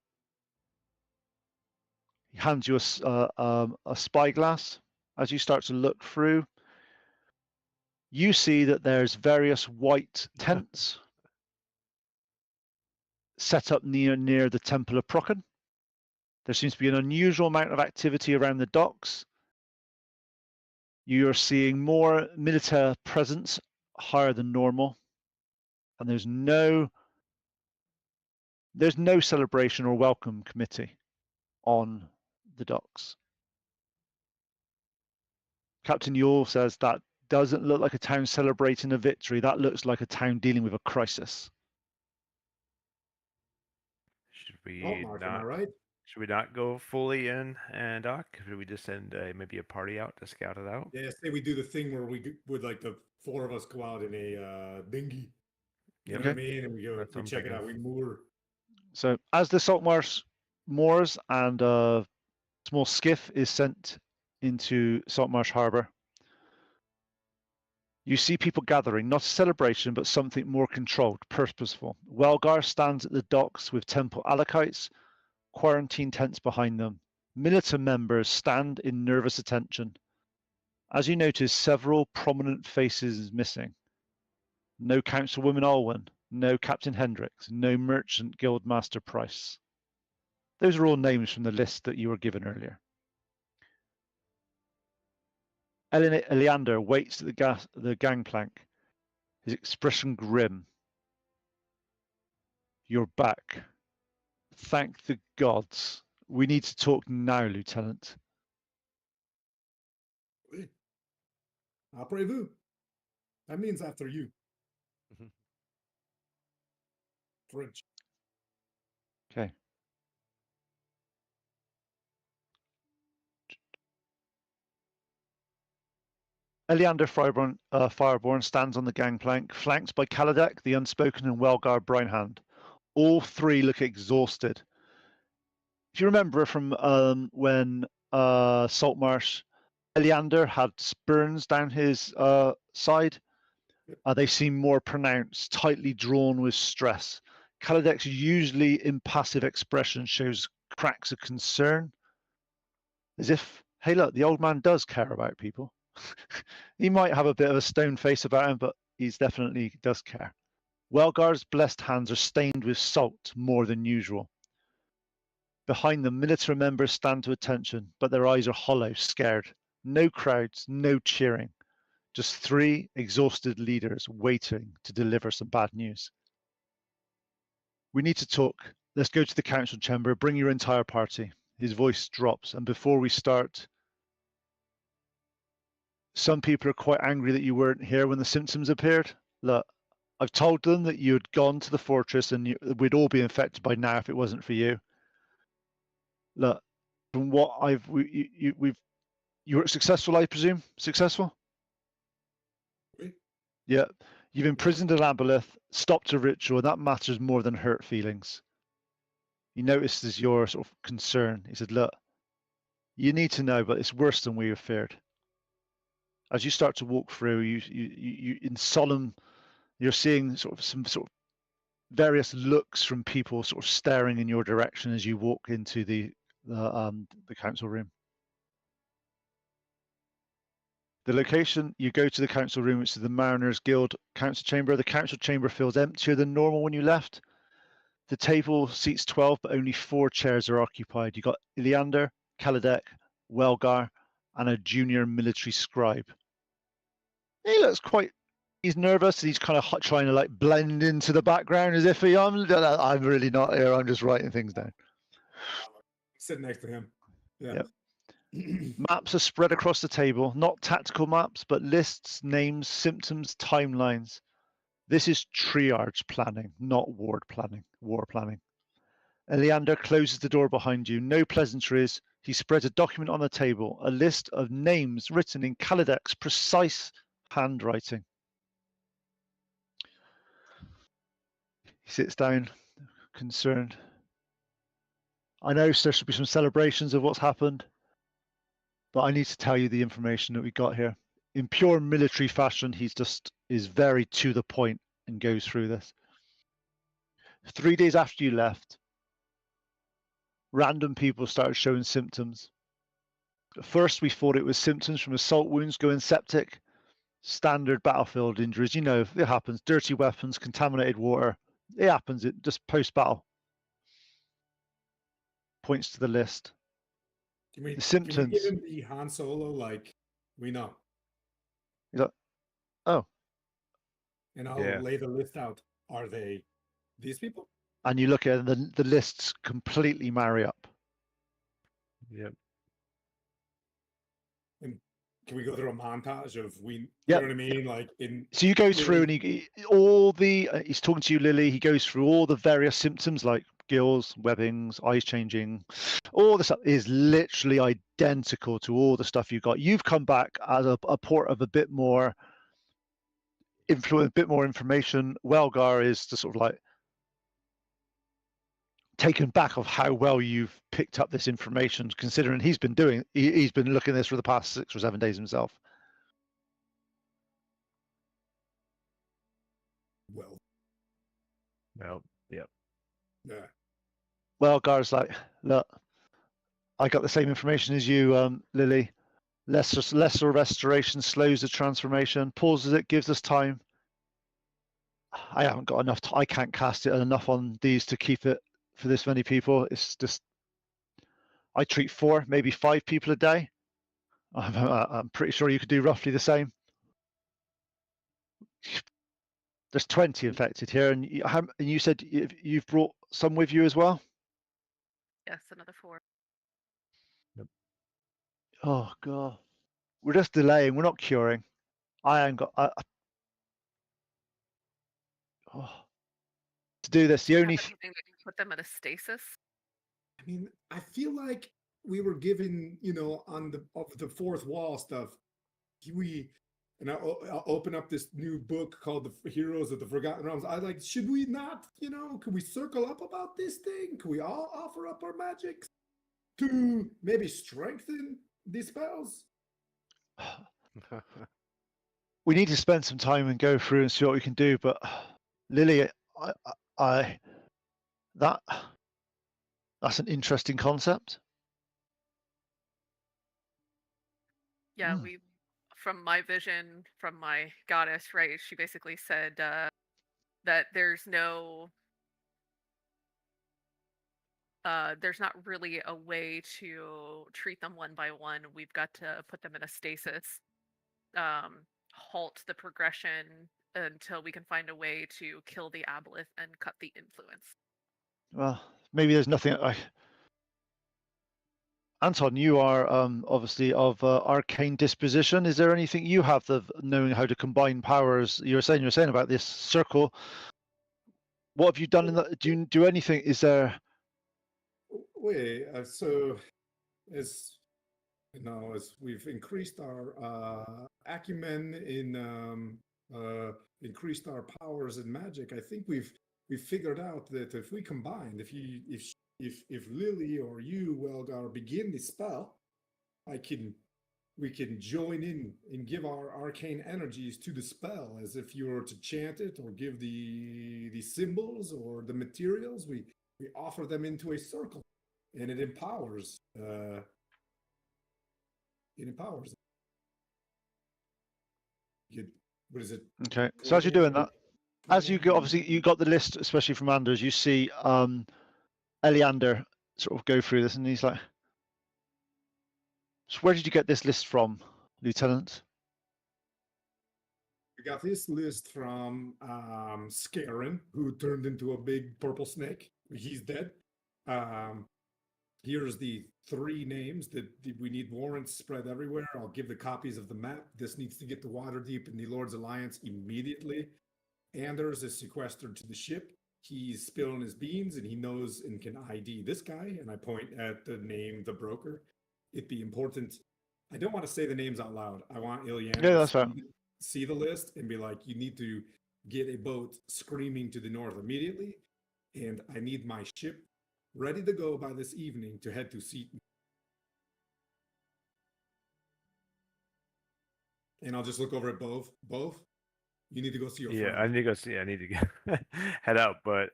He hands you a spyglass. As you start to look through, you see that there's various white tents set up near the Temple of Procon. There seems to be an unusual amount of activity around the docks. You're seeing more military presence higher than normal, and there's no celebration or welcome committee on the docks. Captain Yule says that doesn't look like a town celebrating a victory. That looks like a town dealing with a crisis. Should we Mark, am I not? right? Should we not go fully in and dock? Should we just send maybe a party out to scout it out? Yeah, say we do the thing where we would like the four of us go out in a dinghy. You know what I mean? And we go, we check it out. We moor. So as the Saltmarsh moors and a small skiff is sent into Saltmarsh Harbour, you see people gathering, not a celebration, but something more controlled, purposeful. Welgar stands at the docks with temple alakites, quarantine tents behind them. Militant members stand in nervous attention. As you notice, several prominent faces missing. No Councilwoman Alwyn, no Captain Hendricks, no Merchant Guildmaster Price. Those are all names from the list that you were given earlier. Eleander waits at the gangplank, his expression grim. You're back. Thank the gods. We need to talk now, Lieutenant. Après-vous. That means after you. French. Okay. Eleander Fireborn stands on the gangplank, flanked by Kaladek, the Unspoken, and Welgar Brownhand. All three look exhausted. If you remember from when Saltmarsh, Eleander had burns down his side, they seem more pronounced, tightly drawn with stress. Kaladek's usually impassive expression shows cracks of concern, as if, hey, look, the old man does care about people. He might have a bit of a stone face about him, but he's definitely does care. Welgar's blessed hands are stained with salt more than usual. Behind them, military members stand to attention, but their eyes are hollow, scared. No crowds, no cheering. Just three exhausted leaders waiting to deliver some bad news. We need to talk. Let's go to the council chamber. Bring your entire party. His voice drops, and before we start, some people are quite angry that you weren't here when the symptoms appeared. Look, I've told them that you had gone to the fortress and we'd all be infected by now if it wasn't for you. Look, from what you were successful, I presume? Successful? Oui. Yeah. You've imprisoned an aboleth, stopped a ritual, and that matters more than hurt feelings. He notices your sort of concern. He said, look, you need to know, but it's worse than we have feared. As you start to walk through, you in solemn, you're seeing sort of some sort of various looks from people sort of staring in your direction as you walk into the council room. The location, you go to the council room, which is the Mariners Guild council chamber. The council chamber feels emptier than normal when you left. The table seats 12, but only 4 chairs are occupied. You got Iliander, Kaladek, Welgar, and a junior military scribe. He looks quite, he's nervous and he's kind of trying to like blend into the background as if I'm really not here, I'm just writing things down. Sit next to him. Yeah. Yep. Maps are spread across the table, not tactical maps, but lists, names, symptoms, timelines. This is triage planning, not war planning. Eleander closes the door behind you. No pleasantries. He spreads a document on the table, a list of names written in Kaladek's precise handwriting. He sits down, concerned. I know there should be some celebrations of what's happened, but I need to tell you the information that we got here. In pure military fashion, he's just is very to the point and goes through this. 3 days after you left, random people started showing symptoms. At first, we thought it was symptoms from assault wounds going septic, standard battlefield injuries. You know, it happens. Dirty weapons, contaminated water. It happens. It just post-battle. Points to the list. Can we The symptoms. give him the Han Solo like we know? He's like, oh. And I'll Yeah. lay the list out. Are they these people? And you look at it, the lists completely marry up. Yep. And can we go through a montage of you Yep. know what I mean? Like in So you go through and he's talking to you, Lily. He goes through all the various symptoms like gills, webbings, eyes changing. All the stuff is literally identical to all the stuff you got. You've come back as a port of a bit more influence, a bit more information. Welgar is the sort of like taken back of how well you've picked up this information, considering he's been looking at this for the past 6 or 7 days himself. well. Yep. Yeah. Well, Gar's like, look, I got the same information as you, Lily. Lesser restoration slows the transformation, pauses it, gives us time. I haven't got enough. I can't cast it enough on these to keep it for this many people. It's just, I treat 4, maybe 5 people a day. I'm pretty sure you could do roughly the same. There's 20 infected here, and you said you've brought some with you as well? Yes, another 4. Oh, God. We're just delaying. We're not curing. I ain't got... to do this, the Have only... anything that can put them in a stasis? I mean, I feel like we were given, on the fourth wall stuff. I'll open up this new book called The Heroes of the Forgotten Realms. I like, should we not, can we circle up about this thing? Can we all offer up our magics to maybe strengthen these spells? We need to spend some time and go through and see what we can do, but Lily, that's an interesting concept. Yeah, from my vision, from my goddess, right? She basically said that there's not really a way to treat them one by one. We've got to put them in a stasis, halt the progression until we can find a way to kill the aboleth and cut the influence. Well, maybe there's nothing. Anton, you are obviously of arcane disposition. Is there anything you have of knowing how to combine powers? You're saying about this circle. What have you done in that? Do you do anything? Is there? Wait, so as you know, as we've increased our acumen in increased our powers in magic, I think we've figured out that if we combined, if Lily or you, Welgar, begin the spell, we can join in and give our arcane energies to the spell as if you were to chant it or give the symbols or the materials. We offer them into a circle, and it empowers. It empowers. What is it? Okay. So as you're doing that, as you go, obviously you got the list, especially from Anders. You see Eleander sort of go through this, and he's like, "So where did you get this list from, Lieutenant?" We got this list from Scarin, who turned into a big purple snake. He's dead. Here's the 3 names that we need warrants spread everywhere. I'll give the copies of the map. This needs to get to Waterdeep and the Lord's Alliance immediately. Anders is sequestered to the ship. He's spilling his beans and he knows and can ID this guy. And I point at the name, the broker. It'd be important. I don't want to say the names out loud. I want Iliana to see the list and be like, you need to get a boat screaming to the north immediately. And I need my ship ready to go by this evening to head to Seaton. And I'll just look over at both. Both, you need to go see your friend. I need to go see. I need to get head out, but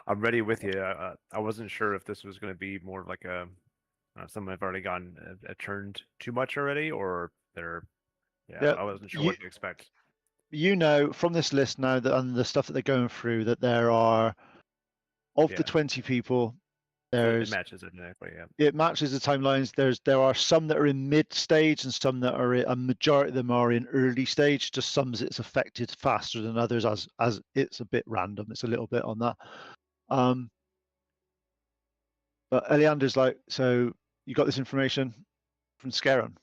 I'm ready with you. I wasn't sure if this was going to be more like a someone I've already gotten turned too much already, or they're I wasn't sure what to expect. You know from this list now that and the stuff that they're going through that there are of the 20 people. There's it matches it exactly. It matches the timelines. There are some that are in mid stage and some that are a majority of them are in early stage. Just some it's affected faster than others as it's a bit random. It's a little bit on that. But Eleander's like, so you got this information from Scarin.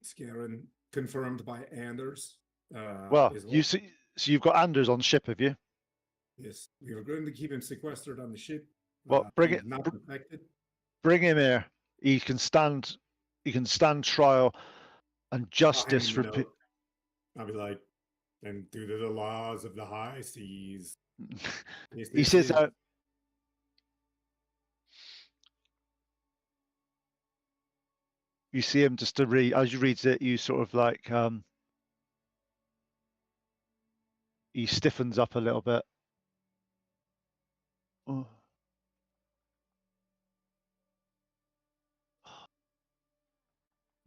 Scarin confirmed by Anders. Well, you see, so you've got Anders on ship, have you? Yes, we were going to keep him sequestered on the ship. Well, not affected. Bring him here. He can stand trial and justice for. I'll be like, and due to the laws of the high seas. He says, you see him just to read as you read it. You sort of like he stiffens up a little bit. Oh.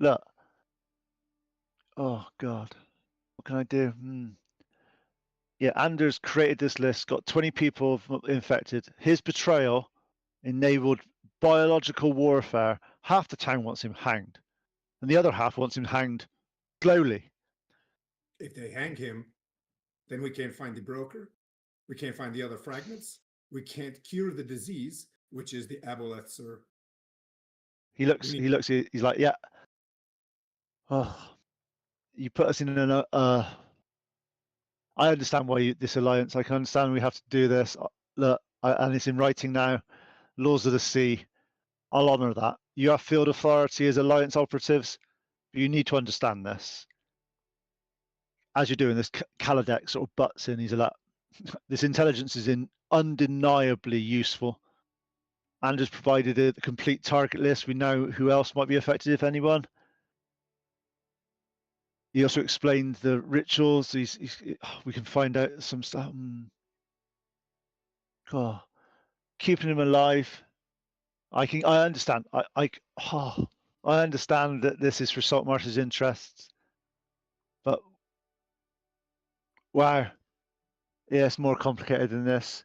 Look. Oh God. What can I do? Yeah, Anders created this list, got 20 people infected. His betrayal enabled biological warfare. Half the town wants him hanged, and the other half wants him hanged slowly. If they hang him, then we can't find the broker. We can't find the other fragments. We can't cure the disease, which is the aboleth, sir. He looks. He's like, yeah. Oh, you put us in an. I understand why this alliance. I can understand we have to do this. Look, and it's in writing now. Laws of the sea. I'll honour that. You have field authority as alliance operatives. But you need to understand this. As you're doing this, Kaladek sort of butts in. He's like, this intelligence is undeniably useful. And has provided a complete target list. We know who else might be affected, if anyone. He also explained the rituals. We can find out some stuff. Keeping him alive. I understand. I understand that this is for Saltmarsh's interests. But wow, yeah, it's more complicated than this.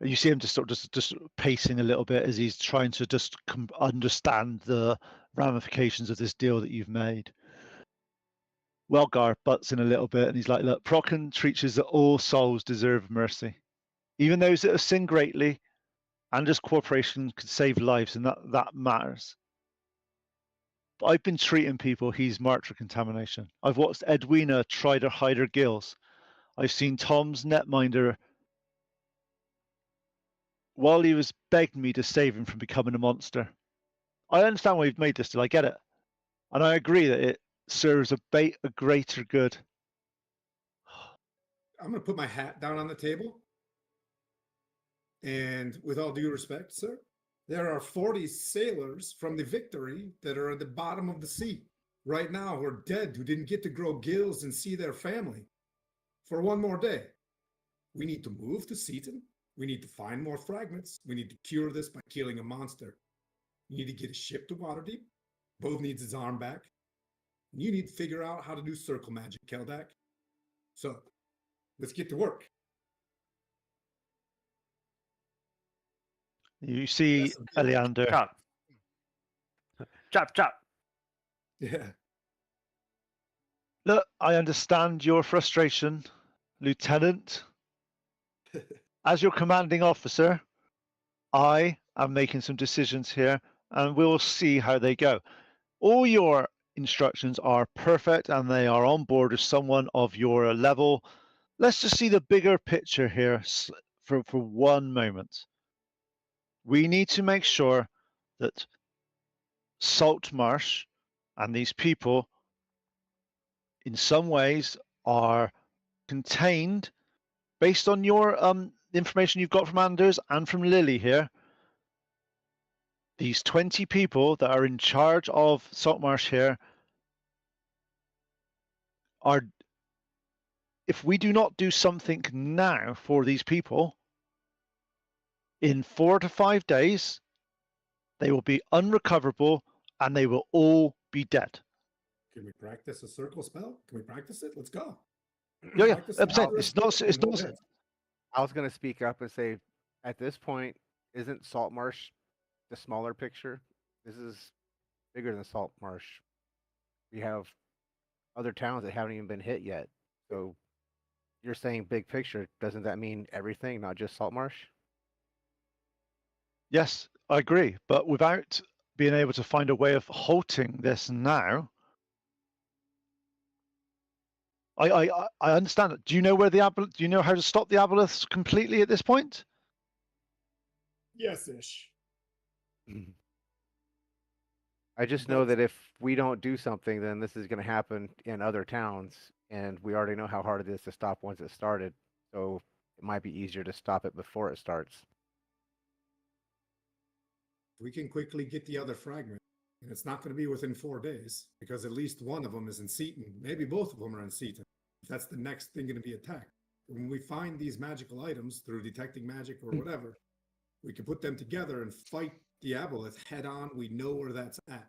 You see him just pacing a little bit as he's trying to just understand the ramifications of this deal that you've made. Welgar butts in a little bit and he's like, look, Procon teaches that all souls deserve mercy. Even those that have sinned greatly Anders Corporation could save lives, and that matters. But I've been treating people he's marked for contamination. I've watched Edwina try to hide her gills. I've seen Tom's netminder while he was begging me to save him from becoming a monster. I understand why you've made this deal, I get it. And I agree that it serves a greater good. I'm going to put my hat down on the table. And with all due respect, sir, there are 40 sailors from the Victory that are at the bottom of the sea right now who are dead, who didn't get to grow gills and see their family for one more day. We need to move to Seaton. We need to find more fragments. We need to cure this by killing a monster. You need to get a ship to Waterdeep. Bove needs his arm back. And you need to figure out how to do circle magic, Keldak. So, let's get to work. You see Yes, Eleander. Chop. Chop, chop. Yeah. Look, I understand your frustration, Lieutenant. As your commanding officer, I am making some decisions here, and we'll see how they go. All your instructions are perfect, and they are on board with someone of your level. Let's just see the bigger picture here for one moment. We need to make sure that Saltmarsh and these people, in some ways, are contained based on your information you've got from Anders and from Lily here. These 20 people that are in charge of Saltmarsh here are, if we do not do something now for these people, in 4 to 5 days, they will be unrecoverable and they will all be dead. Can we practice a circle spell? Can we practice it? Let's go. Yeah, Practice yeah. the It's not. It's and we'll not. hit. I was going to speak up and say, at this point, isn't Saltmarsh the smaller picture? This is bigger than Saltmarsh. We have other towns that haven't even been hit yet. So you're saying big picture. Doesn't that mean everything, not just Saltmarsh? Yes, I agree. But without being able to find a way of halting this now, I understand it. Do you know where the do you know how to stop the aboleths completely at this point? Yes-ish. I just know that if we don't do something, then this is going to happen in other towns, and we already know how hard it is to stop once it started. So it might be easier to stop it before it starts. We can quickly get the other fragment, and it's not going to be within 4 days because at least one of them is in Seaton. Maybe both of them are in Seaton. That's the next thing going to be attacked. When we find these magical items through detecting magic or whatever, we can put them together and fight the aboleth head on. We know where that's at.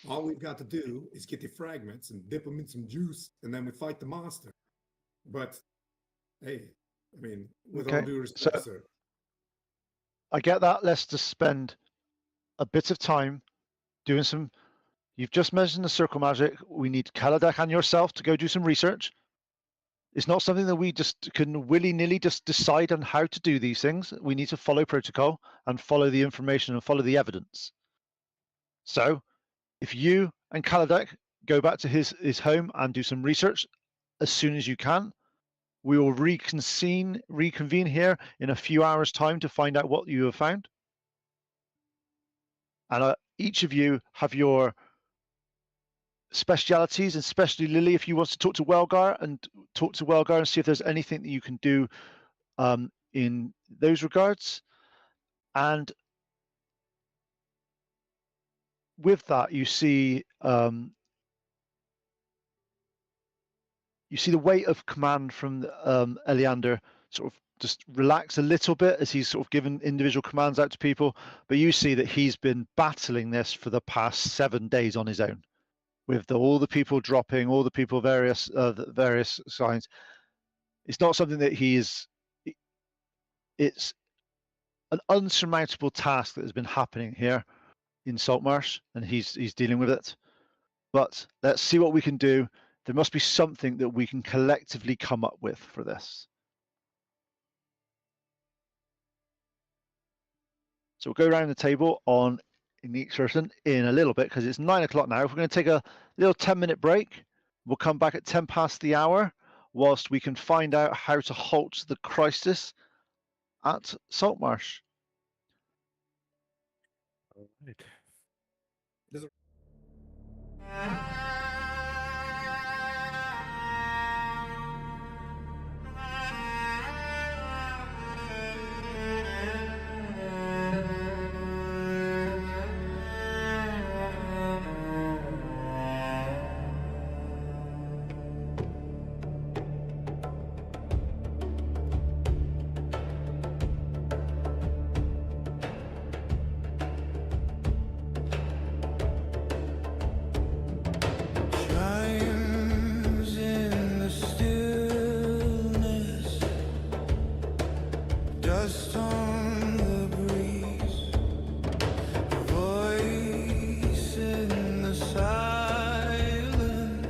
All we've got to do is get the fragments and dip them in some juice, and then we fight the monster. But hey, I mean, with all Okay, due respect, so- sir. I get that. Let's just spend a bit of time doing some. You've just mentioned the circle magic. We need Kaladek and yourself to go do some research. It's not something that we just can willy-nilly just decide on how to do these things. We need to follow protocol and follow the information and follow the evidence. So if you and Kaladek go back to his home and do some research as soon as you can, we will reconvene here in a few hours' time to find out what you have found. And each of you have your specialities, and especially Lily, if you want to talk to Welgar and see if there's anything that you can do in those regards. And with that, you see the weight of command from Eleander sort of just relax a little bit as he's sort of given individual commands out to people. But you see that he's been battling this for the past 7 days on his own, with all the people dropping, all the people various signs. It's not something that it's an unsurmountable task that has been happening here in Saltmarsh, and he's dealing with it. But let's see what we can do. There must be something that we can collectively come up with for this. So we'll go around the table on in each person in a little bit because it's 9 o'clock now. If we're going to take a little 10-minute break, we'll come back at 10 past the hour whilst we can find out how to halt the crisis at Saltmarsh. All right. Chimes in the stillness, dust on the breeze, voice in the silence,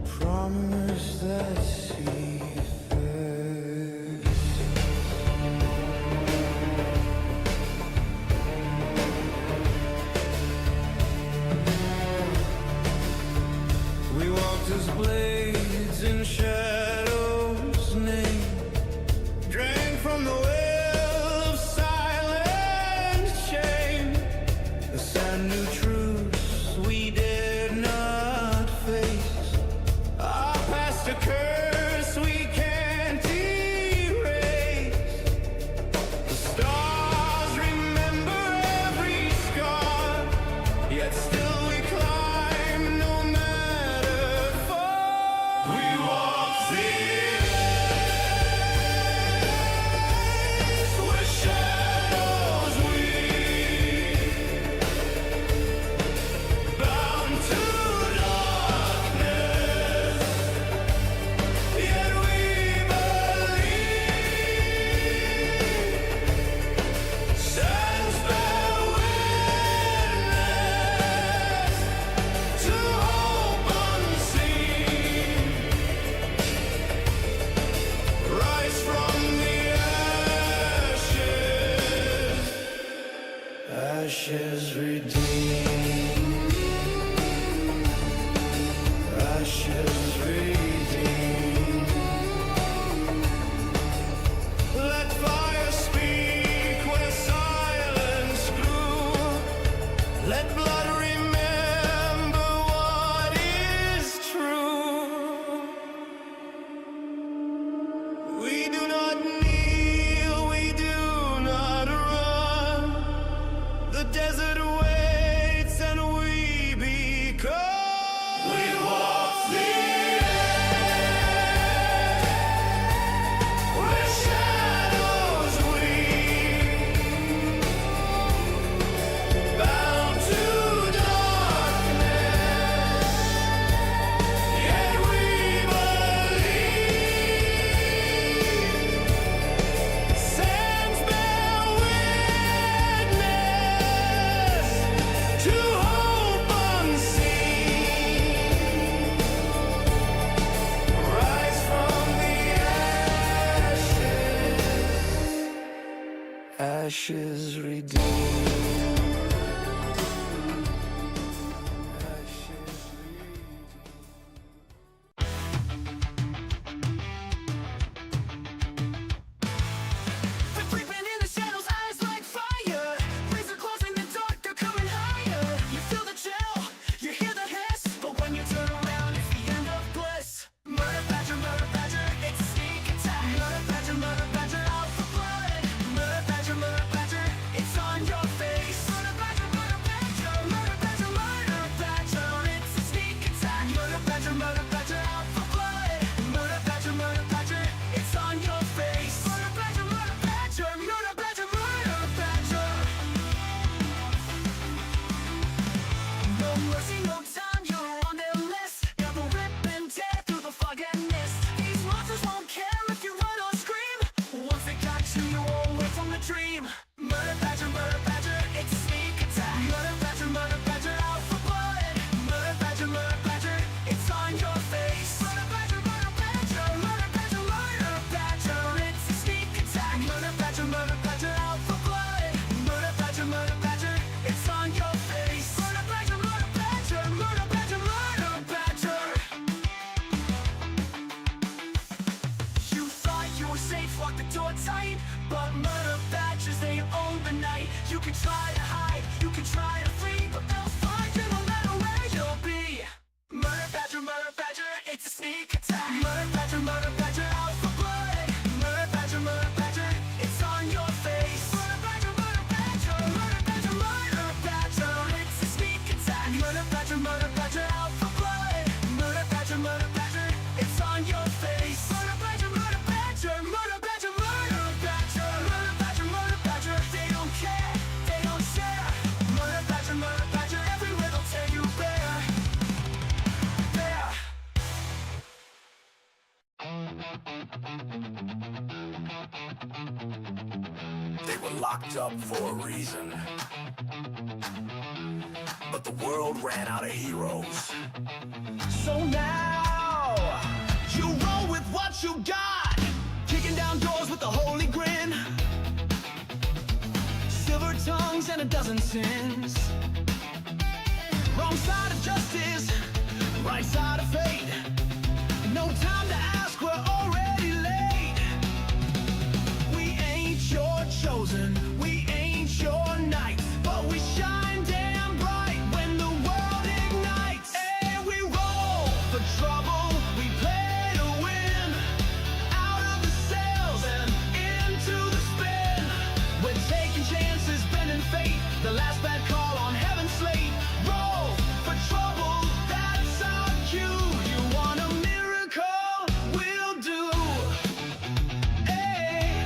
promise that sees first. We walked as blades in shadows name, drank from the well of silent shame, the sad new truths we dared not face, our past a curse we can't erase. The stars remember every scar, yet still we climb no matter far. We walk the edge where shadows weave, bound to darkness, yet we believe. Sands bear witness to hope unseen. Rise from the ashes, ashes redeemed, ashes redeemed. Let fire speak where silence grew. Let blood remember what is true. We do not kneel, we do not run. The desert waits and we become. We walk the edge where shadows weave, bound to darkness, yet we believe. Sands bear witness to hope unseen. Rise from the ashes, ashes redeemed. Ashes they're creeping in the shadows, eyes like fire. Razor claws in the dark, they're coming higher. You feel the chill, you hear the hiss, but when you turn around, it's the end of bliss. Murder badger, it's a sneak attack. Murder badger, out for blood. Murder badger, it's on your face. Murder badger, it's a sneak attack. Murder badger, out for blood. Murder badger, it's on your face. Murder badger, no mercy, no time, you're on their list. You're the rip and tear through the fog and mist. These monsters won't care if you run or scream. Once they got you, you won't wake from the dream. Murder badger, it's a sneak attack. Murder badger, out for blood. Murder badger, it's on your face. Murder badger, it's a sneak attack. Murder badger, out for blood. can try to hide, you can try to flee, but they'll find you no matter where you'll be. Murder badger, it's a sneak attack. Murder badger, out for blood. Murder badger, it's on your face. Murder badger, it's a sneak attack. Murder badger, out for blood. Murder badger, it's on your face. Murder badger, they don't care, they don't share. Murder badger, everywhere they'll tear you bare. There. They were locked up for a reason. But the world ran out of heroes. So now, you roll with what you got. Kicking down doors with a holy grin. Silver tongues and a dozen sins. Wrong side of justice, right side of fate. No time to ask, we're already late. We ain't your chosen, we ain't your knights, but we shine damn bright when the world ignites. And we roll for trouble, we play to win. Out of the sails and into the spin. We're taking chances, bending fate. The last bad call on heaven's slate. Roll for trouble, that's our cue. You want a miracle? We'll do. Hey.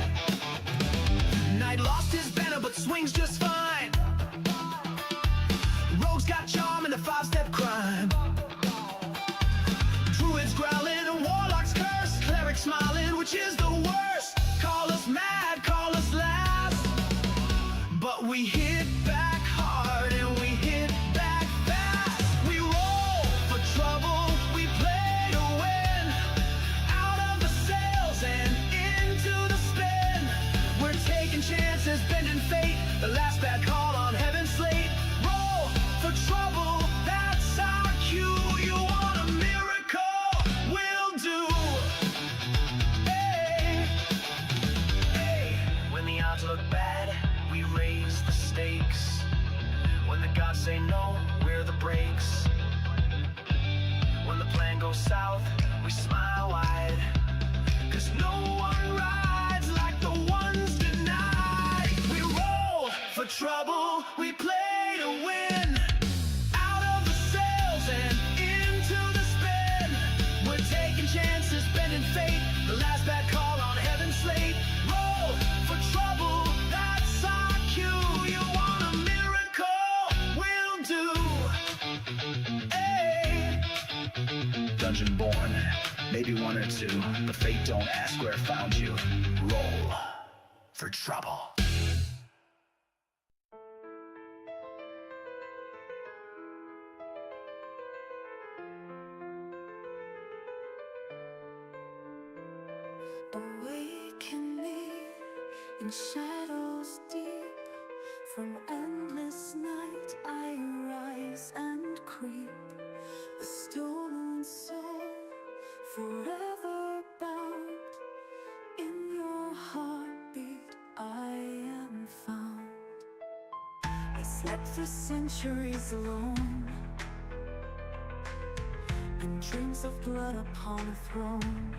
Knight lost his banner but swings just fine. Rogue's got charm and a 5-step crime. Druids growling and warlocks curse. Clerics smiling, which is the worst. Call us mad, call us last, but we hit back hard and we hit back fast. We roll for trouble, we play to win. Out of the sails and into the spin. We're taking chances, bending fate. The last bad call on heaven's slate. Roll for trouble, that's our cue. You want a miracle? We'll do. Hey, hey. When the odds look bad, we raise the stakes. When the gods say no, we're the brakes. When the plan goes south, we smile wide. 'Cause no one rides like the ones denied. We roll for trouble, we play to win. Out of the sails and into the spin. We're taking chances, bending fate. The last bad call on heaven's slate. Roll for trouble, that's our cue. You want a miracle? We'll do. Hey. Dungeon born, maybe one or two, but fate don't ask where it found you. Roll for trouble. Awaken me in shadows deep. From endless night I rise and creep. A stolen soul, forever bound. In your heartbeat I am found. I slept for centuries alone, and dreams of blood upon a throne.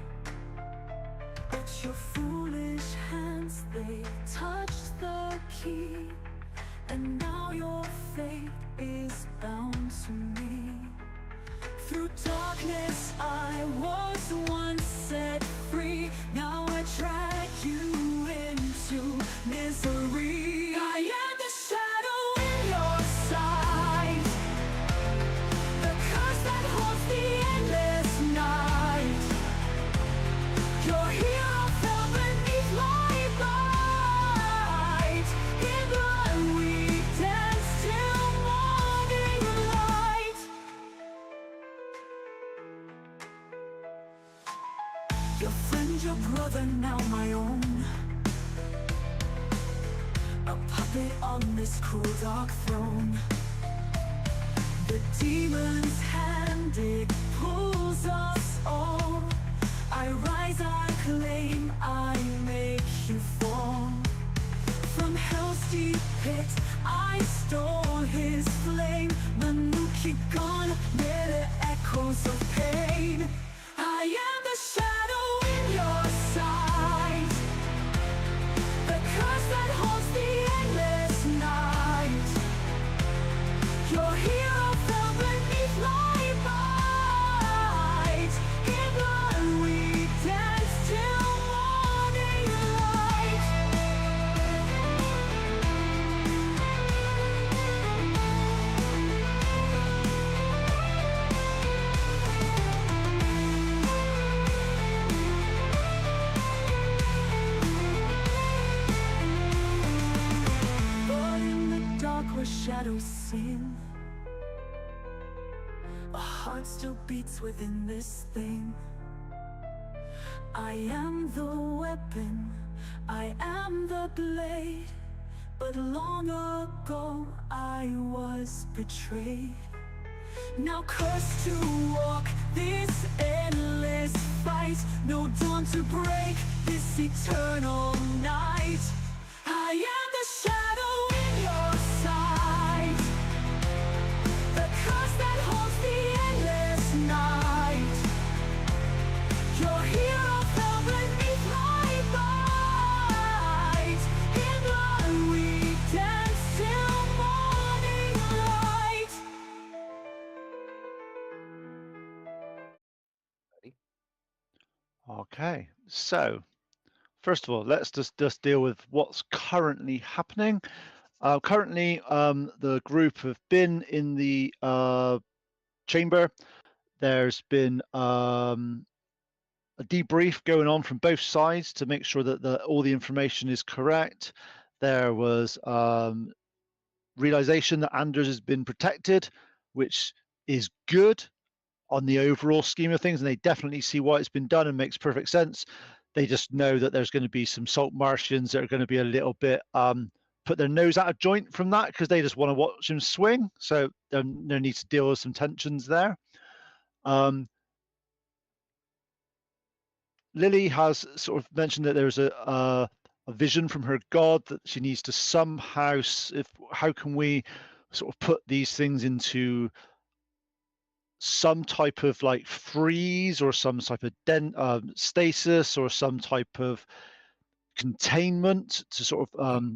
But your foolish hands, they touched the key, and now your fate is bound to me. Through darkness I was once set free. Now I drag you into misery. I am the shadow in your sight, the curse that holds the endless night. Your hero fell beneath my bite. In blood we dance till morning light. Your friend, your brother, now my own. A puppet on this cruel dark throne. The demon's hand, it pulls us all. I rise, I claim, I make you fall. From hell's deep pit I stole his flame. Manukigon, mere echoes of pain. I am the shadow in your sight, the curse that haunts the endless night. Your hero fell beneath my might. In blood we dance till morning light. But in the dark where shadows sing, a heart still beats within this thing. I am the weapon, I am the blade, but long ago I was betrayed. Now cursed to walk this endless fight, no dawn to break this eternal night. I am the shadow in your sight, the curse that haunts the endless night. Your hero fell beneath my might. In blood we dance till morning light. Okay, so first of all, let's just deal with what's currently happening. Currently, the group have been in the chamber. There's been a debrief going on from both sides to make sure that all the information is correct. There was realization that Anders has been protected, which is good on the overall scheme of things, and they definitely see why it's been done and makes perfect sense. They just know that there's going to be some Saltmarshians that are going to be a little bit put their nose out of joint from that because they just want to watch him swing. So there needs to deal with some tensions there. Lily has sort of mentioned that there's a vision from her god that she needs to somehow, how can we sort of put these things into some type of like freeze or some type of stasis or some type of containment to sort of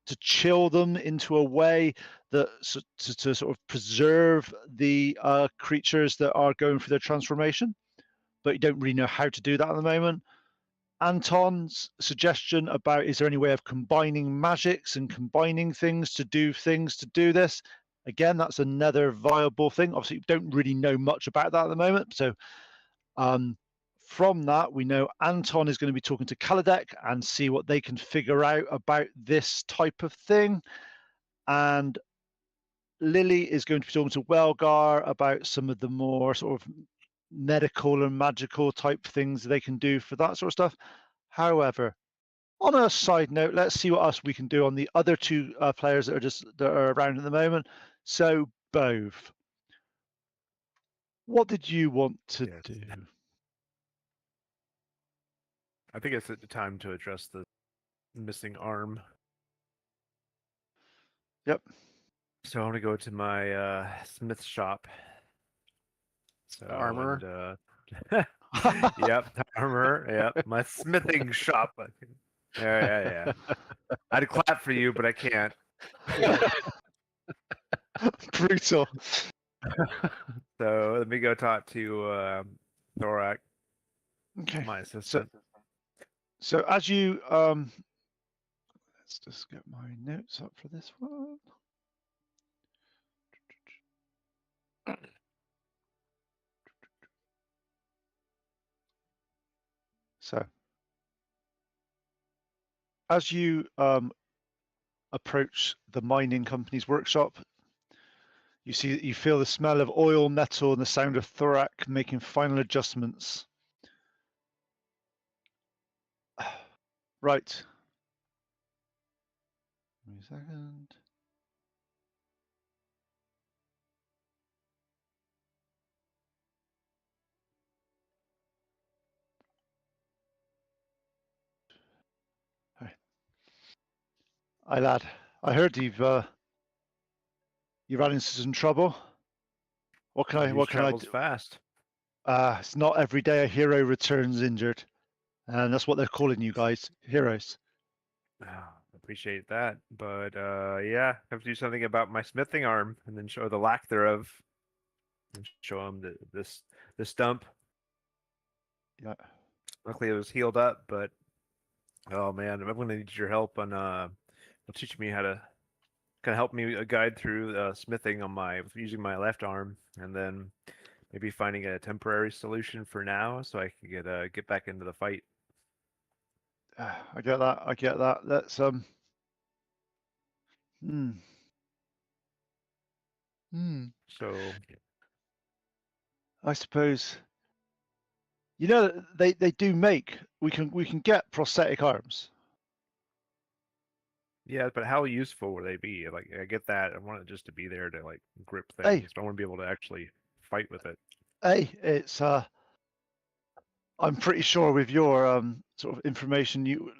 to chill them into a way that to sort of preserve the creatures that are going through their transformation, but you don't really know how to do that at the moment. Anton's suggestion about is there any way of combining magics and combining things to do this? Again, that's another viable thing. Obviously, we don't really know much about that at the moment. So from that, we know Anton is going to be talking to Kaladek and see what they can figure out about this type of thing. And Lily is going to be talking to Welgar about some of the more sort of medical and magical type things they can do for that sort of stuff. However, on a side note, let's see what else we can do on the other two players that are around at the moment. So, Bove, what did you want to Yes. do? I think it's the time to address the missing arm. Yep. So I want to go to my smith shop. So Armor. And, yep, armor. Yep, my smithing shop. Yeah. I'd clap for you, but I can't. Brutal. So let me go talk to Thorak, Okay. my assistant. So as you let's just get my notes up for this one. So as you approach the mining company's workshop, you feel the smell of oil, metal, and the sound of Thorak making final adjustments. Right. Give me a second. Hi, lad. I heard you've You ran into some trouble. What can I? News What can I travels do? fast. It's not every day a hero returns injured, and that's what they're calling you guys, heroes. Appreciate that, but yeah, have to do something about my smithing arm, and then show the lack thereof, and show him this stump. Yeah. Luckily, it was healed up, but oh man, I'm gonna need your help on teach me how to kind of help me guide through smithing on my using my left arm, and then maybe finding a temporary solution for now, so I can get back into the fight. I get that. I get that. That's Hmm. So I suppose. You know they do make. We can get prosthetic arms. yeah, but how useful will they be? Like, I get that. I want it just to be there to like grip Hey. things, but I want to be able to actually fight with it. Hey, it's I'm pretty sure with your sort of information,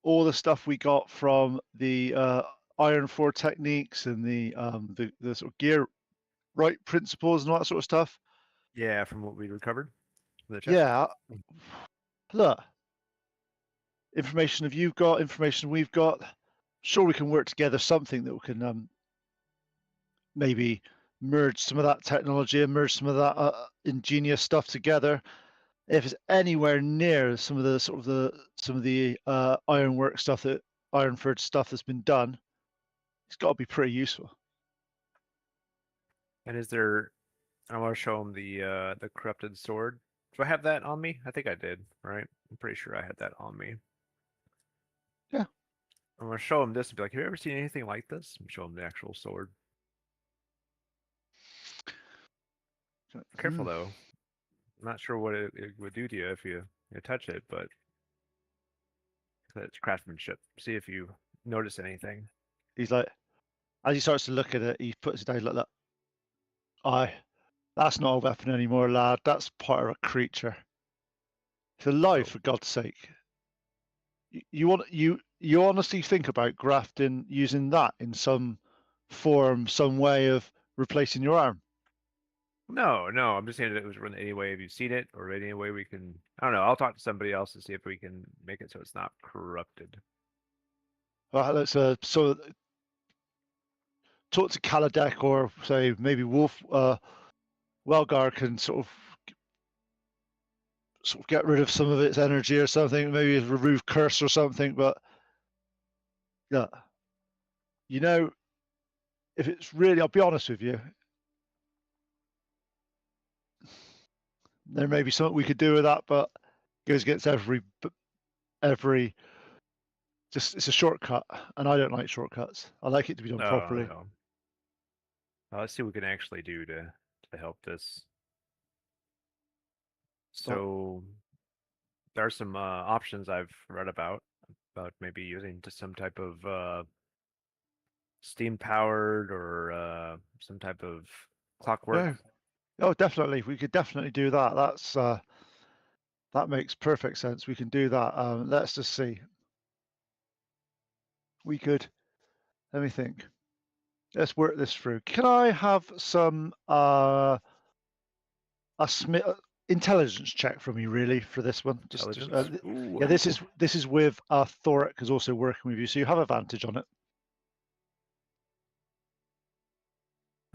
all the stuff we got from the Iron 4 techniques and the sort of gear right principles and all that sort of stuff. Yeah, from what we recovered from the chest. Yeah. Look, information you've got, information we've got. Sure, we can work together something that we can maybe merge some of that technology and merge some of that ingenious stuff together. If it's anywhere near some of the ironwork stuff Ironford stuff that's been done, it's got to be pretty useful. And is there? I want to show him the corrupted sword. Do I have that on me? I think I did. Right? I'm pretty sure I had that on me. Yeah. I'm gonna show him this and be like, "Have you ever seen anything like this?" And show him the actual sword. Careful though. I'm not sure what it would do to you if you touch it, but it's craftsmanship. See if you notice anything. He's like, as he starts to look at it, he puts it down like that. Aye, that's not a weapon anymore, lad. That's part of a creature. It's alive, for God's sake. You honestly think about grafting using that in some form, some way of replacing your arm? No, I'm just saying that it was run any way. Have you seen it, or any way we can? I don't know. I'll talk to somebody else to see if we can make it so it's not corrupted. Well, let's so talk to Kaladek, or say maybe Wolf Welgar can sort of get rid of some of its energy or something, maybe remove curse or something. But yeah, if it's really, I'll be honest with you, there may be something we could do with that, but it goes against every just, it's a shortcut, and I don't like shortcuts. I like it to be done properly. No. Let's see what we can actually do to help this. So there are some options I've read about maybe using just some type of steam powered or some type of clockwork. Oh, definitely. We could definitely do that. That makes perfect sense. We can do that. Let's just see. We could. Let me think. Let's work this through. Can I have some intelligence check from you, really, for this one? Yeah, this is with Thoric, who's also working with you, so you have advantage on it.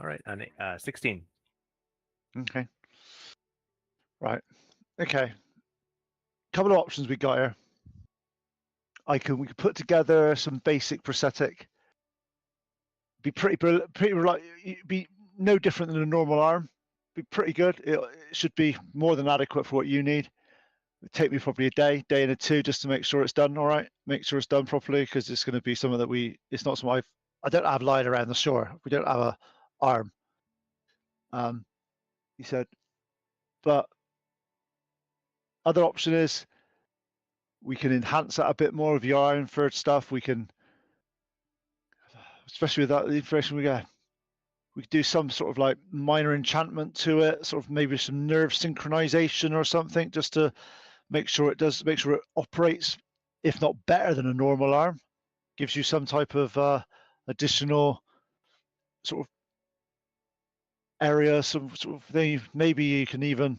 All right, 16. Okay. Right. Okay. Couple of options we got here. We could put together some basic prosthetic. Be pretty be no different than a normal arm. Be pretty good. It should be more than adequate for what you need. It'd take me probably a day and a two, just to make sure it's done. All right, make sure it's done properly, because it's going to be something that it's not something I don't have lying around the shore. We don't have a arm. He said, but other option is we can enhance that a bit more with your Ironford stuff. We can, especially with that the information we get, we could do some sort of like minor enchantment to it, sort of maybe some nerve synchronization or something, just to make sure it operates, if not better than a normal arm. Gives you some type of additional sort of area, some sort of thing. Maybe you can even,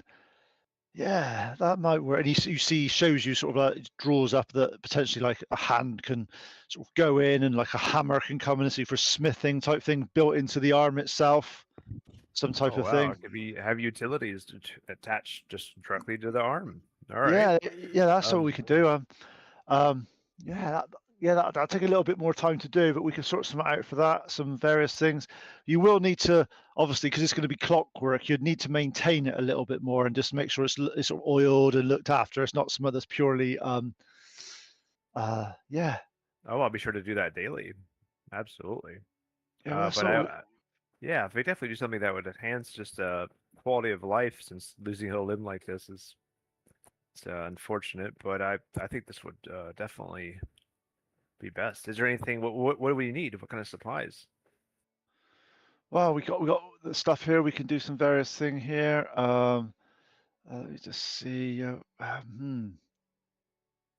yeah, that might work. And you see, shows you sort of like it draws up that potentially like a hand can sort of go in, and like a hammer can come in and see for smithing type thing built into the arm itself, some type Oh of wow, thing. it could be have utilities attached just directly to the arm. All right. Yeah, yeah, that's all Um, we could do. Um, yeah, that'll take a little bit more time to do, but we can sort something out for that. Some various things. You will need to, obviously, because it's going to be clockwork. You'd need to maintain it a little bit more and just make sure it's sort of oiled and looked after. It's not something that's purely, yeah, oh, I'll be sure to do that daily. Absolutely. yeah. Well, But sort of, yeah, if they definitely do something that would enhance just quality of life, since losing a limb like this is it's unfortunate. But I think this would definitely be best. Is there anything? What do we need? What kind of supplies? well, we got the stuff here. We can do some various thing here. Let me just see.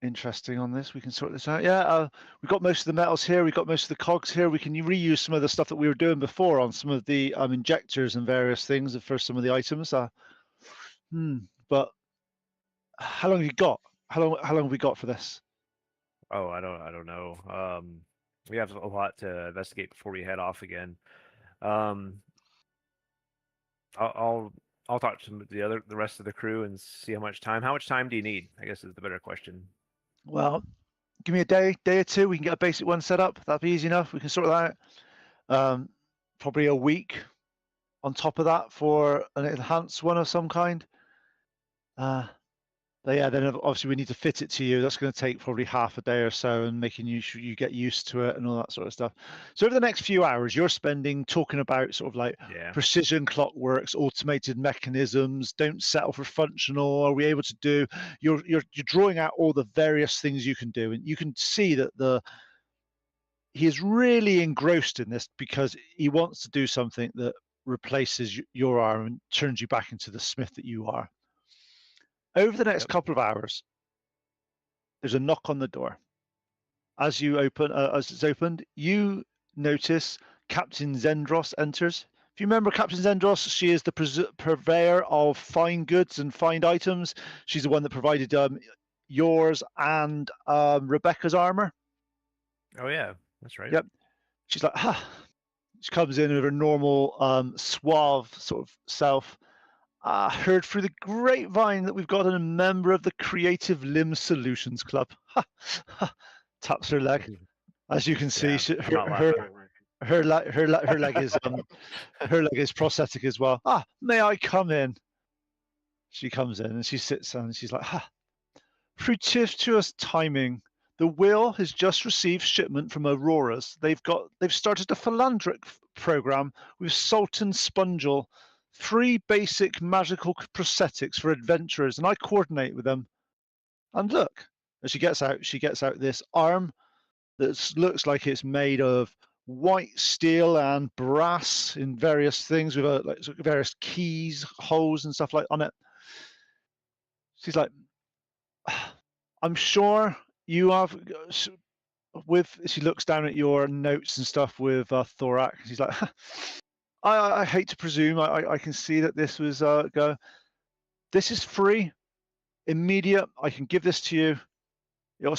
Interesting on this. We can sort this out. Yeah, we've got most of the metals here. We've got most of the cogs here. We can reuse some of the stuff that we were doing before on some of the injectors and various things for some of the items. But how long have you got? How long have we got for this? Oh, I don't know. We have a lot to investigate before we head off again. Um, I'll I'll, I'll talk to the rest of the crew and see how much time. How much time do you need? I guess is the better question. Well, give me a day or two. We can get a basic one set up. That'll be easy enough. We can sort that out. Probably a week on top of that for an enhanced one of some kind. But yeah, then obviously we need to fit it to you. That's going to take probably half a day or so, and making you get used to it and all that sort of stuff. So over the next few hours, you're spending talking about sort of like Yeah. precision clockworks, automated mechanisms. Don't settle for functional. Are we able to do? You're drawing out all the various things you can do, and you can see that he is really engrossed in this because he wants to do something that replaces your arm and turns you back into the smith that you are. Over the next Yep. couple of hours, there's a knock on the door. As it's opened, you notice Captain Zendros enters. If you remember Captain Zendros, she is the purveyor of fine goods and fine items. She's the one that provided yours and Rebecca's armor. Oh yeah, that's right. Yep. She's like, She comes in with her normal, suave sort of self. Heard through the grapevine that we've got a member of the Creative Limb Solutions Club. Taps her leg. As you can see, Yeah, I'm not laughing. her leg is her leg is prosthetic as well. May I come in? She comes in and she sits down and she's like, fortuitous timing. The Will has just received shipment from Aurora's. They've started a philanthropic program with Salt and Spongel, 3 basic magical prosthetics for adventurers, and I coordinate with them. And look, as she gets out this arm that looks like it's made of white steel and brass in various things with like various keys, holes, and stuff like on it. She's like, I'm sure you have. She looks down at your notes and stuff with Thorak. She's like, I hate to presume. I can see that this was go. This is free, immediate. I can give this to you. It'll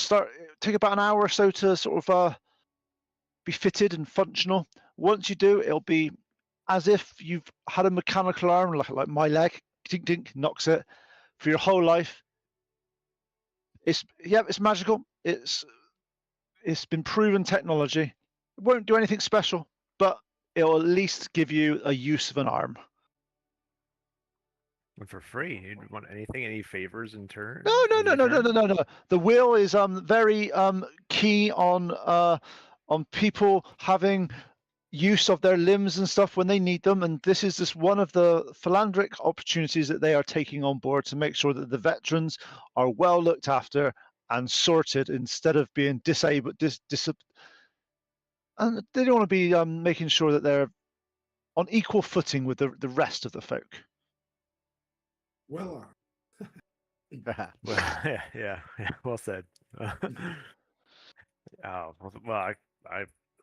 take about an hour or so to sort of be fitted and functional. Once you do, it'll be as if you've had a mechanical arm, like my leg, tink tink, knocks it for your whole life. It's magical. It's been proven technology. It won't do anything special, but it'll at least give you a use of an arm. And for free, you'd want anything, any favors in turn? No. in return? The will is very key on people having use of their limbs and stuff when they need them, and this is just one of the philanthropic opportunities that they are taking on board to make sure that the veterans are well looked after and sorted instead of being disabled. And they don't want to be making sure that they're on equal footing with the rest of the folk. Well, Well, yeah, well said. Oh, well,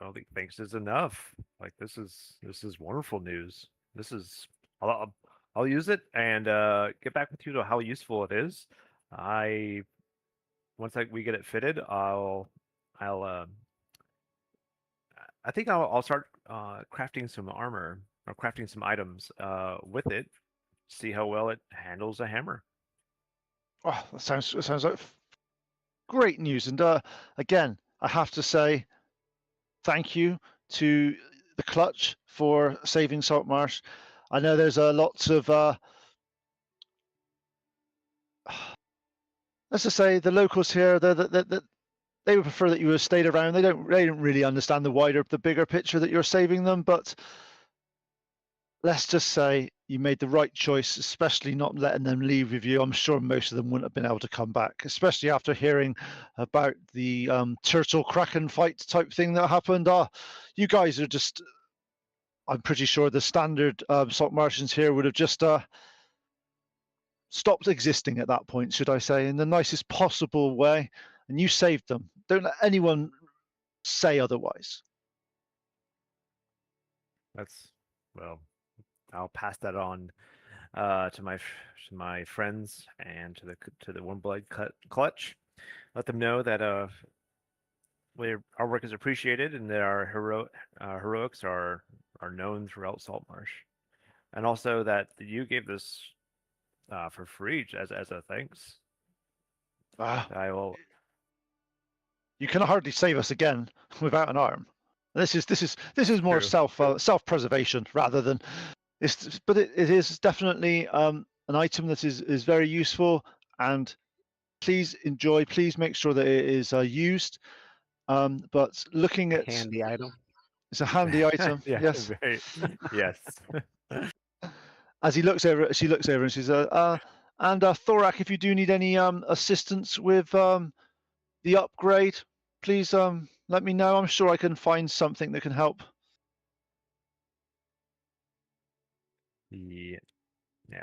don't think thanks is enough. Like this is wonderful news. This is I'll use it and get back with you to how useful it is. I once we get it fitted, I'll I think I'll start crafting some armor or crafting some items with it. See how well it handles a hammer. Oh, that sounds like great news. And again, I have to say thank you to the Clutch for saving Saltmarsh. I know there's lots of let's just say the locals here. They would prefer that you had stayed around. They don't really understand the bigger picture that you're saving them. But let's just say you made the right choice, especially not letting them leave with you. I'm sure most of them wouldn't have been able to come back, especially after hearing about the turtle kraken fight type thing that happened. You guys are just, I'm pretty sure the standard Salt Martians here would have just stopped existing at that point, should I say, in the nicest possible way. And you saved them. Don't let anyone say otherwise. That's well, I'll pass that on to my friends and to the One Blood Clutch. Let them know that our work is appreciated and that our heroics are known throughout Saltmarsh, and also that you gave this for free as a thanks. I will. You can hardly save us again without an arm. This is more True. self-preservation rather than but it is definitely an item that is very useful, and please enjoy. Please make sure that it is used. But looking at Handy item. it's a handy item. Yeah, Yes. yes. As she looks over and she's and Thorak, if you do need any assistance with the upgrade, please let me know. I'm sure I can find something that can help. Yeah,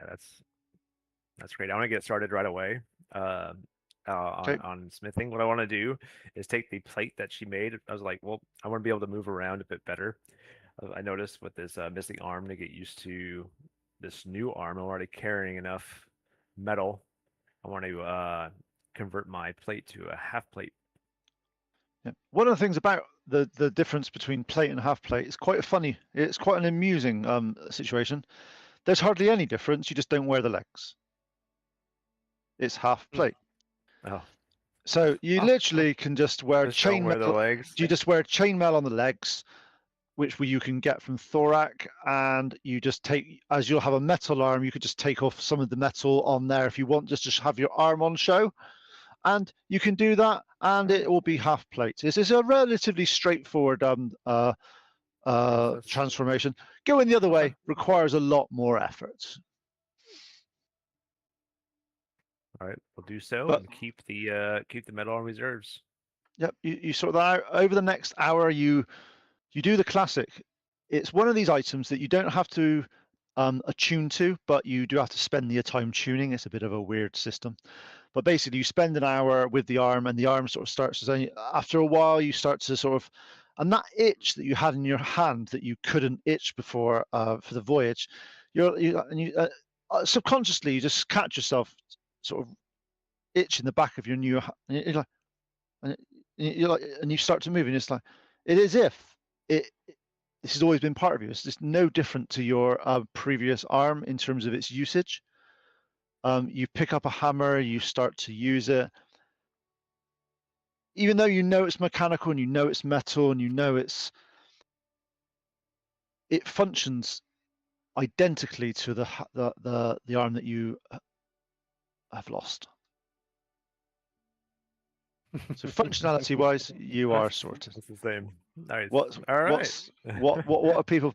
that's great. I want to get started right away Okay. on smithing. What I want to do is take the plate that she made. I was like, well, I want to be able to move around a bit better. I noticed with this missing arm to get used to this new arm, I'm already carrying enough metal. I want to convert my plate to a half plate. Yeah. One of the things about the difference between plate and half plate is quite funny. It's quite an amusing situation. There's hardly any difference. You just don't wear the legs. It's half plate. Oh, So you literally can just wear just don't wear the chainmail. legs. You just wear chainmail on the legs, which you can get from Thorak, and you just take, as you'll have a metal arm, you could just take off some of the metal on there if you want, just to have your arm on show. And you can do that, and it will be half plate. This is a relatively straightforward Process. transformation. Going the other way requires a lot more effort. All right, we'll do so But- and keep the metal on reserves. Yep, you sort that out. Over the next hour, you do the classic. It's one of these items that you don't have to attune to, but you do have to spend the time tuning. It's a bit of a weird system. But basically, you spend an hour with the arm, and the arm sort of starts to, after a while, you start to sort of, and that itch that you had in your hand that you couldn't itch before for the voyage, subconsciously, you just catch yourself sort of itch in the back of your new, and you're like, and you start to move, and it's like, it is if this has always been part of you. It's just no different to your previous arm in terms of its usage. You pick up a hammer, you start to use it. Even though you know it's mechanical and you know it's metal and you know it functions identically to the arm that you have lost. So functionality wise, you are sorted. It's the same. Nice. What All right. what are people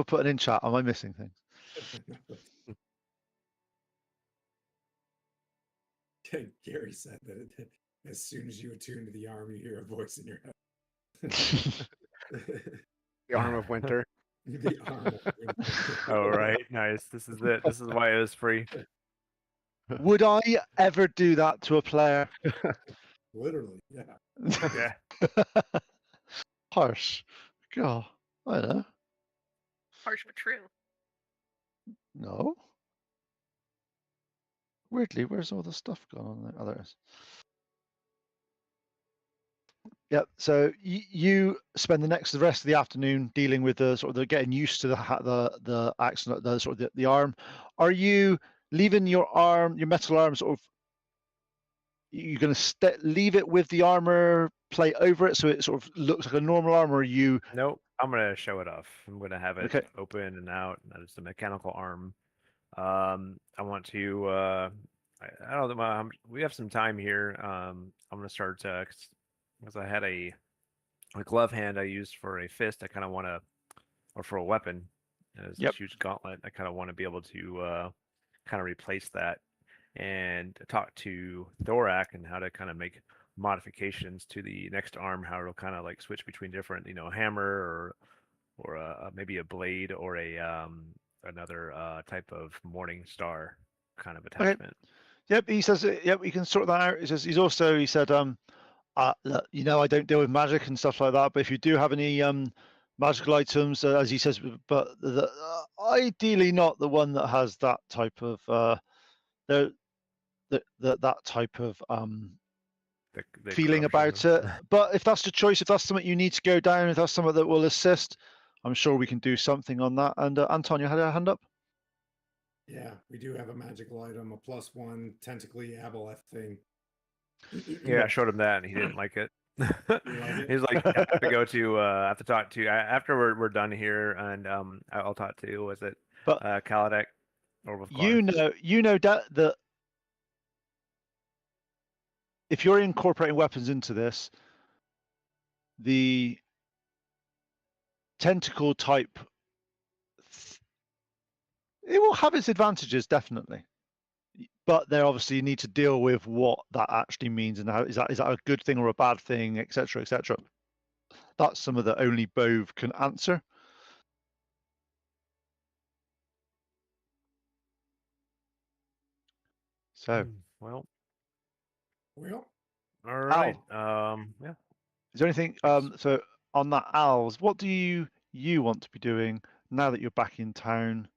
putting in chat? Am I missing things? Gary said that as soon as you attune to the arm, you hear a voice in your head. The arm of winter. The arm of winter. Oh, right. Nice. This is it. This is why it was free. Would I ever do that to a player? Literally, yeah. Yeah. Harsh. God, I don't know. Harsh but true. No. Weirdly, where's all the stuff gone on there? Oh, there it is. Yep. So you spend the rest of the afternoon dealing with the sort of the getting used to the accident, the sort of the arm. Are you leaving your metal arm sort of? You're going to leave it with the armor plate over it, so it sort of looks like a normal arm, or are you? Nope, I'm gonna show it off. I'm gonna have it Okay. open and out. It's a mechanical arm. I want to. I don't know. We have some time here. I'm gonna start because I had a glove hand I used for a fist. I kind of want to, or for a weapon, as Yep. a huge gauntlet. I kind of want to be able to kind of replace that and talk to Thorak and how to kind of make modifications to the next arm, how it'll kind of like switch between different, hammer or maybe a blade or a another type of morning star kind of Okay. attachment. Yep. He says. Yep. We can sort that out. He says. He said. Look, I don't deal with magic and stuff like that, but if you do have any magical items, as he says, but ideally not the one that has that type of that type of The feeling corruption. about it. But if that's the choice, if that's something you need to go down, if that's something that will assist, I'm sure we can do something on that. And Anton, you had a hand up? Yeah, we do have a magical item, a +1 tentacly aboleth thing. Yeah, I showed him that and he didn't like it. You like it? He's like, I have to go to, I have to talk to, after we're done here, and I'll talk to, was it But Kaladek or with you know that if you're incorporating weapons into this, the tentacle type, it will have its advantages, definitely. But they obviously need to deal with what that actually means and how is that a good thing or a bad thing, etc., etc. That's some of the only Bove can answer. So, well, Well, all right. Yeah. is there anything? So on that, Al's, what do you want to be doing now that you're back in town?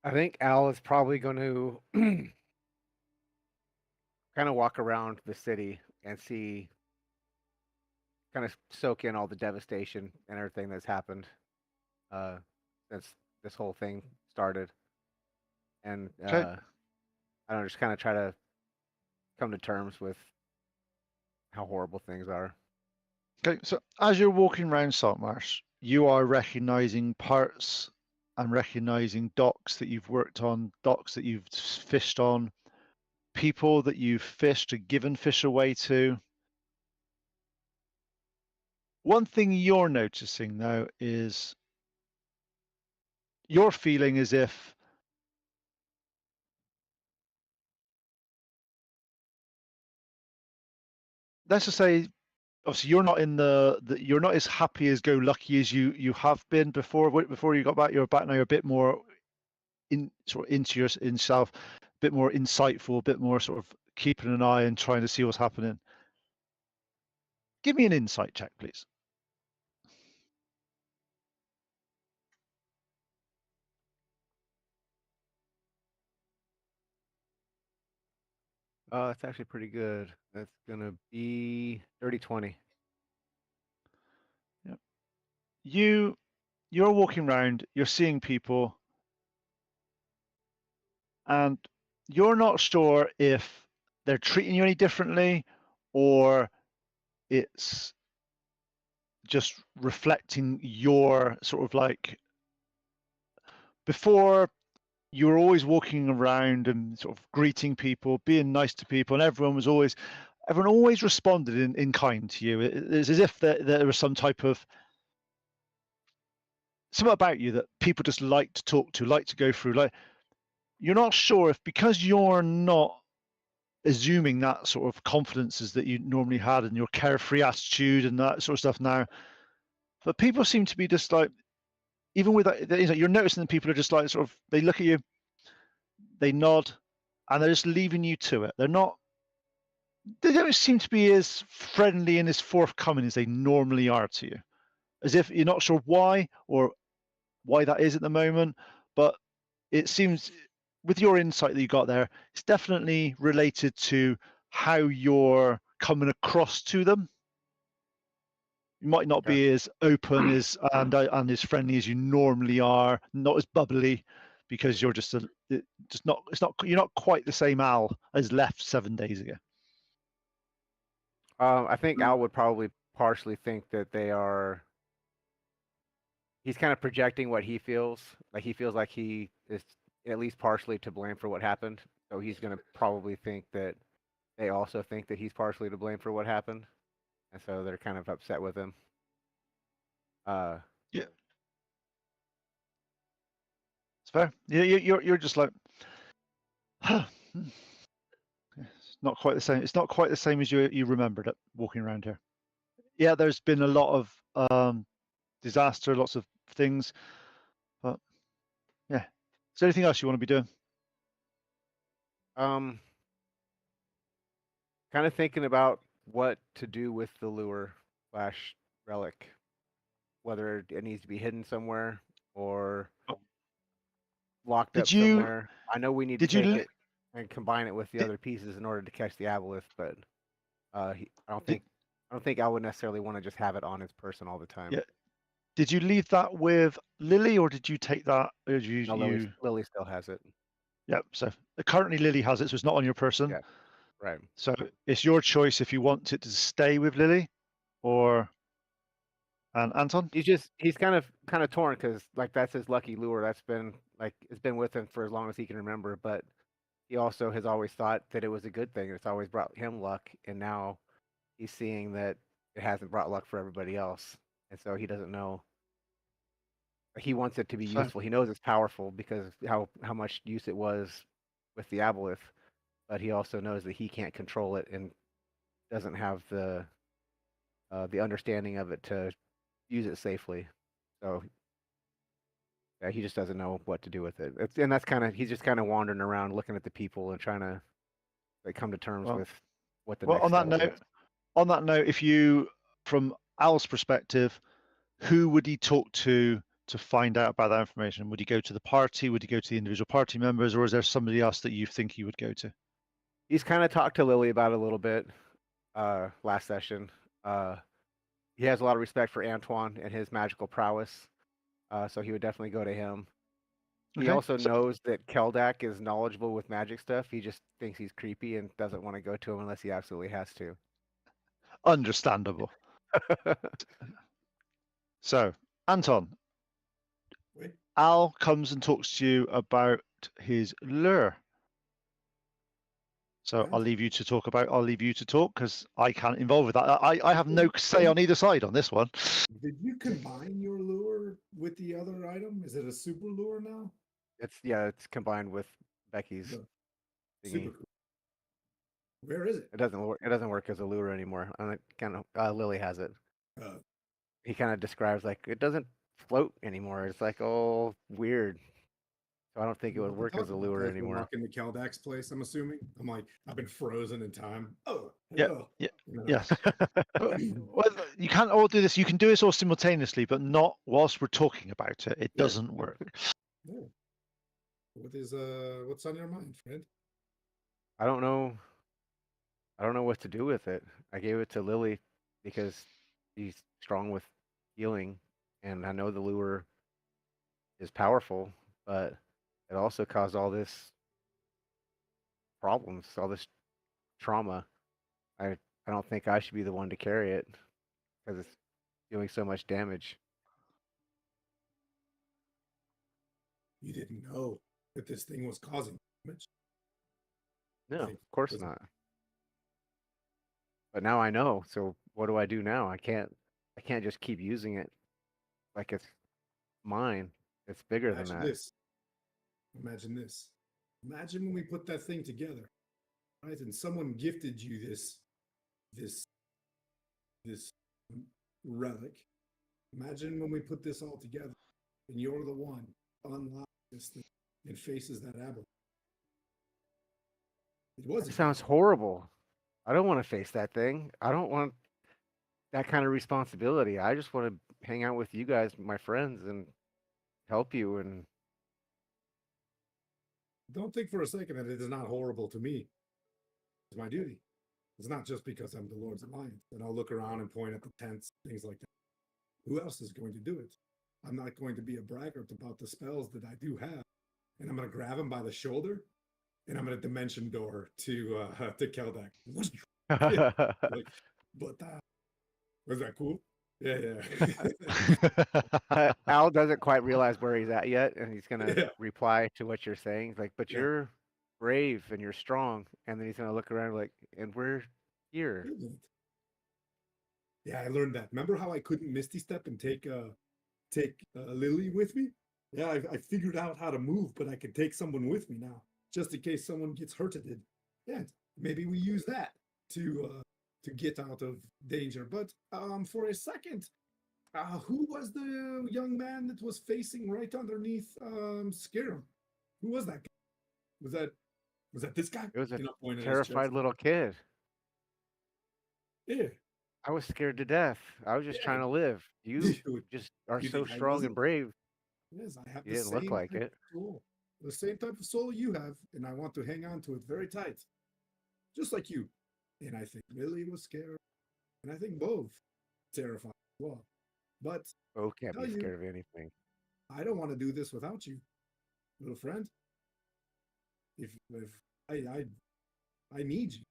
I think Al is probably going to kind of walk around the city and see, kind of soak in all the devastation and everything that's happened since this whole thing started. And Okay. I don't know, just kind of try to come to terms with how horrible things are. Okay, so as you're walking around Saltmarsh, you are recognizing parts and recognizing docks that you've worked on, docks that you've fished on, people that you've fished or given fish away to. One thing you're noticing though is you're feeling as if let's just say obviously you're not in you're not as happy as go lucky as you have been before you got back. You're back now, you're a bit more into yourself, a bit more insightful, a bit more sort of keeping an eye and trying to see what's happening. Give me an insight check, please. Oh, that's actually pretty good. That's gonna be 30-20. Yep. You're walking around, you're seeing people, and you're not sure if they're treating you any differently or it's just reflecting your sort of like before you were always walking around and sort of greeting people, being nice to people, and everyone always responded in kind to you. It's as if there was some type of something about you that people just like to talk to, like to go through. Like you're not sure if because you're not assuming that sort of confidences that you normally had and your carefree attitude and that sort of stuff now, but people seem to be just like, even with that, you're noticing that people are just like sort of they look at you, they nod, and they're just leaving you to it. They're not they don't seem to be as friendly and as forthcoming as they normally are to you. As if you're not sure why or why that is at the moment, but it seems with your insight that you got there, it's definitely related to how you're coming across to them. You might not Okay. be as open as and as friendly as you normally are, not as bubbly, because you're just not. It's not. You're not quite the same Al as left 7 days ago. I think Al would probably partially think that they are. He's kind of projecting what he feels. Like he feels like he is at least partially to blame for what happened. So he's going to probably think that they also think that he's partially to blame for what happened, and so they're kind of upset with him. Yeah, it's fair. Yeah, you're just like, huh. It's not quite the same. It's not quite the same as you remembered it walking around here. Yeah, there's been a lot of disaster, lots of things, but yeah. Is there anything else you want to be doing? Um, kind of thinking about what to do with the lure slash relic, whether it needs to be hidden somewhere or locked Did up you somewhere. I know we need to did you take li- it and combine it with the did, other pieces in order to catch the aboleth, but I don't did think I would necessarily want to just have it on his person all the time. yeah? Did you leave that with Lily, or did you take that? Or did No, Lily still has it. Yeah. So currently Lily has it, so it's not on your person. Yeah, right. So it's your choice if you want it to stay with Lily, or and Anton. He's kind of torn because like that's his lucky lure. That's been like it's been with him for as long as he can remember. But he also has always thought that it was a good thing. It's always brought him luck, and now he's seeing that it hasn't brought luck for everybody else, and so he doesn't know. He wants it to be So useful. He knows it's powerful because how much use it was with the aboleth, but he also knows that he can't control it and doesn't have the understanding of it to use it safely. So yeah, he just doesn't know what to do with it. And that's kind of he's just kind of wandering around looking at the people and trying to like come to terms well, with what the well next step is. on that note, if you, from Al's perspective, who would he talk to find out about that information? Would he go to the party? Would he go to the individual party members, or is there somebody else that you think he would go to? He's kind of talked to Lily about it a little bit last session. He has a lot of respect for Antoine and his magical prowess, so he would definitely go to him. He Okay. also So, knows that Keldak is knowledgeable with magic stuff. He just thinks he's creepy and doesn't want to go to him unless he absolutely has to. understandable. So, Anton, Wait, Al comes and talks to you about his lure. So right? I'll leave you to talk because I can't involve with that. I have no say on either side on this one. Did you combine your lure with the other item? Is it a super lure now? It's combined with Becky's The thingy. super cool. Where is it? It doesn't work as a lure anymore. Lily has it. Uh, He kind of describes like it doesn't float anymore. It's like all weird. So I don't think it would we'll work talk as a about lure that when we anymore. walk into Caldak's place, I'm assuming. I'm like, I've been frozen in time. Oh, Yeah, hello. yeah, You know, yes. Well, you can't all do this. You can do this all simultaneously, but not whilst we're talking about it. It Yeah. doesn't work. no. What's on your mind, friend? I don't know. I don't know what to do with it. I gave it to Lily because she's strong with healing, and I know the lure is powerful, but it also caused all this problems, all this trauma. I don't think I should be the one to carry it because it's doing so much damage. You didn't know that this thing was causing damage. No, Like, of course doesn't- not. But now I know. So what do I do now? I can't just keep using it like it's mine. It's bigger than Imagine that. this. Imagine this. Imagine when we put that thing together, right? And someone gifted you this relic. Imagine when we put this all together, and you're the one unlocks this thing and faces that aberration. It That wasn't. sounds horrible. I don't want to face that thing. I don't want that kind of responsibility. I just want to hang out with you guys, my friends, and help you. And Don't think for a second that it is not horrible to me. It's my duty. It's not just because I'm the Lord's Alliance. And I'll look around and point at the tents, things like that. Who else is going to do it? I'm not going to be a braggart about the spells that I do have. And I'm going to grab him by the shoulder and I'm going to dimension door to Keldak. Like, but was that cool? Yeah, yeah. Al doesn't quite realize where he's at yet, and he's gonna Yeah. reply to what you're saying. He's like, "But Yeah. you're brave and you're strong," and then he's gonna look around like, "And we're here." Yeah, I learned that. Remember how I couldn't Misty Step and take Lily with me? Yeah, I figured out how to move, but I can take someone with me now, just in case someone gets hurted. Yeah, maybe we use that to get out of danger. But for a second, who was the young man that was facing right underneath Scarum? Who was that guy? Was that this guy? It was a You know, pointing at his chest. terrified little kid. Yeah, I was scared to death. I was just yeah. trying to live. You Dude, just are you so think I strong wasn't? and brave. Yes, I have You the didn't look same like type it. of soul. The same type of soul you have, and I want to hang on to it very tight. Just like you. And I think Lily was scared. And I think both terrified as well. But Oh, can't tell be you, scared of anything. I don't want to do this without you, little friend. If I need you.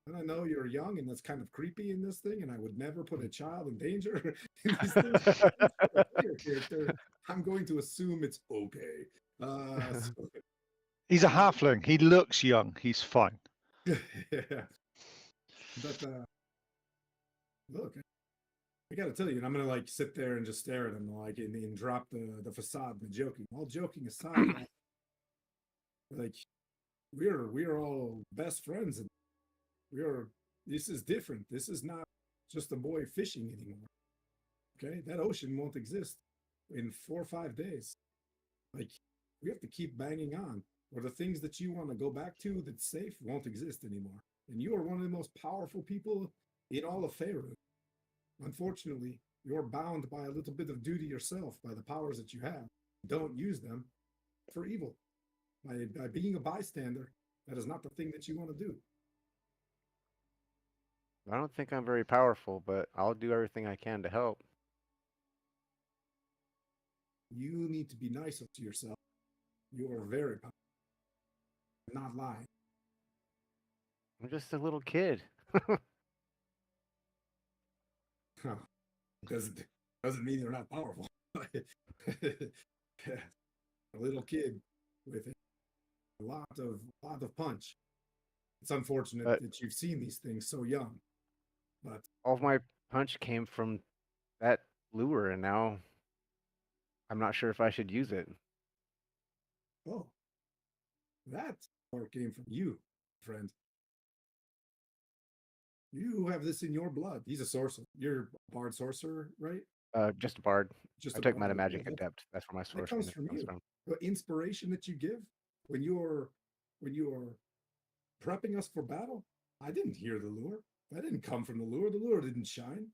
And I know you're young and that's kind of creepy in this thing, and I would never put a child in danger in these things. A player character, I'm going to assume it's okay. So, He's a halfling. He looks young. He's fine. yeah. But look, I gotta tell you, and I'm gonna like sit there and just stare at him, like, and drop the facade, the joking. All joking aside, like we're all best friends, and we're this is different. This is not just a boy fishing anymore. Okay, that ocean won't exist in 4 or 5 days. Like we have to keep banging on, or the things that you want to go back to that's safe won't exist anymore. And you are one of the most powerful people in all of Faerun. Unfortunately, you're bound by a little bit of duty yourself, by the powers that you have. Don't use them for evil. By being a bystander, that is not the thing that you want to do. I don't think I'm very powerful, but I'll do everything I can to help. You need to be nicer to yourself. You are very powerful. Not lying. I'm just a little kid. Doesn't mean they're not powerful. A little kid with a lot of punch. It's unfortunate But that you've seen these things so young. But all of my punch came from that lure, and now I'm not sure if I should use it. oh, that part came from you, friend. You have this in your blood. He's a sorcerer. You're a bard sorcerer, right? Just a bard. Just I a took bard. metamagic Okay, adept. That's where my that source comes from comes you. from. The inspiration that you give when you're prepping us for battle. I didn't hear the lure. That didn't come from the lure. The lure didn't shine.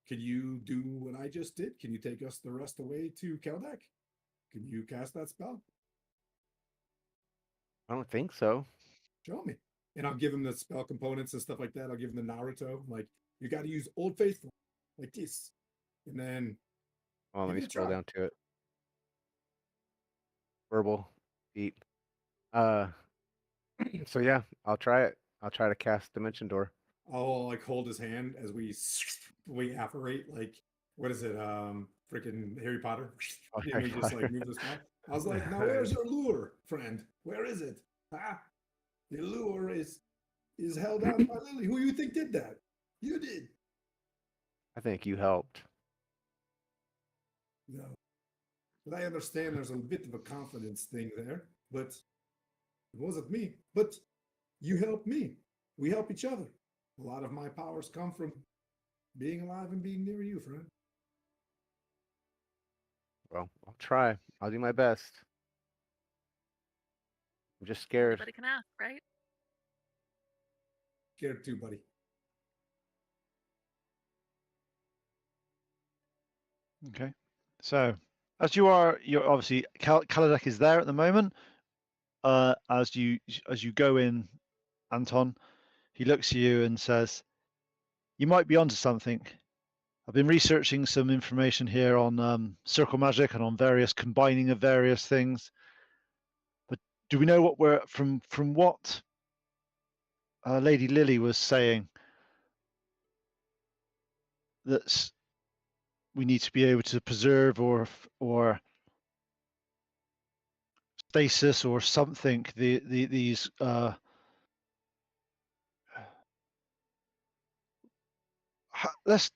Can you do what I just did? Can you take us the rest away to Keldak? Can you cast that spell? I don't think so. Show me. And I'll give him the spell components and stuff like that. I'll give him the Naruto. Like, you got to use Old Faithful, like this. And then Well, let give me it a scroll try. down to it. Verbal, deep. Uh, so yeah, I'll try it. I'll try to cast Dimension Door. I'll like hold his hand as we apparate, like, what is it? Freaking Harry Potter. Oh, And Harry we just like Potter. move the spell. I was like, now where's your lure, friend? Where is it? Ah, the lure is held out by Lily. Who you think did that? You did. I think you helped. No. But I understand there's a bit of a confidence thing there, but it wasn't me. But you helped me. We help each other. A lot of my powers come from being alive and being near you, friend. Well, I'll try. I'll do my best. I'm just scared. Anybody can ask, right? Scared too, buddy. Okay. So as you're obviously Kaladek is there at the moment. As you go in, Anton, he looks at you and says, "You might be onto something. I've been researching some information here on circle magic and on various combining of various things. But do we know what we're from what Lady Lily was saying? That we need to be able to preserve or stasis or something. These let's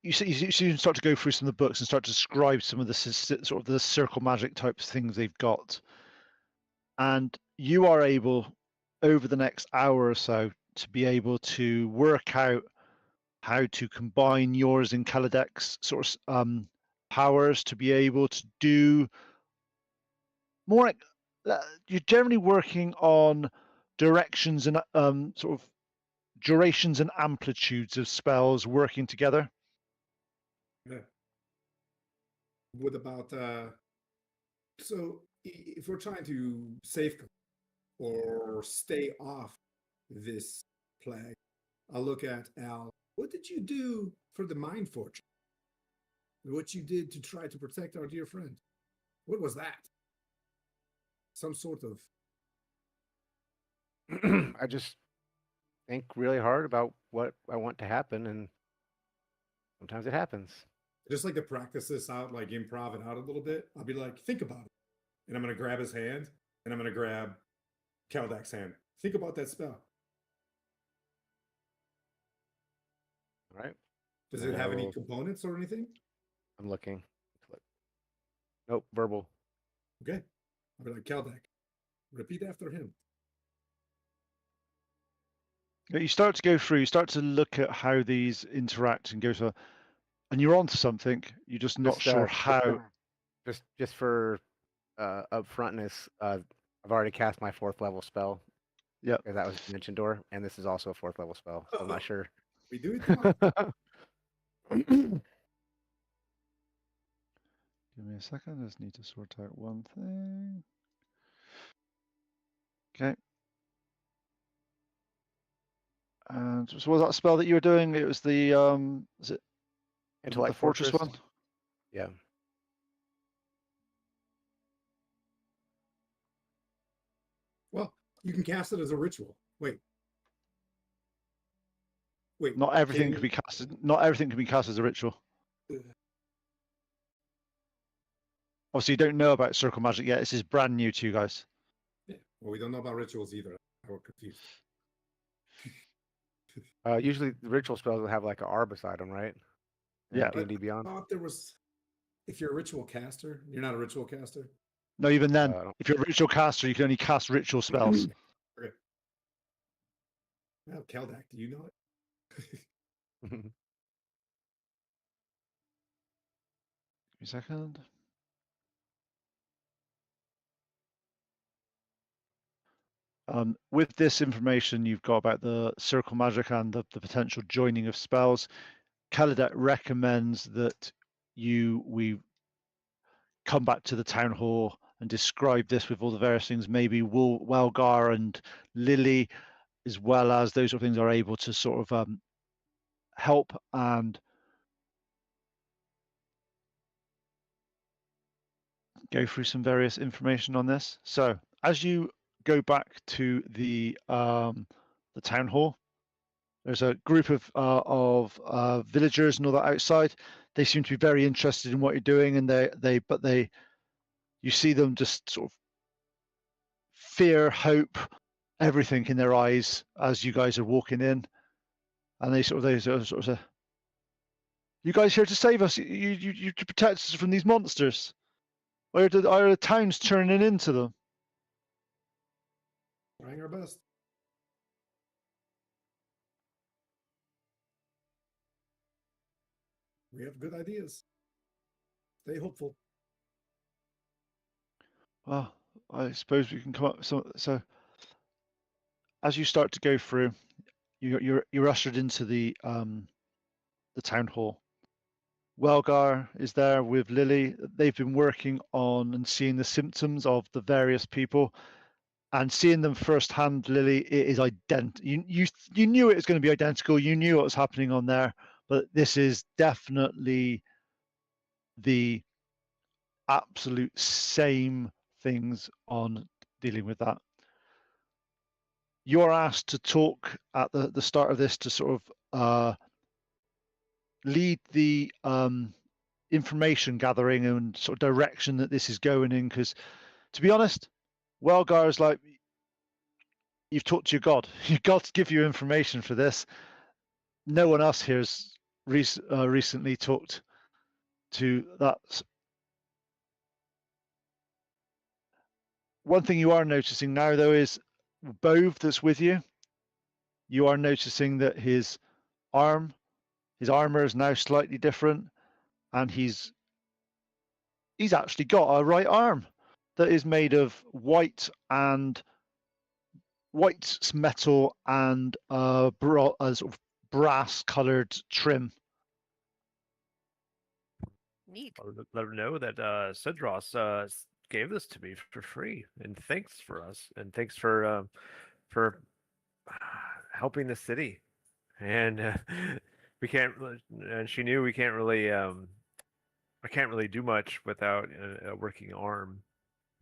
you start to go through some of the books and start to describe some of the sort of the circle magic types things they've got, and you are able over the next hour or so to be able to work out how to combine yours and Kaladek's sort of powers to be able to do more. You're generally working on directions and sort of durations and amplitudes of spells working together. Yeah. What about so if we're trying to safeguard or stay off this plague, I'll look at Al. What did you do for the Mind Fortress? What you did to try to protect our dear friend? What was that? Some sort of I just think really hard about what I want to happen, and sometimes it happens. just like to practice this out, like improv it out a little bit. I'll be like, think about it. And I'm going to grab his hand and I'm going to grab Kaldak's hand. Think about that spell. All right. Does it have any No. components or anything? I'm looking. Nope, verbal. Okay. I'll be like, Kaldak, repeat after him. You start to go through, you start to look at how these interact and go to, and you're onto something. You're just not sure how. Just for upfrontness, I've already cast my 4th level spell. Yeah. Because that was Dimension Door, and this is also a 4th level spell. So I'm not sure. We do it now. Give me a second. I just need to sort out one thing. Okay. And so what was that spell that you were doing? It was the is it Intellect the fortress one? Yeah. Well, you can cast it as a ritual. Wait. Not everything can can be casted. Not everything can be cast as a ritual. Obviously, you don't know about circle magic yet. This is brand new to you guys. Yeah. Well, we don't know about rituals either. We're confused. Usually the ritual spells will have like an R beside them, right? Yeah. D&D Beyond. I thought there was, if you're a ritual caster, you're not a ritual caster. No, even then, I don't- if you're a ritual caster, you can only cast ritual spells. Okay. Well, Kaldak, do you know it? Give me a second. With this information you've got about the circle magic and the potential joining of spells, Kaladet recommends that we come back to the town hall and describe this with all the various things. Maybe Welgar and Lily, as well as those sort of things, are able to sort of help and go through some various information on this. So as you go back to the town hall, there's a group of villagers and all that outside. They seem to be very interested in what you're doing, and you see them just sort of fear, hope, everything in their eyes as you guys are walking in, and they sort of say, "You guys here to save us? You to protect us from these monsters? Are the towns turning into them?" Trying our best. We have good ideas. Stay hopeful. Well, I suppose we can come up with some. So, as you start to go through, you're ushered into the town hall. Welgar is there with Lily. They've been working on and seeing the symptoms of the various people, and seeing them firsthand. Lily, it is You knew it was going to be identical. You knew what was happening on there, but this is definitely the absolute same things on dealing with that. You're asked to talk at the start of this to sort of lead the information gathering and sort of direction that this is going in. Because to be honest, Welgar is like, you've talked to your God. Your God's give you information for this. No one else here has recently talked to that. One thing you are noticing now, though, is Bove that's with you. You are noticing that his armor is now slightly different, and he's actually got a right arm that is made of white metal and sort of brass colored trim. Neat. Let her know that Cedros gave this to me for free, and thanks for us, and thanks for helping the city. And we can't. And she knew we can't really. I can't really do much without a working arm,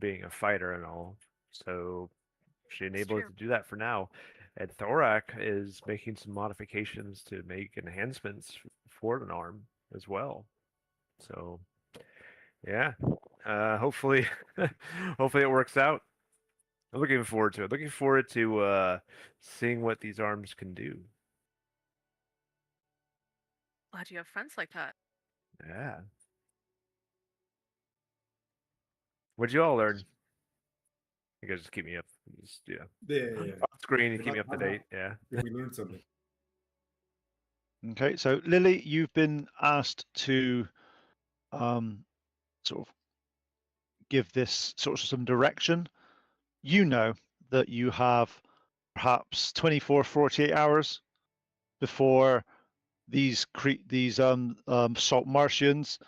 being a fighter and all. So she enabled us true. to do that for now. And Thorak is making some modifications to make enhancements for an arm as well. So yeah, hopefully, hopefully it works out. I'm looking forward to it. Looking forward to seeing what these arms can do. Glad you have friends like that. Yeah. What'd you all learn? You guys just keep me up. Just, yeah. Yeah. On screen, you keep me up to date. Yeah. Yeah, we learned something. Okay, so Lily, you've been asked to sort of give this sort of some direction. You know that you have perhaps 24, 48 hours before these salt Martians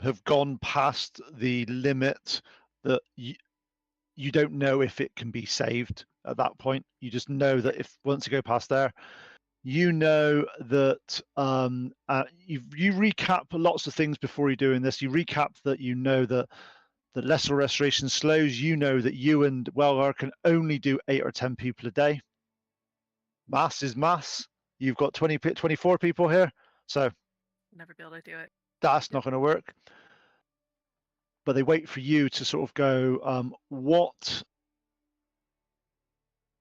have gone past the limit that you don't know if it can be saved at that point. You just know that if once you go past there, you know that you recap lots of things before you're doing this. You recap that you know that the lesser restoration slows. You know that you and Welgar can only do 8 or 10 people a day. Mass is mass. You've got 24 people here, so Never be able to do it. that's not going to work. But they wait for you to sort of go, what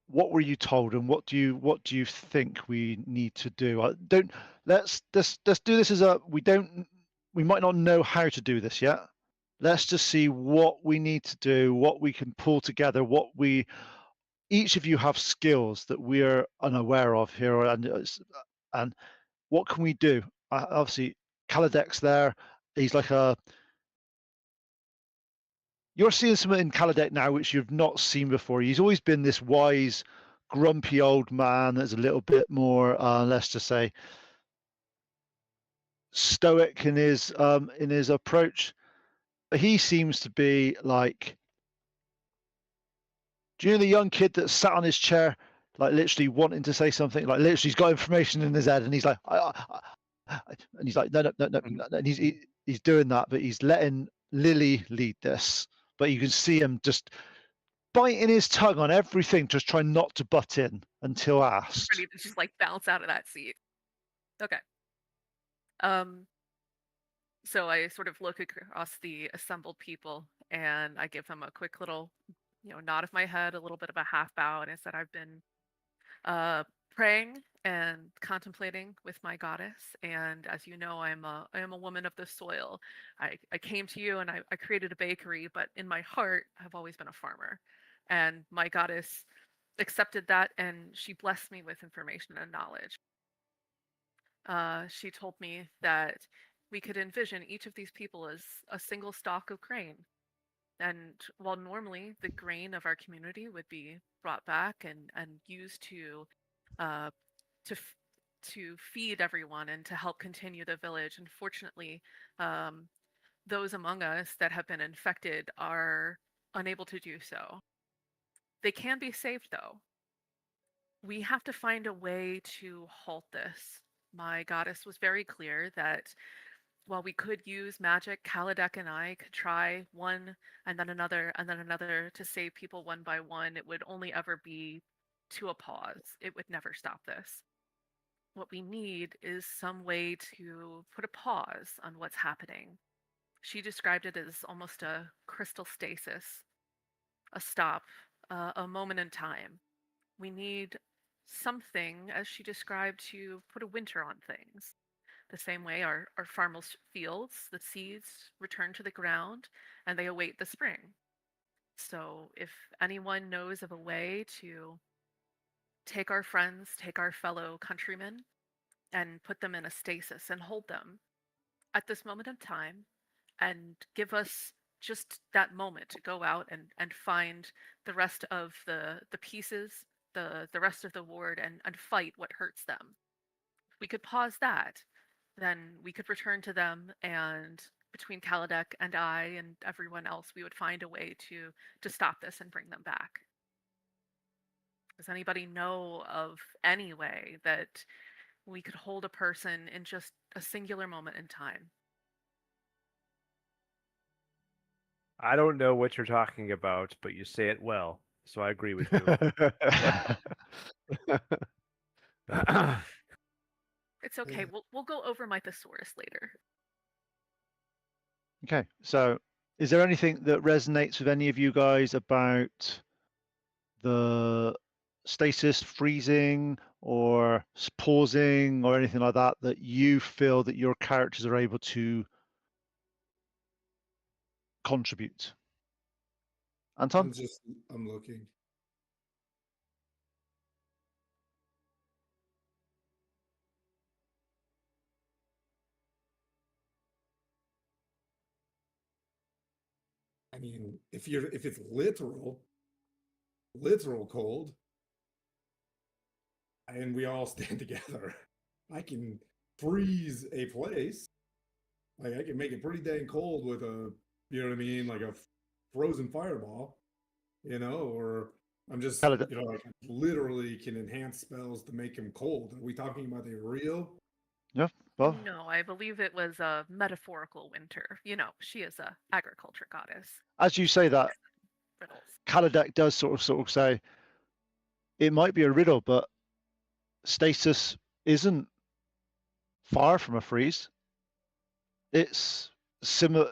were you told, and what do you think we need to do? Let's do this as we might not know how to do this yet. Let's just see what we need to do, what we can pull together, each of you have skills that we're unaware of here, and what can we do? Obviously, Kaladek's there. He's like you're seeing something in Kaladek now which you've not seen before. He's always been this wise, grumpy old man that's a little bit more, let's just say, stoic in his approach. But he seems to be like, do you know the young kid that sat on his chair, like literally wanting to say something, like literally he's got information in his head, and he's like, and he's like, no, and he's doing that, but he's letting Lily lead this. But you can see him just biting his tongue on everything, just trying not to butt in until asked. Ready to just like bounce out of that seat. Okay. Um. So I sort of look across the assembled people and I give them a quick little, nod of my head, a little bit of a half bow, and I said I've been uh, praying and contemplating with my goddess. And as you know, I am a woman of the soil. I came to you and I created a bakery, but in my heart, I've always been a farmer. And my goddess accepted that and she blessed me with information and knowledge. She told me that we could envision each of these people as a single stalk of grain. And while normally the grain of our community would be brought back and used to uh, to feed everyone and to help continue the village. Unfortunately, those among us that have been infected are unable to do so. They can be saved, though. We have to find a way to halt this. My goddess was very clear that while we could use magic, Kaladek and I could try one and then another to save people one by one. It would only ever be to a pause. It would never stop this. What we need is some way to put a pause on what's happening. She described it as almost a crystal stasis, a stop, a moment in time. We need something, as she described, to put a winter on things. The same way our farmers' fields, the seeds return to the ground and they await the spring. So if anyone knows of a way to take our friends, take our fellow countrymen, and put them in a stasis and hold them at this moment in time and give us just that moment to go out and find the rest of the pieces, the rest of the ward and fight what hurts them. If we could pause that, then we could return to them, and between Kaladek and I and everyone else, we would find a way to stop this and bring them back. Does anybody know of any way that we could hold a person in just a singular moment in time? I don't know what you're talking about, but you say it well, so I agree with you. It's okay. We'll go over my thesaurus later. Okay, so is there anything that resonates with any of you guys about the stasis, freezing, or pausing, or anything like that that you feel that your characters are able to contribute? Anton? I'm looking. I mean, if it's literal cold, and we all stand together, I can freeze a place. Like I can make it pretty dang cold with a, you know what I mean, like a frozen fireball, or I'm just, Kaladek. like literally can enhance spells to make him cold. Are we talking about a real? Yeah, well, No, I believe it was a metaphorical winter. She is a agriculture goddess. as you say that, Riddles. Kaladek does sort of say it might be a riddle, but stasis isn't far from a freeze. It's similar.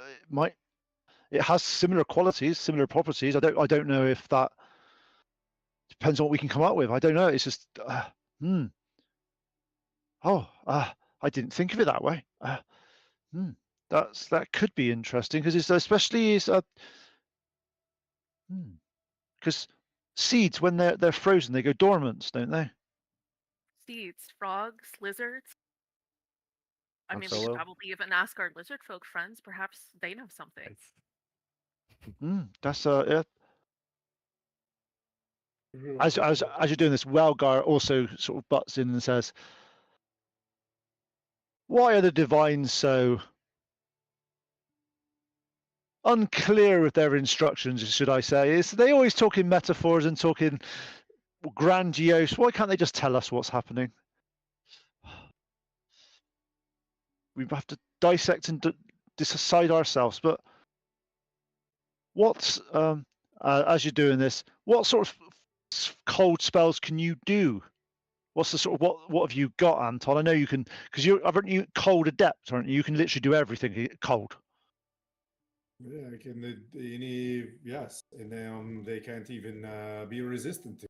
It has similar qualities, similar properties. I don't know if that depends on what we can come up with. I don't know. It's just, I didn't think of it that way. That could be interesting because it's especially because seeds when they're frozen they go dormant, don't they? Seeds, frogs, lizards. I mean, we Solo? should probably even ask our lizard folk friends. Perhaps they know something. That's yeah. As you're doing this, Welgar also sort of butts in and says, "Why are the divines so unclear with their instructions, should I say? They always talk in metaphors and talking grandiose. Why can't they just tell us what's happening? We have to dissect and decide ourselves. But what's as you're doing this, what sort of cold spells can you do? What's the sort of what have you got, Anton? I know you can because aren't you cold adept, aren't you? You can literally do everything cold. Yeah, I can yes, and they can't even be resistant to.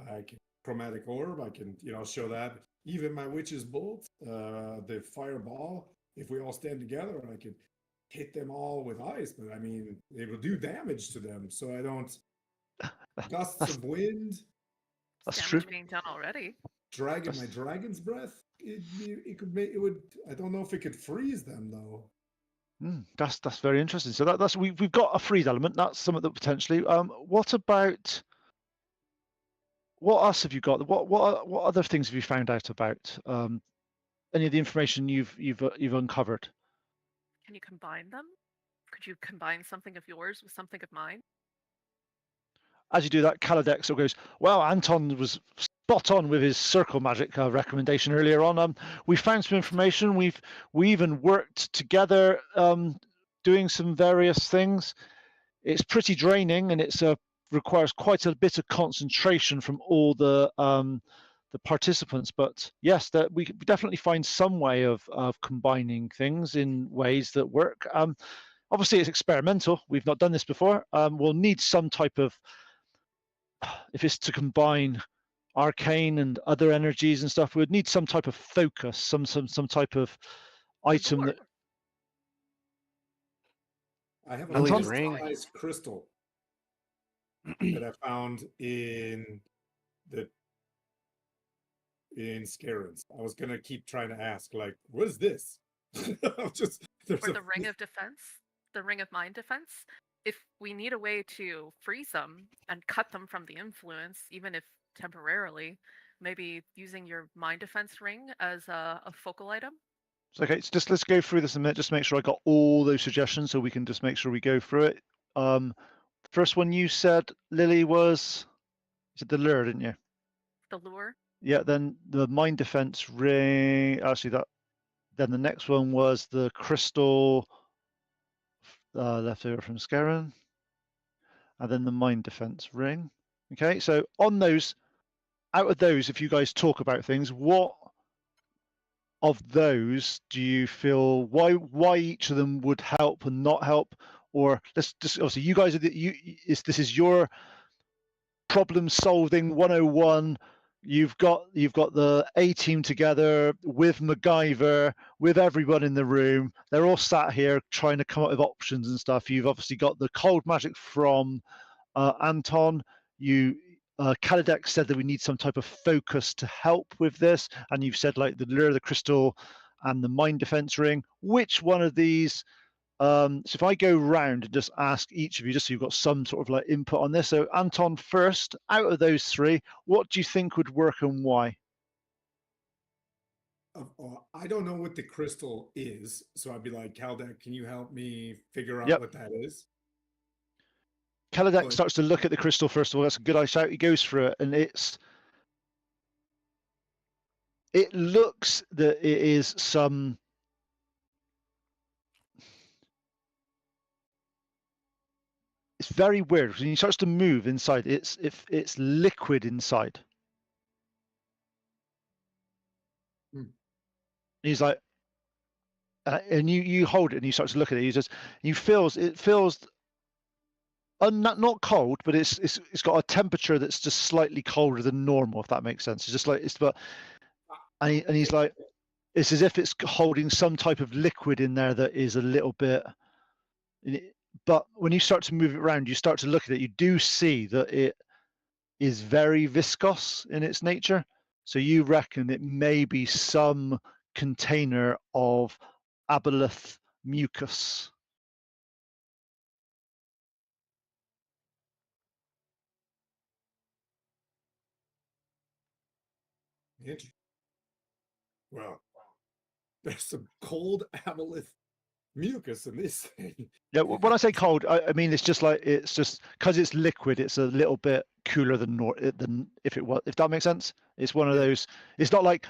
I can chromatic orb. I can show that even my witch's bolt, the fireball. If we all stand together, I can hit them all with ice. But I mean, it will do damage to them. So I don't. Gusts of wind. That's Damage true. being done already. My dragon's breath. It could make it would. I don't know if it could freeze them though. That's very interesting. So that's we've got a freeze element. That's something that potentially. What about what else have you got? What other things have you found out about? Any of the information you've uncovered? Can you combine them? Could you combine something of yours with something of mine? As you do that, Kaladex sort of goes, well, Anton was spot on with his circle magic recommendation earlier on. We found some information. We even worked together doing some various things. It's pretty draining, and it's requires quite a bit of concentration from all the participants. But yes, that we definitely find some way of combining things in ways that work. Obviously, it's experimental. We've not done this before. We'll need some type of, if it's to combine arcane and other energies and stuff, we'd need some type of focus, some type of item that. I have a Anton? crystallized crystal that I found in Scarens. I was gonna keep trying to ask, like, what is this? Just there's Or the ring of defense, the ring of mind defense. If we need a way to freeze them and cut them from the influence, even if temporarily, maybe using your mind defense ring as a focal item. So, okay, so just let's go through this a minute, just to make sure I got all those suggestions, so we can just make sure we go through it. The first one you said, Lily, was you said the lure, didn't you? The lure. Yeah. Then the mind defense ring. Actually, that. Then the next one was the crystal left over from Scarron, and then the mind defense ring. Okay, so on those, out of those, if you guys talk about things, what of those do you feel why each of them would help and not help? Or let's just obviously you guys are this is your problem solving 101. You've got the A team together with MacGyver, with everyone in the room. They're all sat here trying to come up with options and stuff. You've obviously got the cold magic from Anton. Kaladex said that we need some type of focus to help with this, and you've said like the lure of the crystal and the mind defense ring. Which one of these? So if I go round and just ask each of you, just so you've got some sort of like input on this. So Anton, first, out of those three, what do you think would work and why? I don't know what the crystal is, so I'd be like, Kaldek, can you help me figure out what that is? Kaladex starts to look at the crystal first of all. That's a good eye shout. He goes through it, and it looks that it is some. It's very weird because when he starts to move inside, it's liquid inside. He's like, and you hold it and you start to look at it. It feels not cold, but it's got a temperature that's just slightly colder than normal, if that makes sense. It's just like and he's like, it's as if it's holding some type of liquid in there that is a little bit. But when you start to move it around, you start to look at it. You do see that it is very viscous in its nature. So you reckon it may be some container of aboleth mucus. Well, there's some cold aboleth mucus in this thing. Yeah, when I say cold, I mean it's just because it's liquid. It's a little bit cooler than if it was. If that makes sense, it's one of those. It's not like.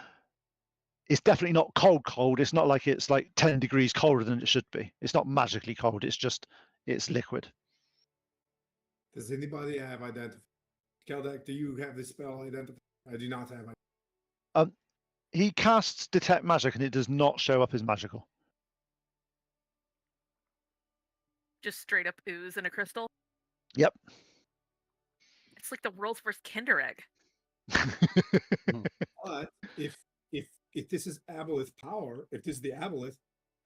It's definitely not cold. It's not like it's like 10 degrees colder than it should be. It's not magically cold. It's liquid. Does anybody have identified? Kaldek, do you have this spell identified? I do not have. He casts detect magic and it does not show up as magical. Just straight up ooze in a crystal. Yep. It's like the world's first Kinder egg. But if this is aboleth power, if this is the aboleth,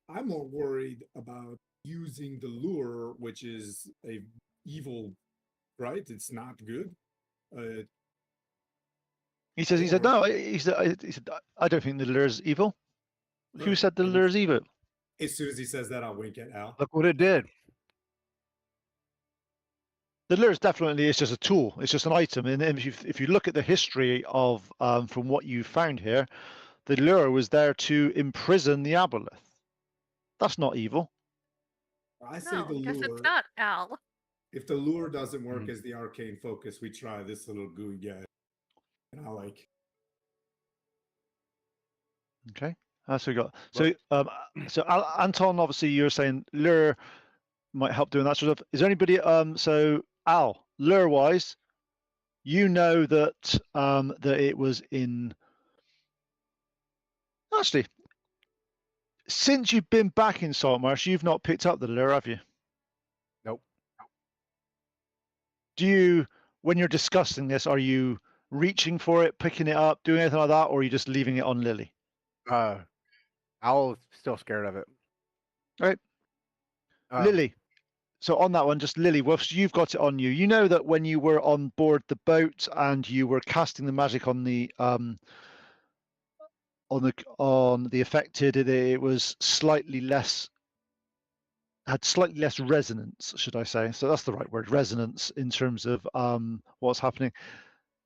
I'm more worried about using the lure, which is a evil, right? It's not good. He said no. He said I don't think the lure is evil. Right. Who said the lure is evil? As soon as he says that, I'll wink at Al. Look what it did. the lure is definitely it's just a tool. It's just an item. And if you look at the history of from what you found here, the lure was there to imprison the aboleth. That's not evil. I say No, the I guess it's lure. not, Al. If the lure doesn't work Mhm. as the arcane focus, we try this little gooey guy. And I like. Okay, that's what we got. So Anton, obviously you're saying lure might help doing that sort of. Is there anybody? So Al, lure wise, you know that that it was in. Actually, since you've been back in Saltmarsh, you've not picked up the lure, have you? Nope. Do you, when you're discussing this, are you reaching for it, picking it up, doing anything like that, or are you just leaving it on Lily? Owl's still scared of it. Right. Lily. So on that one, just Lily, whilst you've got it on you, you know that when you were on board the boat and you were casting the magic on the affected, it was slightly less, had slightly less resonance, should I say? So that's the right word, resonance, in terms of what's happening.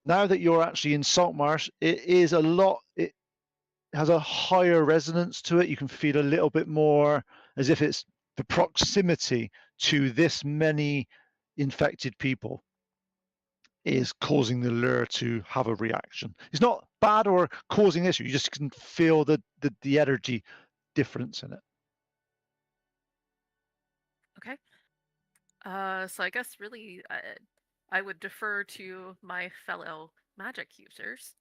Now that you're actually in Saltmarsh, it is a lot. It has a higher resonance to it. You can feel a little bit more as if it's the proximity to this many infected people is causing the lure to have a reaction. It's not bad or causing issue. You just can feel the energy difference in it. Okay. So I guess really I would defer to my fellow magic users.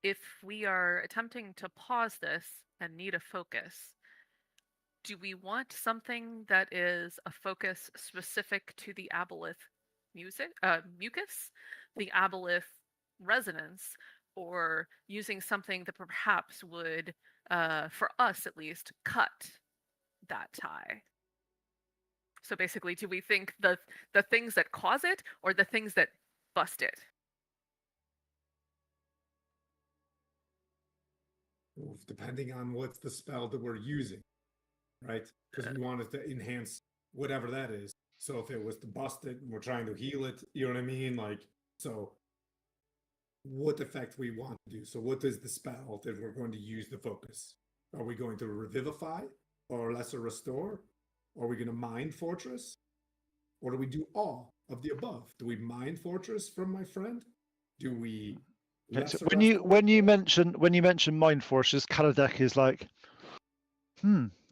If we are attempting to pause this and need a focus, do we want something that is a focus specific to the aboleth mucus, the aboleth resonance, or using something that perhaps would, for us at least, cut that tie? So basically, do we think the things that cause it or the things that bust it? Depending on what's the spell that we're using, right? Because we want it to enhance whatever that is. So if it was to bust it and we're trying to heal it, you know what I mean? Like, so what effect we want to do. So what is the spell that we're going to use the focus? Are we going to revivify or lesser restore? Are we going to mind fortress? Or do we do all of the above? Do we mind fortress from my friend? Do we Okay, so lesser when you restore? mention mind forces, Kaladek is like,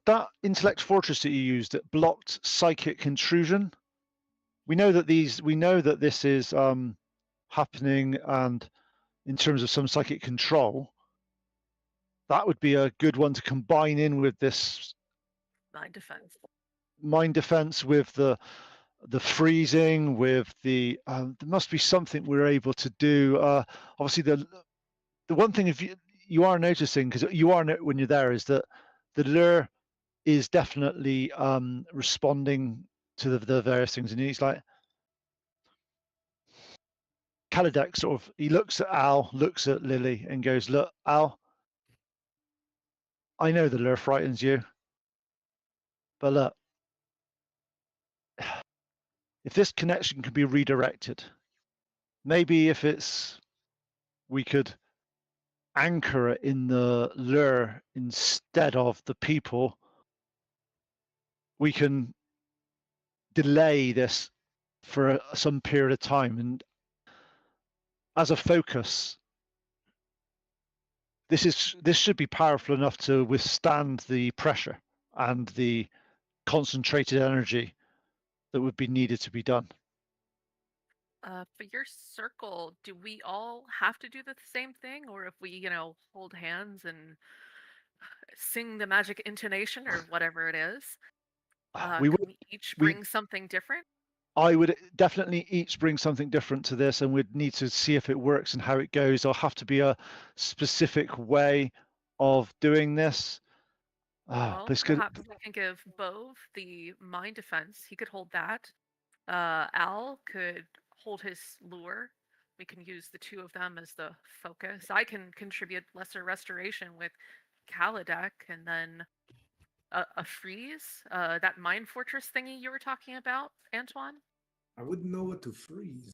that intellect fortress that you used that blocked psychic intrusion. We know that this is happening, and in terms of some psychic control, that would be a good one to combine in with this Mind defense. mind defense, with the freezing, with the there must be something we're able to do. Obviously, the one thing, if you are noticing, because you are when you're there, is that the lure is definitely responding to the various things, and he's like, Kaladek sort of, he looks at Al, looks at Lily, and goes, "Look, Al, I know the lure frightens you, but look, if this connection can be redirected, maybe if we could anchor it in the lure instead of the people, we can delay this for some period of time, and as a focus, this should be powerful enough to withstand the pressure and the concentrated energy that would be needed to be done." For your circle, do we all have to do the same thing, or if we, hold hands and sing the magic intonation or whatever it is, We can would we each we bring something different? I would definitely each bring something different to this, and we'd need to see if it works and how it goes. There'll have to be a specific way of doing this. But Well, it's good. perhaps we can give Bove the mind defense. He could hold that. Al could hold his lure. We can use the two of them as the focus. I can contribute lesser restoration with Kaladek, and then a freeze. That mind fortress thingy you were talking about, Antoine. I wouldn't know what to freeze.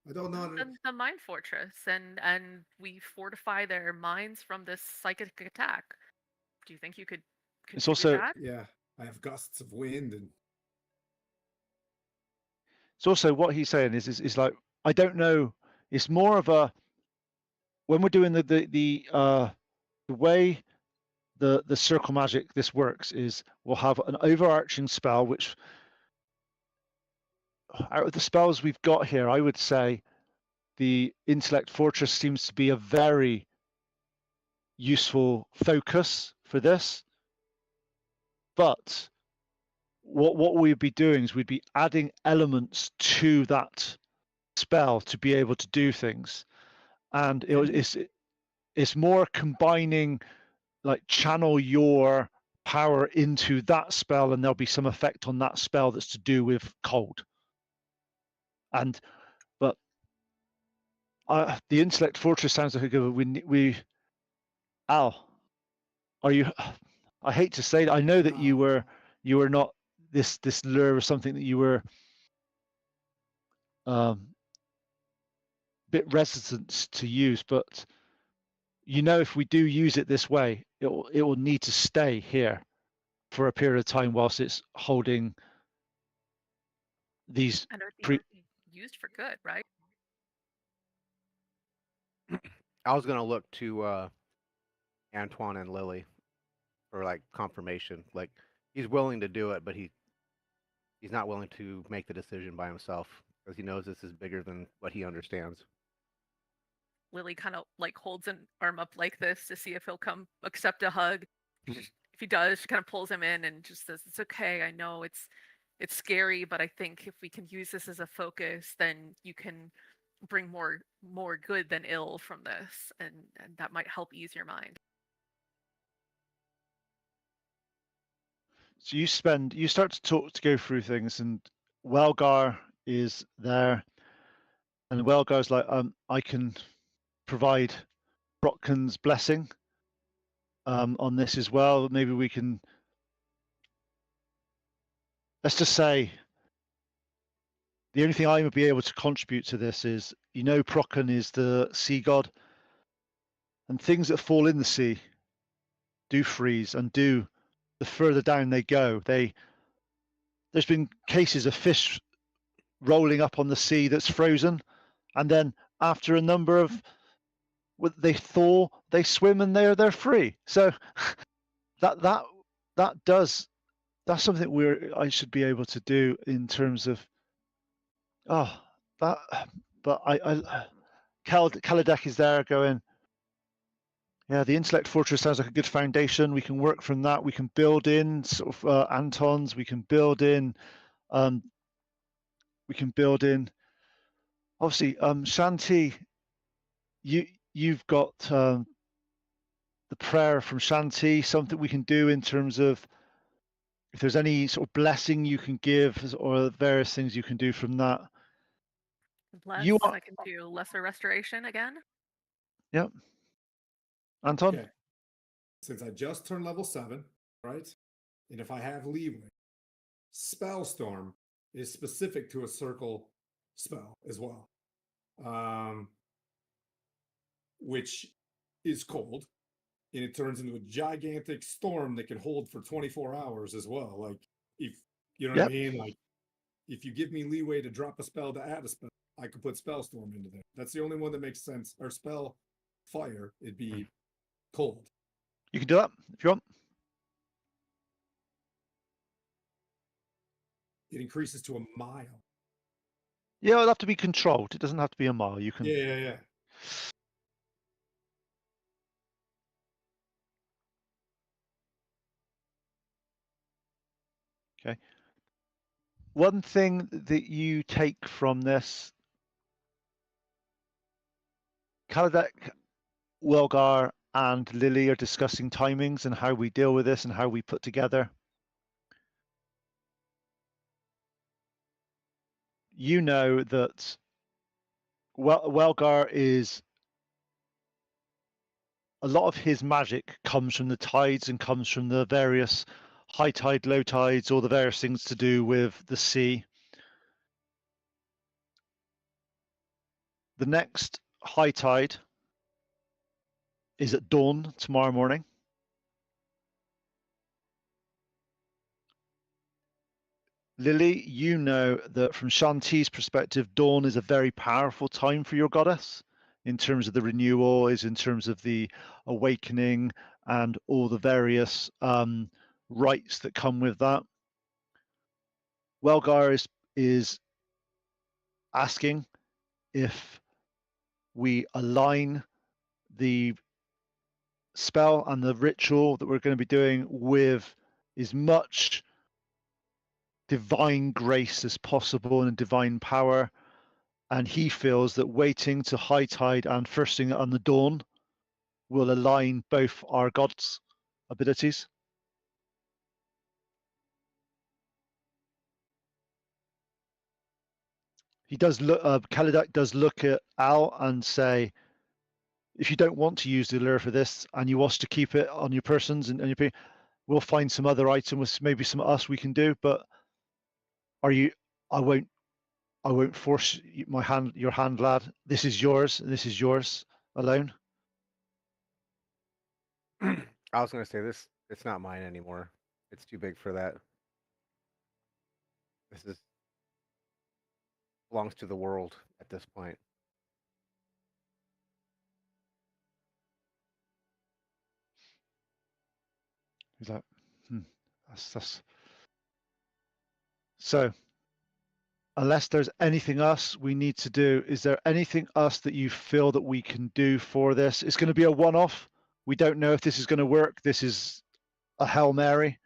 I don't know. The mind fortress, and we fortify their minds from this psychic attack. Do you think you could It's contribute also that? Yeah, I have gusts of wind and what he's saying is like, I don't know. It's more of a, when we're doing the way the circle magic this works is, we'll have an overarching spell, which out of the spells we've got here, I would say the intellect fortress seems to be a very useful focus for this. But what we'd be doing is we'd be adding elements to that spell to be able to do things, and it's more combining, like, channel your power into that spell, and there'll be some effect on that spell that's to do with cold. And but the intellect fortress sounds like a good. We Al, are you? I hate to say that. I know that you were not this lure was something that you were bit resistant to use, but if we do use it this way, it will need to stay here for a period of time whilst it's holding these And it would pre. be used for good, right? I was gonna look to Antoine and Lily for like confirmation. Like he's willing to do it, but he's not willing to make the decision by himself because he knows this is bigger than what he understands. Lily kind of like holds an arm up like this to see if he'll come accept a hug. If he does, she kind of pulls him in and just says, "It's okay. I know it's scary, but I think if we can use this as a focus, then you can bring more good than ill from this, and that might help ease your mind." So you start to go through things, and Welgar is there, and Welgar's like, I can provide Brotkin's blessing on this as well. Maybe we can, let's just say, the only thing I would be able to contribute to this is, Procken is the sea god, and things that fall in the sea do freeze, and the further down they go, there's been cases of fish rolling up on the sea that's frozen, and then after a number of, they thaw, they swim, and they're free. So that's something I should be able to do in terms of that. But Kaladek is there going, yeah, the intellect fortress sounds like a good foundation. We can work from that. We can build in sort of Antons. We can build in. Obviously, Shanti. You've got the prayer from Shanti. Something we can do in terms of if there's any sort of blessing you can give, or various things you can do from that. I can do lesser restoration again. Yep. Anton? Okay. Since I just turned level 7, right? And if I have leeway, Spellstorm is specific to a circle spell as well. Which is cold. And it turns into a gigantic storm that can hold for 24 hours as well. Like, if you know what I mean? Like, if you give me leeway to drop a spell to add a spell, I could put Spellstorm into there. That's the only one that makes sense. Or Spell Fire, it'd be cold. You can do that if you want. It increases to a mile. Yeah, it'll have to be controlled. It doesn't have to be a mile. You can. Yeah. Okay. One thing that you take from this, Kaladek, Welgar, and Lily are discussing timings and how we deal with this and how we put together. You know that Welgar is, a lot of his magic comes from the tides and comes from the various high tide, low tides, all the various things to do with the sea. the next high tide is at dawn tomorrow morning. Lily, you know that from Shanti's perspective, dawn is a very powerful time for your goddess in terms of the renewal, is in terms of the awakening and all the various rites that come with that. Welgar is asking if we align the spell and the ritual that we're going to be doing with as much divine grace as possible and divine power. And he feels that waiting to high tide and first thing on the dawn will align both our gods' abilities. He does look. Kalidak does look at Al and say, "If you don't want to use the lure for this, and you want to keep it on your persons and your people, we'll find some other item with maybe some us we can do. But are you? I won't force your hand, lad. This is yours. And this is yours alone." I was gonna say this. It's not mine anymore. It's too big for that. This is belongs to the world at this point. He's like, that's. So, unless there's anything else we need to do, is there anything else that you feel that we can do for this? It's going to be a one-off. We don't know if this is going to work. This is a Hail Mary.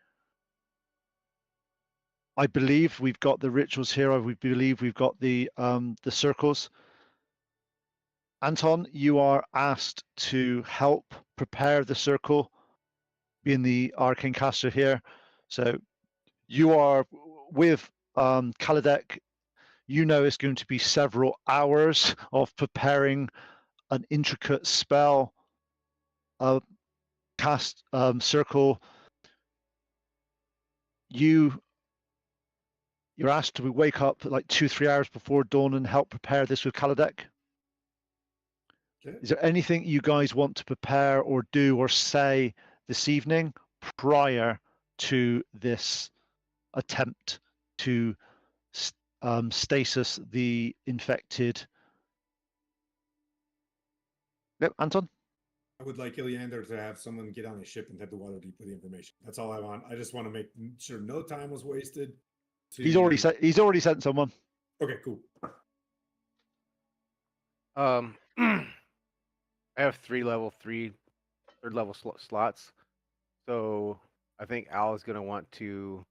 I believe we've got the rituals here. We believe we've got the circles. Anton, you are asked to help prepare the circle, being the arcane caster here. So you are with Kaladek. You know it's going to be several hours of preparing an intricate spell, cast circle. You're asked to wake up like 2-3 hours before dawn and help prepare this with Kaladek. Okay. Is there anything you guys want to prepare or do or say this evening prior to this attempt to stasis the infected? Yep, Anton? I would like Iliander to have someone get on a ship and head to Waterdeep with the information. That's all I want. I just want to make sure no time was wasted. He's already sent someone. Okay, cool. I have 3 level 3 third level slots, so I think Al is gonna want to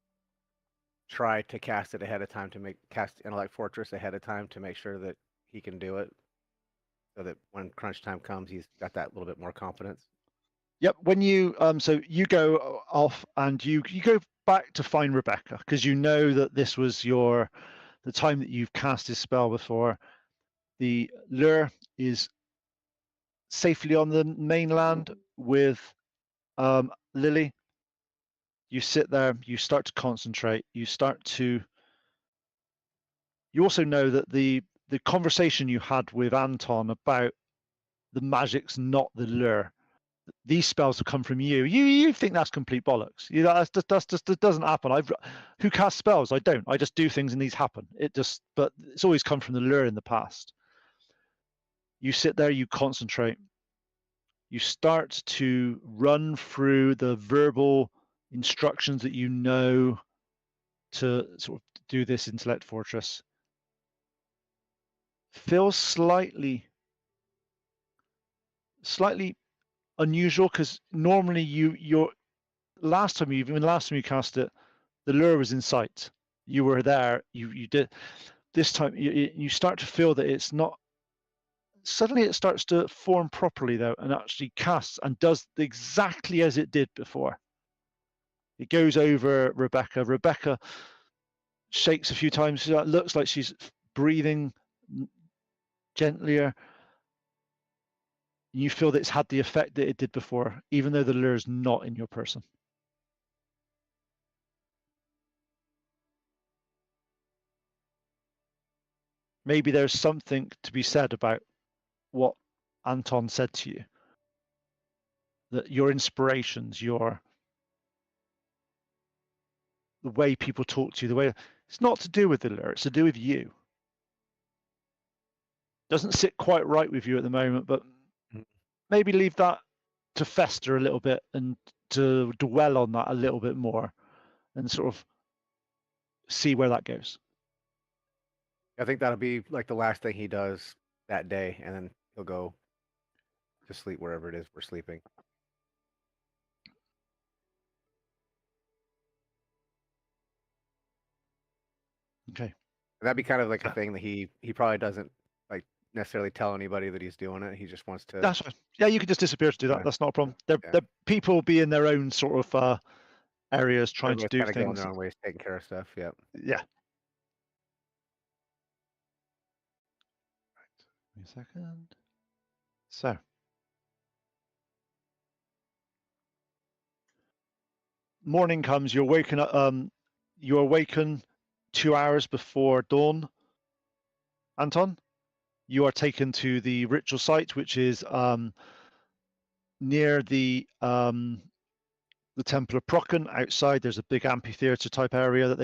try to cast it ahead of time to cast Intellect Fortress ahead of time to make sure that he can do it, so that when crunch time comes, he's got that little bit more confidence. Yep. When you so you go off and you go back to find Rebecca because you know that this was the time that you've cast this spell before. The lure is safely on the mainland with Lily. You sit there, you start to concentrate, you also know that the conversation you had with Anton about the magic's not the lure. These spells have come from you. You think that's complete bollocks. That doesn't happen. Who casts spells? I don't. I just do things and these happen. But it's always come from the lure in the past. You sit there, you concentrate. You start to run through the verbal instructions that you know to sort of do this intellect fortress. Feels slightly unusual because normally your last time you cast it, the lure was in sight. You were there. You did. This time you start to feel that it's not. Suddenly it starts to form properly though, and actually casts and does exactly as it did before. It goes over Rebecca. Rebecca shakes a few times. It looks like she's breathing gentlier. You feel that it's had the effect that it did before, even though the lure is not in your person. Maybe there's something to be said about what Anton said to you. That your inspirations, the way people talk to you, it's not to do with the lure, it's to do with you. Doesn't sit quite right with you at the moment, but maybe leave that to fester a little bit and to dwell on that a little bit more and sort of see where that goes. I think that'll be like the last thing he does that day, and then he'll go to sleep wherever it is we're sleeping. Okay. That'd be kind of like a thing that he probably doesn't like necessarily tell anybody that he's doing it. He just wants to. That's fine. Yeah, you can just disappear to do that. Yeah. That's not a problem. They're Yeah. people be in their own sort of areas trying to Everybody's do kind of going things. their own ways, taking care of stuff. Yeah. Yeah. Right. Wait a second. So. Morning comes, you awaken 2 hours before dawn. Anton, you are taken to the ritual site, which is near the Temple of Procan. Outside, there's a big amphitheater type area that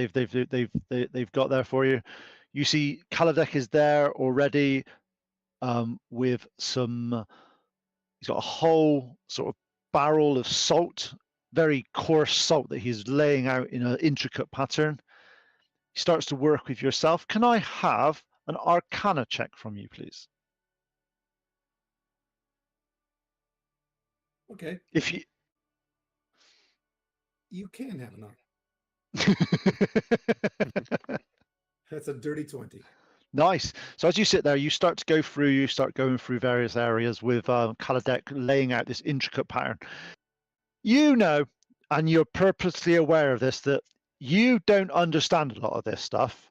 they've got there for you. You see Kaladek is there already with some. He's got a whole sort of barrel of salt, very coarse salt that he's laying out in an intricate pattern. He starts to work with yourself. Can I have an Arcana check from you, please? Okay. If you You can have an arc. That's a dirty 20. Nice. So as you sit there, you start going through various areas with Kaladek laying out this intricate pattern. You know, and you're purposely aware of this, that you don't understand a lot of this stuff.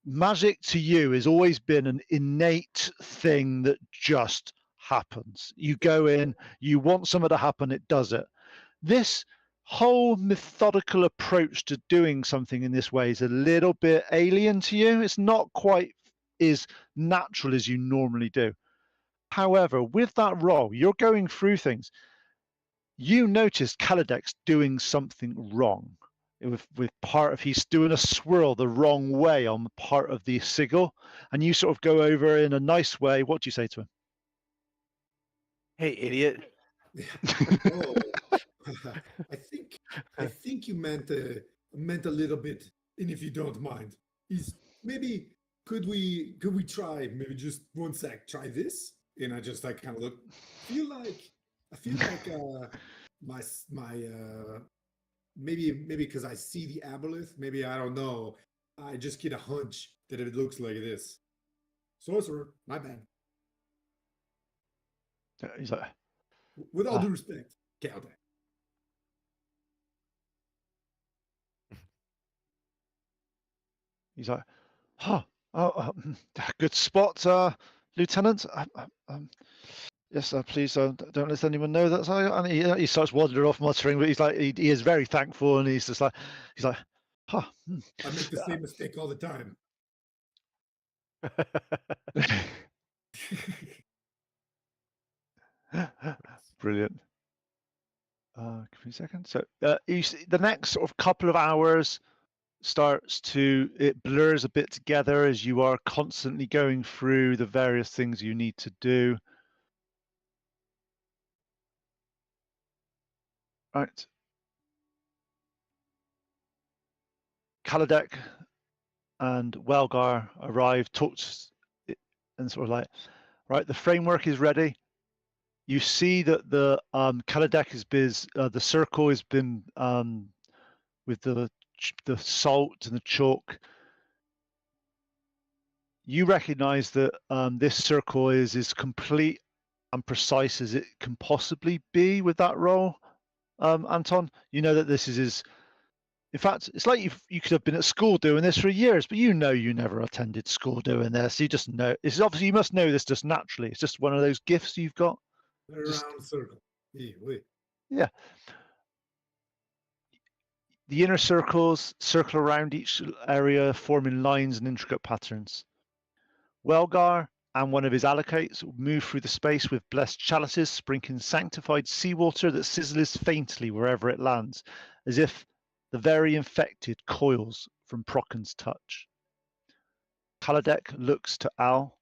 Magic to you has always been an innate thing that just happens. You go in, you want something to happen, it does it. This whole methodical approach to doing something in this way is a little bit alien to you. It's not quite as natural as you normally do. However, with that roll, you're going through things. You notice Kaladek's doing something wrong. With part of, he's doing a swirl the wrong way on part of the sigil, and you sort of go over in a nice way. What do you say to him? Hey, idiot. Oh, I think you meant a little bit. And if you don't mind, is maybe could we try maybe just one sec, try this? And I just like kind of look. I feel like my maybe because I see the aboleth, maybe I don't know. I just get a hunch that it looks like this. Sorcerer, my bad. He's like, With all due respect, Caldex. he's like, good spot, Lieutenant. Yes, please don't let anyone know that. And he starts wandering off, muttering, but he's like, he is very thankful, and he's like, I make the same mistake all the time. Brilliant. Give me a second. So you see, the next sort of couple of hours it blurs a bit together as you are constantly going through the various things you need to do. Right. Kaladek and Welgar arrive, talked, and sort of like, right, the framework is ready. You see that the Kaladek the circle has been with the salt and the chalk. You recognize that this circle is as complete and precise as it can possibly be with that roll, Anton. You know that this is in fact, it's like you could have been at school doing this for years, but you know you never attended school doing this. You just know. It's obviously you must know this just naturally. It's just one of those gifts you've got. Round circle. Yeah. The inner circles circle around each area, forming lines and intricate patterns. Welgar, and one of his allocates move through the space with blessed chalices, sprinkling sanctified seawater that sizzles faintly wherever it lands, as if the very infected coils from Procken's touch. Kaladek looks to Al.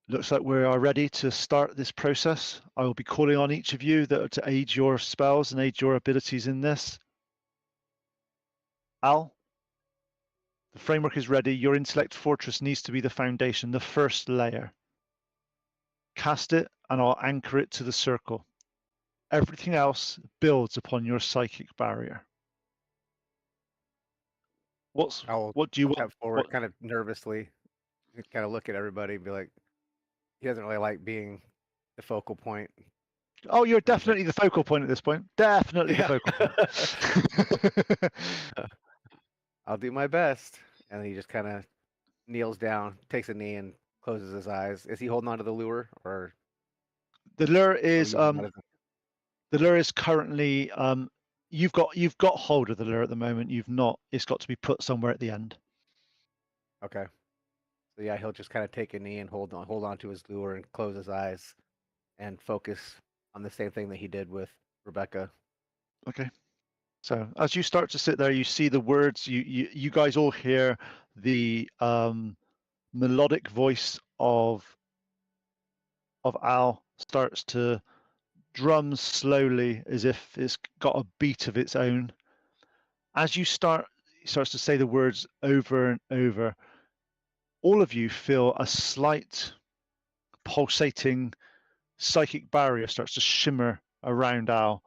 Looks like we are ready to start this process. I will be calling on each of you that to aid your spells and aid your abilities in this. Al, the framework is ready. Your intellect fortress needs to be the foundation, the first layer. Cast it and I'll anchor it to the circle. Everything else builds upon your psychic barrier. What do you want? Step forward kind of nervously, kind of look at everybody and be like, he doesn't really like being the focal point. Oh, you're definitely the focal point at this point. Definitely the focal point. I'll do my best. And he just kind of kneels down, takes a knee, and closes his eyes. Is he holding on to the lure, or The lure are we is using that as a- the lure is currently you've got hold of the lure at the moment. You've not. It's got to be put somewhere at the end. Okay. So yeah, he'll just kind of take a knee and hold on to his lure and close his eyes and focus on the same thing that he did with Rebecca. Okay. So as you start to sit there, you see the words. You guys all hear the melodic voice of Al starts to drum slowly as if it's got a beat of its own. As he starts to say the words over and over, all of you feel a slight pulsating psychic barrier starts to shimmer around Al,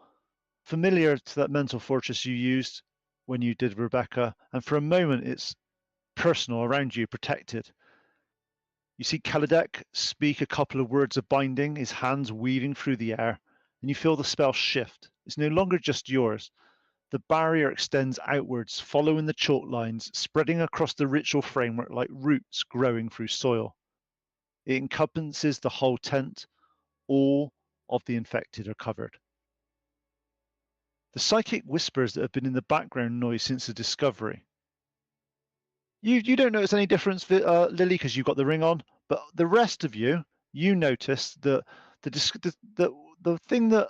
familiar to that mental fortress you used when you did Rebecca, and for a moment it's personal around you, protected. You see Kaladek speak a couple of words of binding, his hands weaving through the air, and you feel the spell shift. It's no longer just yours. The barrier extends outwards, following the chalk lines, spreading across the ritual framework like roots growing through soil. It encompasses the whole tent. All of the infected are covered. The psychic whispers that have been in the background noise since the discovery. You don't notice any difference, Lily, because you've got the ring on, but the rest of you notice that the thing that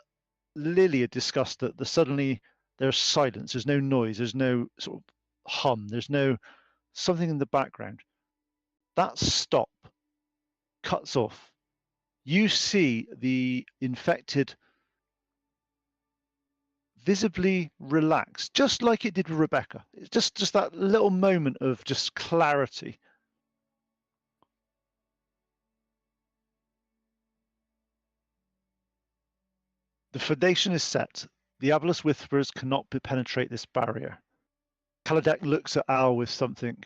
Lily had discussed, that suddenly there's silence, there's no noise, there's no sort of hum, there's no something in the background. That stop cuts off. You see the infected visibly relaxed, just like it did with Rebecca. It's just that little moment of just clarity. The foundation is set. The Abolus whispers cannot penetrate this barrier. Kaladek looks at Al with something.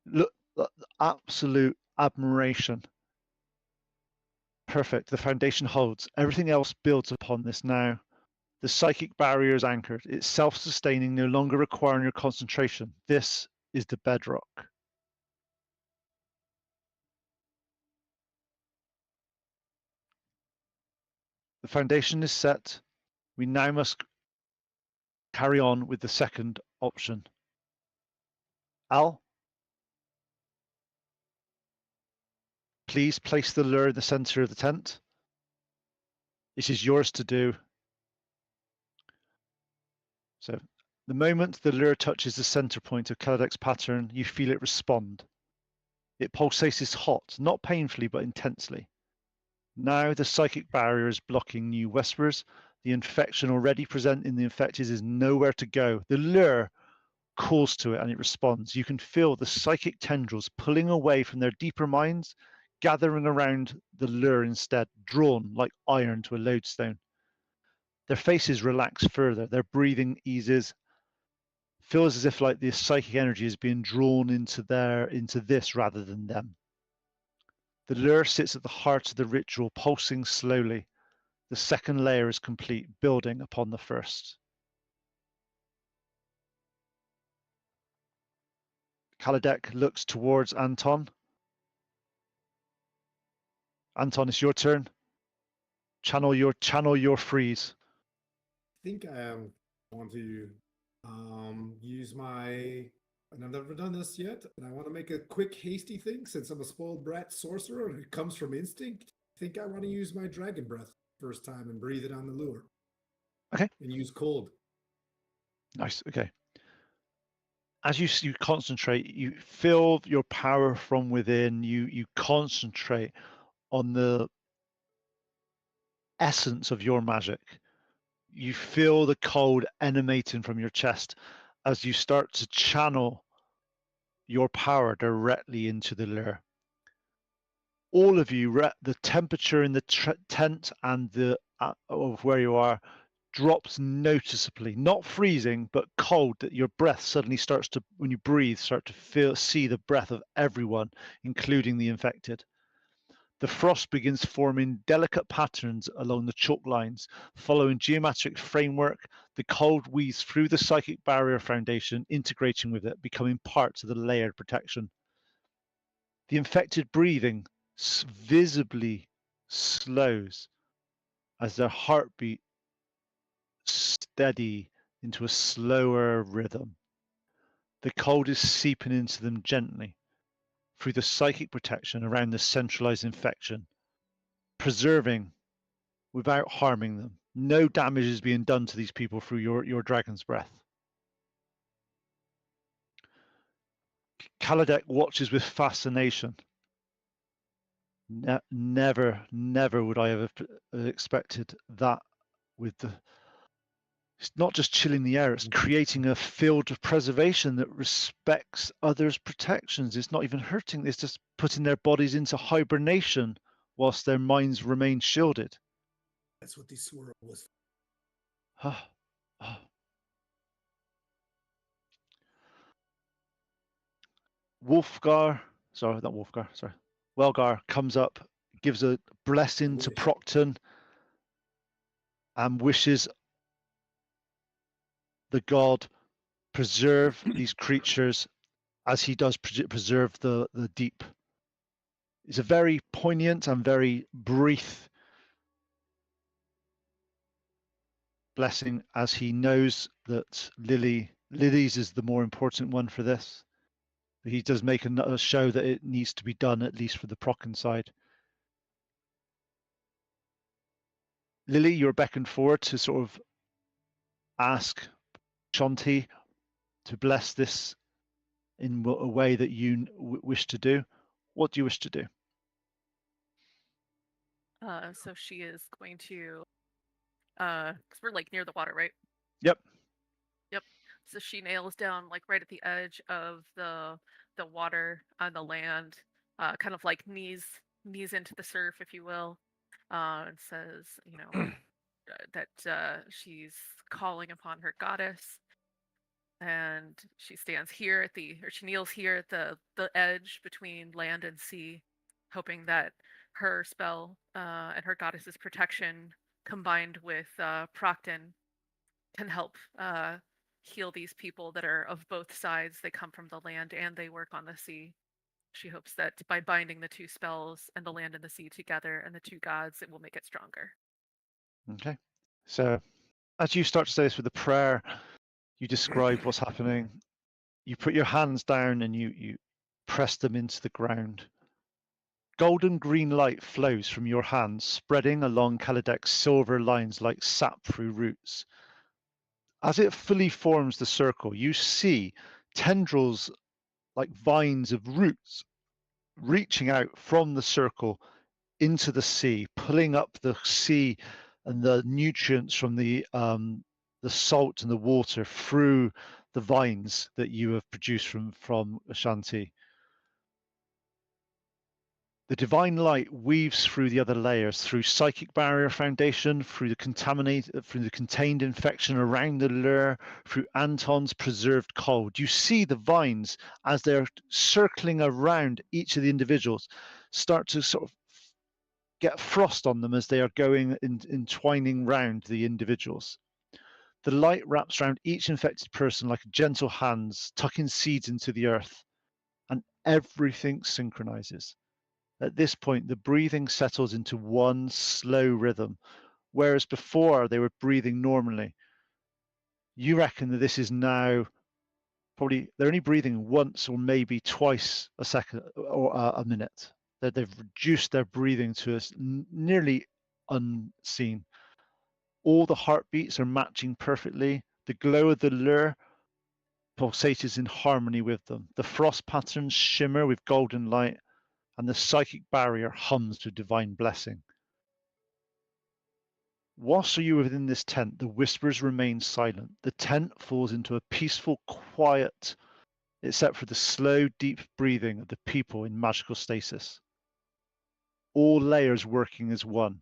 Look, absolute admiration. Perfect. The foundation holds. Everything else builds upon this now. The psychic barrier is anchored. It's self-sustaining, no longer requiring your concentration. This is the bedrock. The foundation is set. We now must carry on with the second option. Al, please place the lure in the center of the tent. It is yours to do. So the moment the lure touches the center point of Kaladek's pattern, you feel it respond. It pulsates hot, not painfully, but intensely. Now the psychic barrier is blocking new whispers. The infection already present in the infected is nowhere to go. The lure calls to it and it responds. You can feel the psychic tendrils pulling away from their deeper minds, gathering around the lure instead, drawn like iron to a lodestone. Their faces relax further, their breathing eases. Feels as if like the psychic energy is being drawn into this rather than them. The lure sits at the heart of the ritual, pulsing slowly. The second layer is complete, building upon the first. Kaladek looks towards Anton. Anton, it's your turn. Channel your freeze. I think I want to use my and I've never done this yet, and I want to make a quick, hasty thing since I'm a spoiled brat sorcerer and it comes from instinct. I think I want to use my dragon breath first time and breathe it on the lure. Okay. And use cold. Nice. Okay. As you concentrate, you feel your power from within. You concentrate on the essence of your magic. You feel the cold emanating from your chest as you start to channel your power directly into the lure. All of you, the temperature in the tent and the of where you are drops noticeably, not freezing, but cold, that your breath suddenly starts to, when you breathe, start to see the breath of everyone, including the infected. The frost begins forming delicate patterns along the chalk lines. Following geometric framework, the cold weaves through the psychic barrier foundation, integrating with it, becoming parts of the layered protection. The infected breathing visibly slows as their heartbeat steady into a slower rhythm. The cold is seeping into them gently through the psychic protection around the centralized infection, preserving without harming them. No damage is being done to these people through your dragon's breath. Kaladek watches with fascination. Never would I have expected that. With the, it's not just chilling the air, it's creating a field of preservation that respects others' protections. It's not even hurting, it's just putting their bodies into hibernation whilst their minds remain shielded. That's what this swirl was. Wolfgar, sorry, not Wolfgar, sorry. Welgar comes up, gives a blessing to Procton, and wishes the god preserve these creatures as he does preserve the deep. It's a very poignant and very brief blessing, as he knows that Lily's is the more important one for this. He does make another show that it needs to be done, at least for the Procon side. Lily, you're beckoned forward to sort of ask Shanti to bless this in a way that you wish to do. What do you wish to do? So she is going to, because we're like near the water, right? Yep. Yep. So she nails down like right at the edge of the water on the land, kind of like knees into the surf, if you will, and says, that she's calling upon her goddess, and she stands here she kneels here at the edge between land and sea, hoping that her spell and her goddess's protection combined with Procton can help heal these people that are of both sides. They come from the land and they work on the sea. She hopes that by binding the two spells and the land and the sea together and the two gods, it will make it stronger. Okay. So as you start to say this with the prayer, you describe what's happening. You put your hands down and you press them into the ground. Golden green light flows from your hands, spreading along Kaladek's silver lines like sap through roots. As it fully forms the circle, you see tendrils like vines of roots reaching out from the circle into the sea, pulling up the sea and the nutrients from the salt and the water through the vines that you have produced from Ashanti. The divine light weaves through the other layers, through psychic barrier foundation, through the contained infection around the lure, through Anton's preserved cold. You see the vines as they're circling around each of the individuals start to sort of get frost on them as they are going entwining round the individuals. The light wraps around each infected person like gentle hands, tucking seeds into the earth, and everything synchronizes. At this point, the breathing settles into one slow rhythm, whereas before they were breathing normally. You reckon that this is now they're only breathing once or maybe twice a second or a minute. They've reduced their breathing to nearly unseen. All the heartbeats are matching perfectly. The glow of the lure pulsates in harmony with them. The frost patterns shimmer with golden light, and the psychic barrier hums to divine blessing. Whilst you are within this tent, the whispers remain silent. The tent falls into a peaceful quiet, except for the slow, deep breathing of the people in magical stasis. All layers working as one.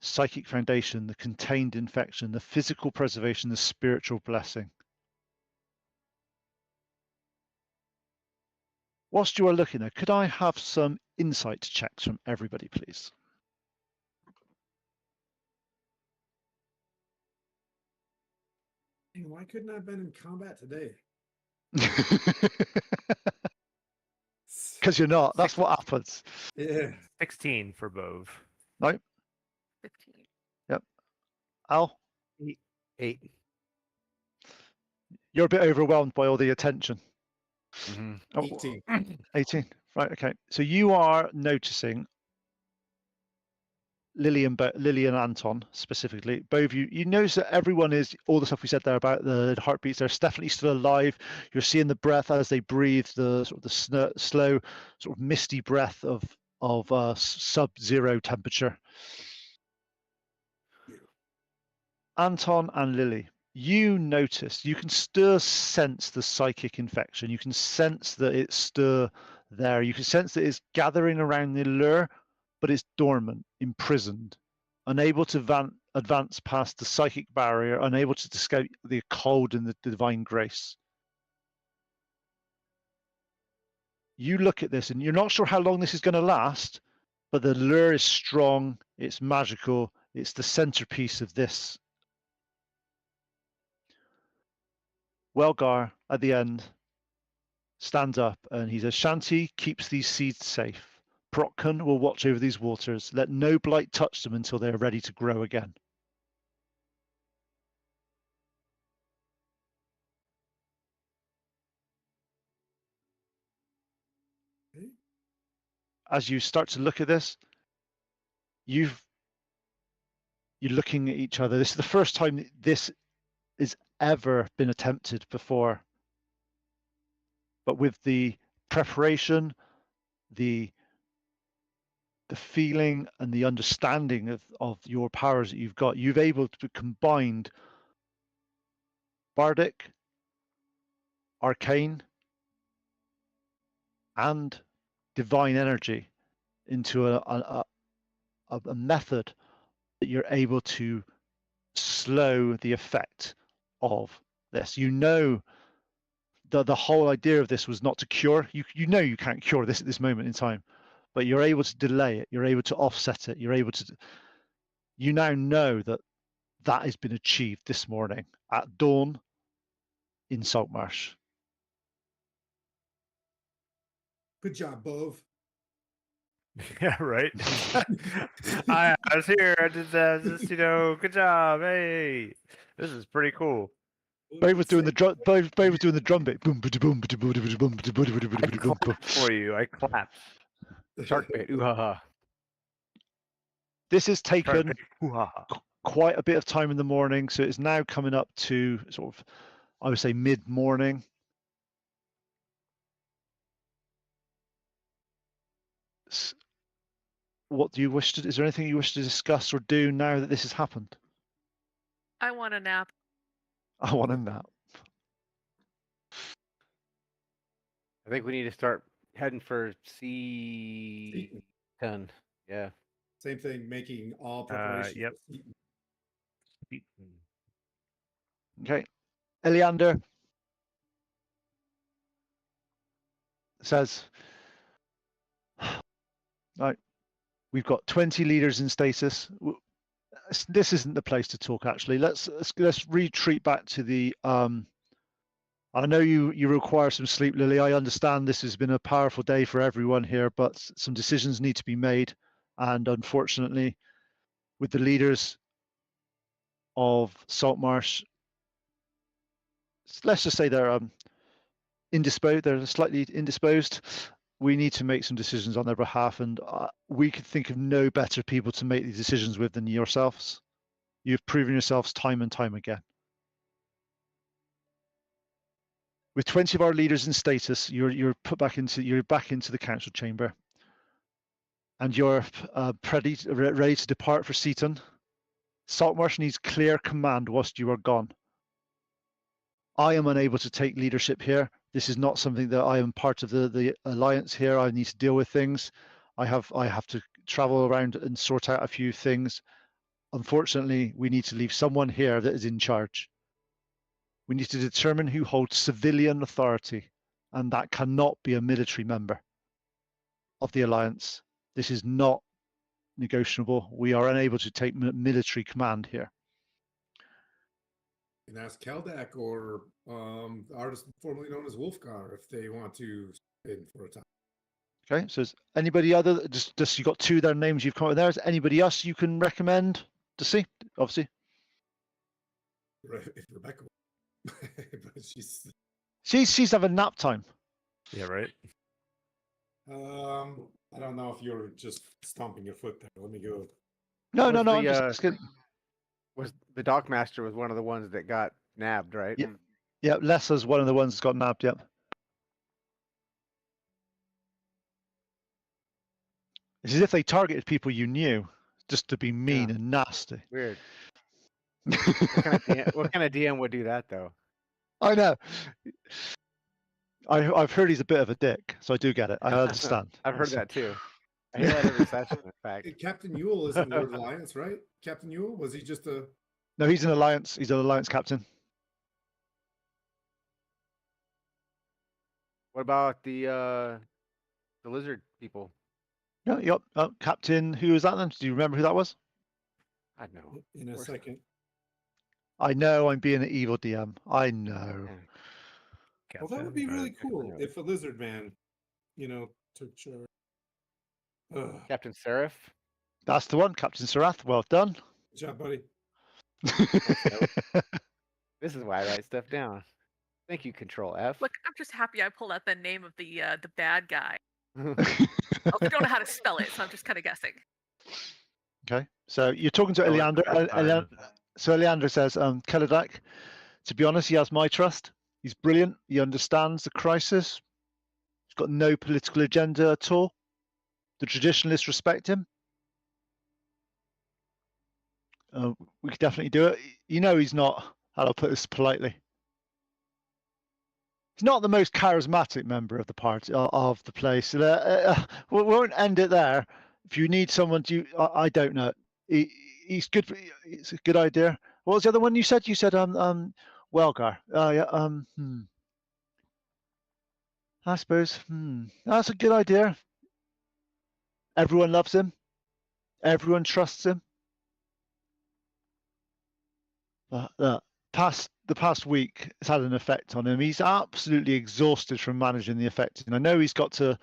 Psychic foundation, the contained infection, the physical preservation, the spiritual blessing. Whilst you are looking there, could I have some insight checks from everybody, please? Dang, why couldn't I have been in combat today? Because you're not. That's what happens. Yeah. 16 for Bove. No? 15. Al? 8. You're a bit overwhelmed by all the attention. Mm-hmm. Oh, 18. 18. Right, okay. So you are noticing Lily and Anton specifically, both of you notice that everyone is, all the stuff we said there about the heartbeats, they're definitely still alive. You're seeing the breath as they breathe, the sort of the slow, sort of misty breath of sub-zero temperature. Anton and Lily, you notice, you can still sense the psychic infection. You can sense that it's still there. You can sense that it's gathering around the lure, but it's dormant, imprisoned, unable to advance past the psychic barrier, unable to escape the cold and the divine grace. You look at this and you're not sure how long this is going to last, but the lure is strong, it's magical, it's the centerpiece of this. Welgar, at the end, stands up and he says, Shanti keeps these seeds safe. Protkan will watch over these waters. Let no blight touch them until they are ready to grow again. As you start to look at this, you're looking at each other. This is the first time this has ever been attempted before. But with the preparation, the feeling and the understanding of your powers that you've got, you've able to combine bardic, arcane, and divine energy into a method that you're able to slow the effect of this. You know the whole idea of this was not to cure. You know you can't cure this at this moment in time, but you're able to delay it. You're able to offset it. You're able to. You now know that that has been achieved this morning at dawn in Saltmarsh. Good job, Bove. Yeah, right. I was here. I just, good job. Hey, this is pretty cool. Bove was doing the drum. Bove was doing the drum bit. Boom, boom, boom, I clapped for you. I clapped. Shark bait. Ooh ha ha. This has Try to taken make hoo-ha. quite a bit of time in the morning, so it's now coming up to sort of, I would say, mid-morning. What do you wish to? Is there anything you wish to discuss or do now that this has happened? I want a nap. I want a nap. I think we need to start heading for C10. Yeah. Same thing, making all preparations. Yep. for Seaton. Okay. Eleander says, right, we've got 20 leaders in stasis. This isn't the place to talk, actually. Let's retreat back to the I know you require some sleep, Lily. I understand this has been a powerful day for everyone here, but some decisions need to be made. And unfortunately, with the leaders of Saltmarsh let's just say they're indisposed. They're slightly indisposed. We need to make some decisions on their behalf, and we could think of no better people to make these decisions with than yourselves. You've proven yourselves time and time again. With 20 of our leaders in status, you're back into the council chamber, and you're ready to depart for Seaton. Saltmarsh needs clear command whilst you are gone. I am unable to take leadership here. This is not something that I am part of the alliance here. I need to deal with things. I have to travel around and sort out a few things. Unfortunately, we need to leave someone here that is in charge. We need to determine who holds civilian authority, and that cannot be a military member of the alliance. This is not negotiable. We are unable to take military command here. And ask Keldak or the artist formerly known as Wolfgar if they want to in for a time. Okay, so is anybody other, just you got two of their names you've come up with there. Is anybody else you can recommend to see? Obviously. If Rebecca, but She's having nap time. Yeah, right. I don't know if you're just stomping your foot there. Let me go. No, Was no, no. the, I'm just asking. Was the Dockmaster was one of the ones that got nabbed, right? Yeah. Yeah, Lessa's one of the ones that's got nabbed. Yep. It's as if they targeted people you knew, just to be mean and nasty. Weird. What kind of DM would do that though? I know. I've heard he's a bit of a dick, so I do get it. I understand. I've heard that too. I hear that every session. In fact, Captain Ewell is in the alliance, right? Captain Ewell, was he just a? No, he's an alliance. He's an alliance captain. what about the lizard people? Yeah, yep. Captain, who was that then? Do you remember who that was? I know. In a Of course second. I know I'm being an evil DM. I know. Well, that would be really cool if a lizard man, took charge. Captain Seraph. That's the one, Captain Sarath. Well done. Good job, buddy. This is why I write stuff down. Thank you, Control F. Look, I'm just happy I pulled out the name of the bad guy. I don't know how to spell it, so I'm just kind of guessing. Okay, so you're talking to Oh, it's Eleander. the first time. So Eleander says, Keladak, to be honest, he has my trust. He's brilliant. He understands the crisis. He's got no political agenda at all. The traditionalists respect him. We could definitely do it. He's not, how do I put this politely? He's not the most charismatic member of the party, of the place. We won't end it there. If you need someone I don't know. He's good. It's a good idea. What was the other one you said? You said Welgar. Yeah. I suppose. That's a good idea. Everyone loves him. Everyone trusts him. But the past week has had an effect on him. He's absolutely exhausted from managing the effect. And I know he's got to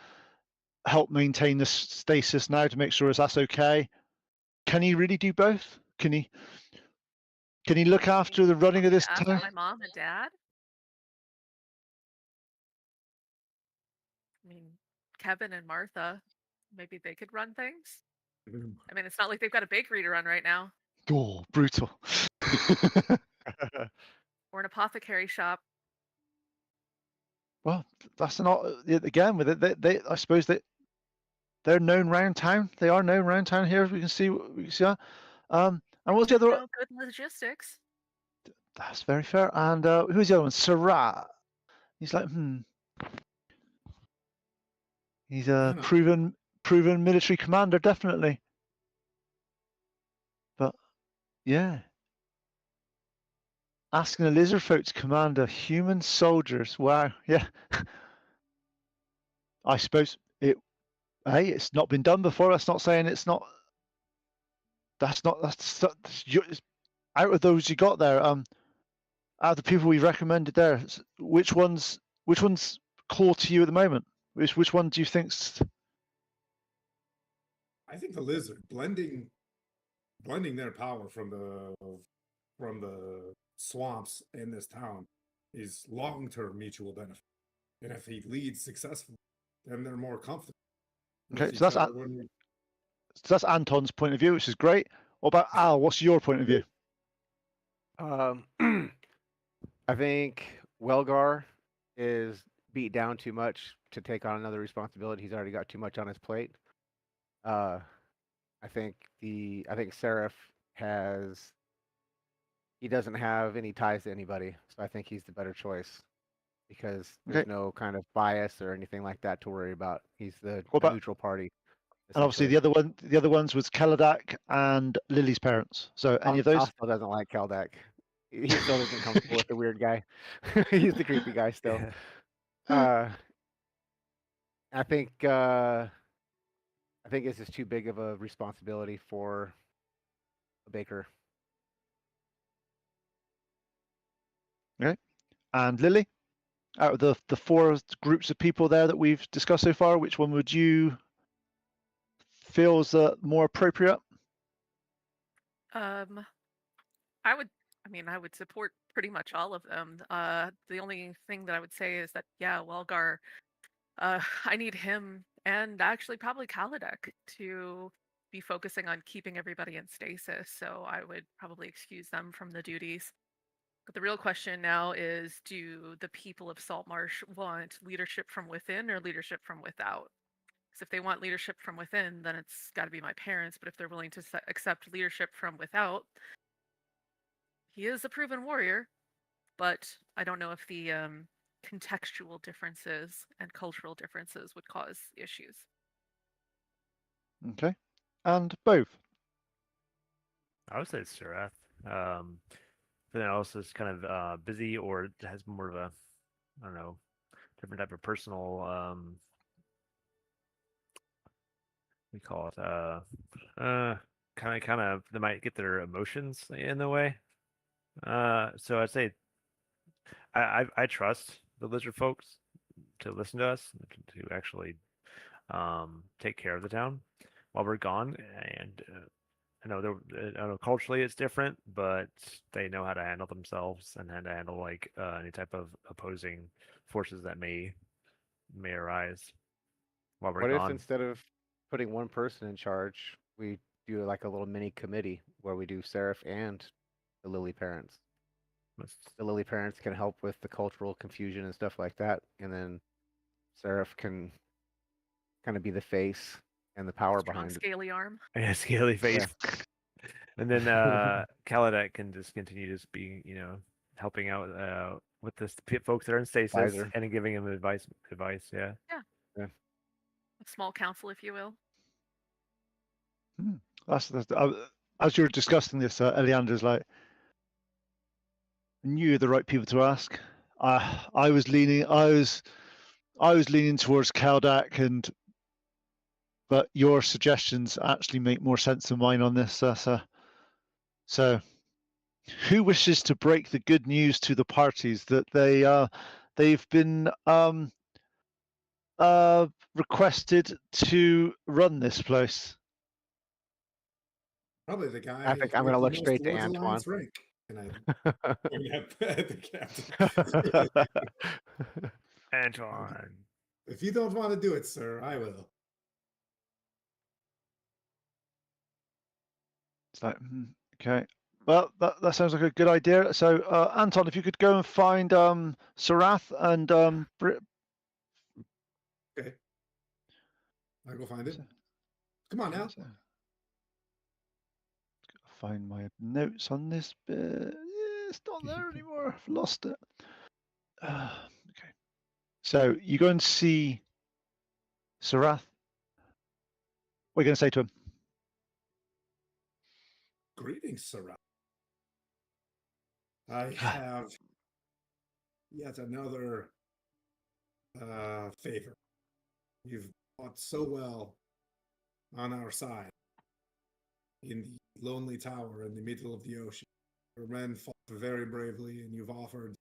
help maintain the stasis now to make sure that's okay. Can he really do both? Can he look after the running of this Ask town? my mom and dad. I mean, Kevin and Martha, maybe they could run things. I mean, it's not like they've got a bakery to run right now, Oh, brutal. or an apothecary shop. Well, that's not again with it. They I suppose they're known round town. They are known round town here. We can see. And what's the other? Good logistics. That's very fair. And who's the other one? Sarat. He's like, He's a proven military commander, definitely. But yeah, asking a lizard folk to command a human soldiers. Wow. Yeah. I suppose it's not been done before. That's not saying it's not. That's out of those you got there. Out of the people we recommended there, which one's core to you at the moment? Which one do you think's? I think the lizard blending their power from the swamps in this town is long-term mutual benefit. And if he leads successfully, then they're more comfortable with Okay, each so other when we that's Anton's point of view, which is great. What about Al? What's your point of view? I think Welgar is beat down too much to take on another responsibility. He's already got too much on his plate. Uh, I think Seraph he doesn't have any ties to anybody, so I think he's the better choice because there's Okay. no kind of bias or anything like that to worry about. He's What a about, neutral party. and obviously Essentially. the other ones was Kaladak and Lily's parents. So any of those? Al still doesn't like Keldak. He still isn't comfortable with the weird guy. He's the creepy guy still. Uh, I think it's just too big of a responsibility for a baker. Okay. And Lily, out of the four groups of people there that we've discussed so far, which one would you feel is more appropriate? Um, I would support pretty much all of them. The only thing that I would say is that, yeah, Welgar, I need him and actually probably Kaladek to be focusing on keeping everybody in stasis. So I would probably excuse them from the duties. But the real question now is, do the people of Saltmarsh want leadership from within or leadership from without? Because if they want leadership from within, then it's got to be my parents. But if they're willing to accept leadership from without, he is a proven warrior, but I don't know if the contextual differences and cultural differences would cause issues. Okay. And both. I would say it's Surath. If anyone else is kind of busy or has more of a, I don't know, different type of personal, we call it, kind of, they might get their emotions in the way. So I'd say I trust the lizard folks to listen to us, to actually take care of the town while we're gone. And I know culturally it's different, but they know how to handle themselves and how to handle like any type of opposing forces that may arise while we're What if gone. instead of putting one person in charge, we do like a little mini committee where we do Seraph and the Lily parents? The Lily parents can help with the cultural confusion and stuff like that, and then Seraph can kind of be the face and the power Strong, behind it. scaly arm. Yeah, scaly face. Yeah. And then Kaladak can just continue just being, helping out with this folks that are in stasis Advisor. and giving them advice. Yeah. A small council, if you will. That's as you're discussing this, Eliander's like, I knew the right people to ask. I was leaning towards Kaldak, but your suggestions actually make more sense than mine on this. So, who wishes to break the good news to the parties that they've been requested to run this place? probably the guy I think I'm with gonna the look most straight to Lords Antoine. Alliance rank. And I point at the captain. Antoine. If you don't want to do it, sir, I will. It's like, okay. Well, that sounds like a good idea. So, Anton, if you could go and find Sarath and Okay. I'll go find it. Come on now. Find my notes on this bit. It's not there anymore. I've lost it. Okay. So you go and see Sarath. What are you going to say to him? Greetings, Sarah. I have yet another favor. You've fought so well on our side in the lonely tower in the middle of the ocean. Your men fought very bravely, and you've offered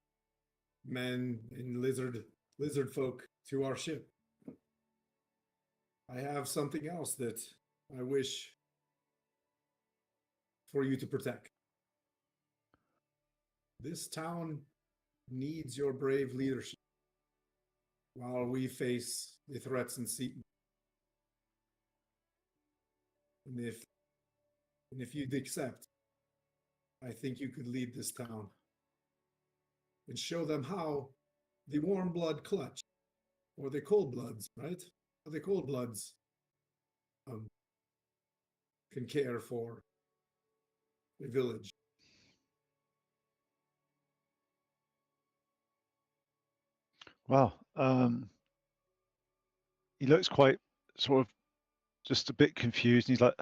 men and lizard folk to our ship. I have something else that I wish for you to protect. This town needs your brave leadership while we face the threats in Seaton. And if you'd accept, I think you could lead this town and show them how the warm blood clutch, or the cold bloods, right? The cold bloods can care for the village. Wow. He looks quite sort of just a bit confused. And he's like,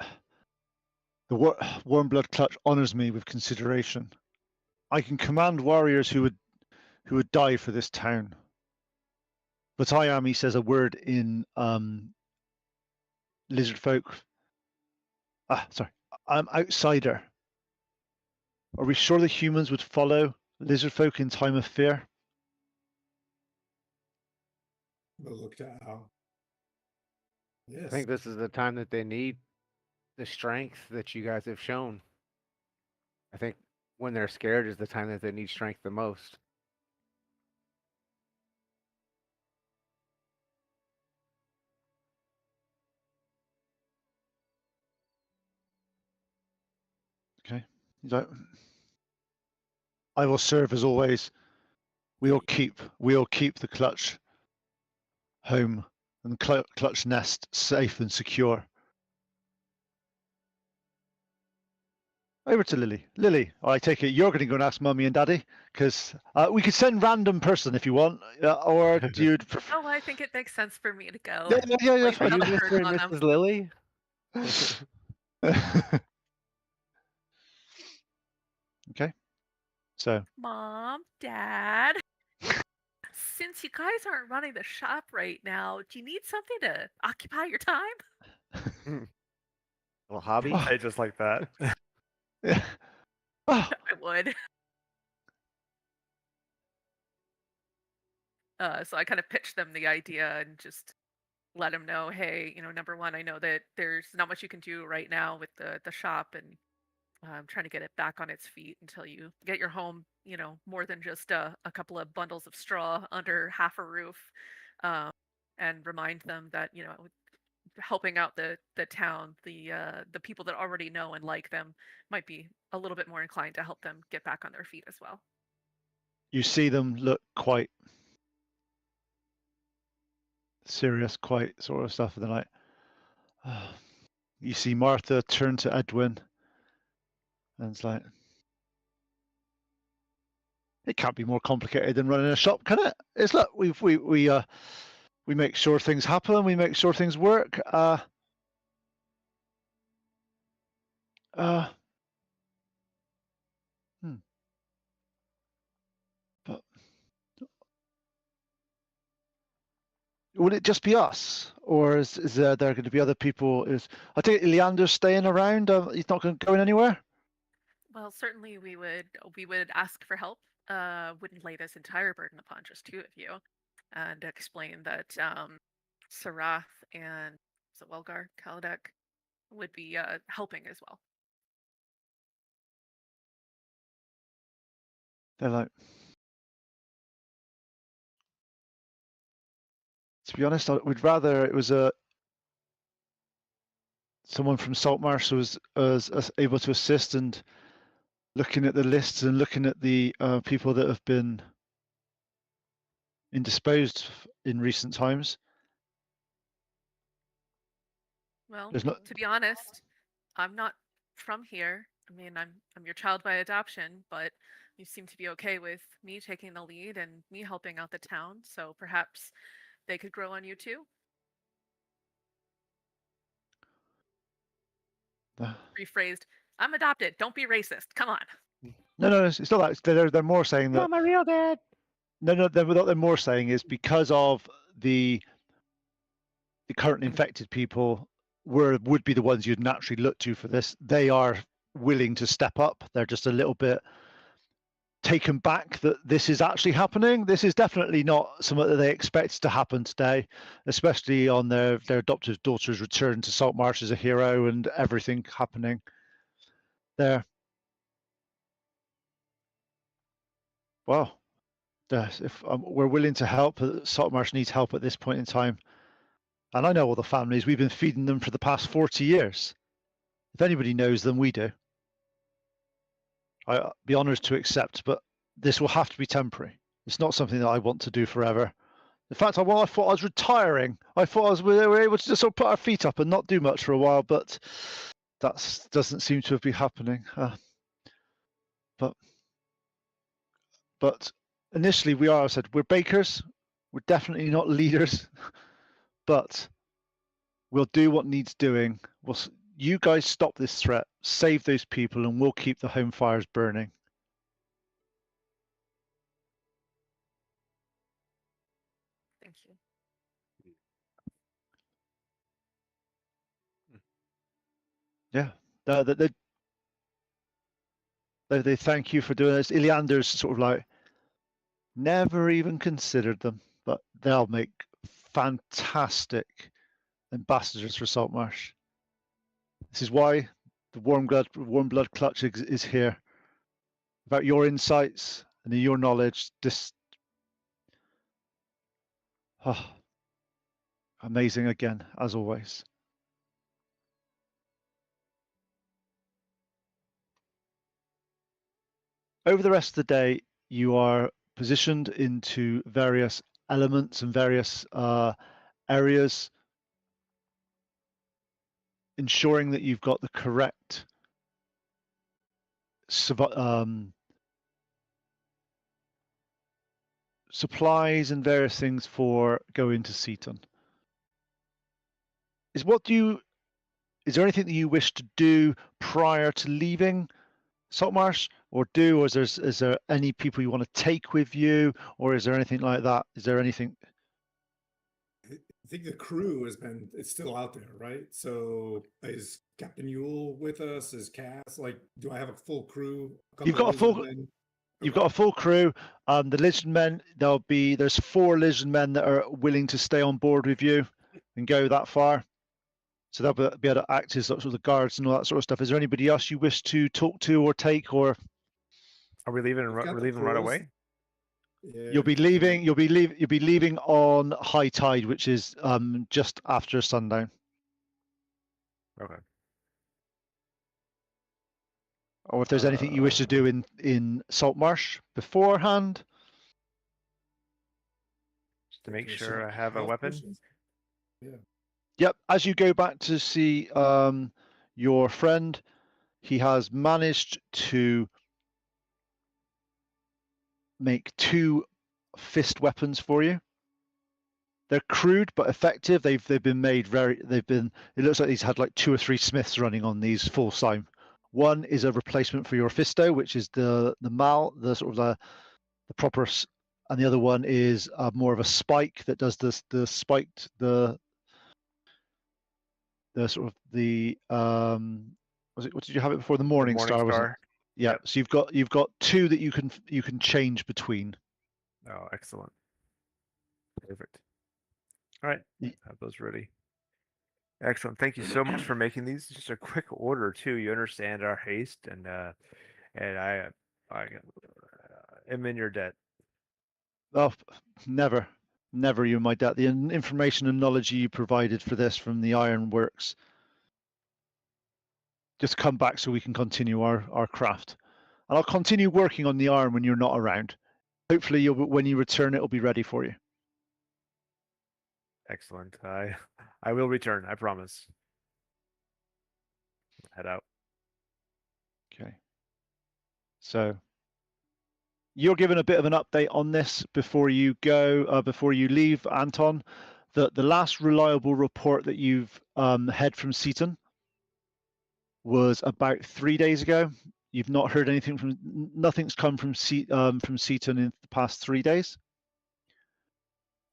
the warm blood clutch honors me with consideration. I can command warriors who would die for this town. But I am, he says a word in lizard folk. Sorry, I'm outsider. Are we sure the humans would follow lizard folk in time of fear? We'll look to Al. Yes. I think this is the time that they need the strength that you guys have shown. I think when they're scared is the time that they need strength the most. Okay. He's like, I will serve as always. We'll keep the clutch home and clutch nest safe and secure. Over to Lily. Lily, I take it you're going to go and ask Mummy and Daddy, because we could send random person if you want, or do you prefer? Oh, I think it makes sense for me to go. Yeah, and yeah, place Are you another Mr. burden and on them. Mrs. Lily? Okay. So Mom, Dad, since you guys aren't running the shop right now, do you need something to occupy your time? Little hobby? Oh. Say just like that. yeah. Oh, I would. So I kind of pitched them the idea and just let them know, hey, number one, I know that there's not much you can do right now with the shop, and I'm trying to get it back on its feet until you get your home, more than just a couple of bundles of straw under half a roof, um, and remind them that helping out the town, the people that already know and like them might be a little bit more inclined to help them get back on their feet as well. you see them look quite serious, quite sort of stuff, and they're like, you see Martha turn to Edwin, and it's like, it can't be more complicated than running a shop, can it? It's look, we make sure things happen, we make sure things work. But would it just be us, or is there going to be other people? I think Leander's staying around. He's not going anywhere. Well, certainly we would ask for help. Wouldn't lay this entire burden upon just two of you, and explain that Sarath and Welgar Kaladek would be helping as well. They're like, to be honest, we'd rather it was someone from Saltmarsh who was able to assist, and looking at the lists and looking at the people that have been indisposed in recent times. Well, There's not. to be honest, I'm not from here. I mean, I'm your child by adoption, but you seem to be okay with me taking the lead and me helping out the town, so perhaps they could grow on you too. Rephrased, I'm adopted. Don't be racist. Come on. No, it's not that. They're more saying that. Not my real dad. No, what they're more saying is because of the current infected people would be the ones you'd naturally look to for this. They are willing to step up. They're just a little bit taken back that this is actually happening. This is definitely not something that they expect to happen today, especially on their adoptive daughter's return to Saltmarsh as a hero and everything happening there. Well, if we're willing to help, Saltmarsh needs help at this point in time. And I know all the families. We've been feeding them for the past 40 years. If anybody knows them, we do. I'd be honoured to accept, but this will have to be temporary. It's not something that I want to do forever. In fact, I thought I was retiring. I thought we were able to just sort of put our feet up and not do much for a while, but that doesn't seem to have been happening. But initially, I said, we're bakers. We're definitely not leaders, but we'll do what needs doing. You guys stop this threat, save those people, and we'll keep the home fires burning. Thank you. Yeah, they thank you for doing this. Iliander's sort of like, never even considered them, but they'll make fantastic ambassadors for Saltmarsh. This is why the Warm Blood Clutch is here. About your insights and your knowledge, amazing again, as always. Over the rest of the day, you are positioned into various elements and various areas, ensuring that you've got the correct supplies and various things for going to Seaton. Is there anything that you wish to do prior to leaving Saltmarsh, or is there any people you want to take with you, or is there anything like that? Is there anything? I think the crew it's still out there, right? So is Captain Yule with us? Is Cass? Like, do I have a full crew? You've got a full. You've got a full crew. The Legion men. There's 4 Legion men that are willing to stay on board with you and go that far. So they'll be able to act as sort of the guards and all that sort of stuff. Is there anybody else you wish to talk to or take, or are we leaving? We're leaving right away. Yeah. You'll be leaving on high tide, which is just after sundown. Okay. Or if there's anything you wish to do in Saltmarsh beforehand. Just to make sure I have a weapon. Yeah. Yep. As you go back to see your friend, he has managed to make 2 fist weapons for you. They're crude but effective. They've been made it looks like he's had like 2 or 3 smiths running on these full time. One is a replacement for your fisto, which is the proper, and the other one is more of a spike that does the spiked what did you have it before? The Morning Star, wasn't it? Yeah. Yep. So you've got 2 that you can change between. Oh, excellent. Perfect. All right, have those ready. Excellent. Thank you so much for making these. Just a quick order too. You understand our haste, and I am in your debt. Oh, never you're my debt. The information and knowledge you provided for this from the Ironworks. Just come back so we can continue our craft. And I'll continue working on the iron when you're not around. Hopefully when you return, it'll be ready for you. Excellent. I will return, I promise. Head out. Okay. So you're given a bit of an update on this before you go, before you leave, Anton. The last reliable report that you've had from Seaton was about 3 days ago. You've not heard anything nothing's come from Seaton in the past 3 days.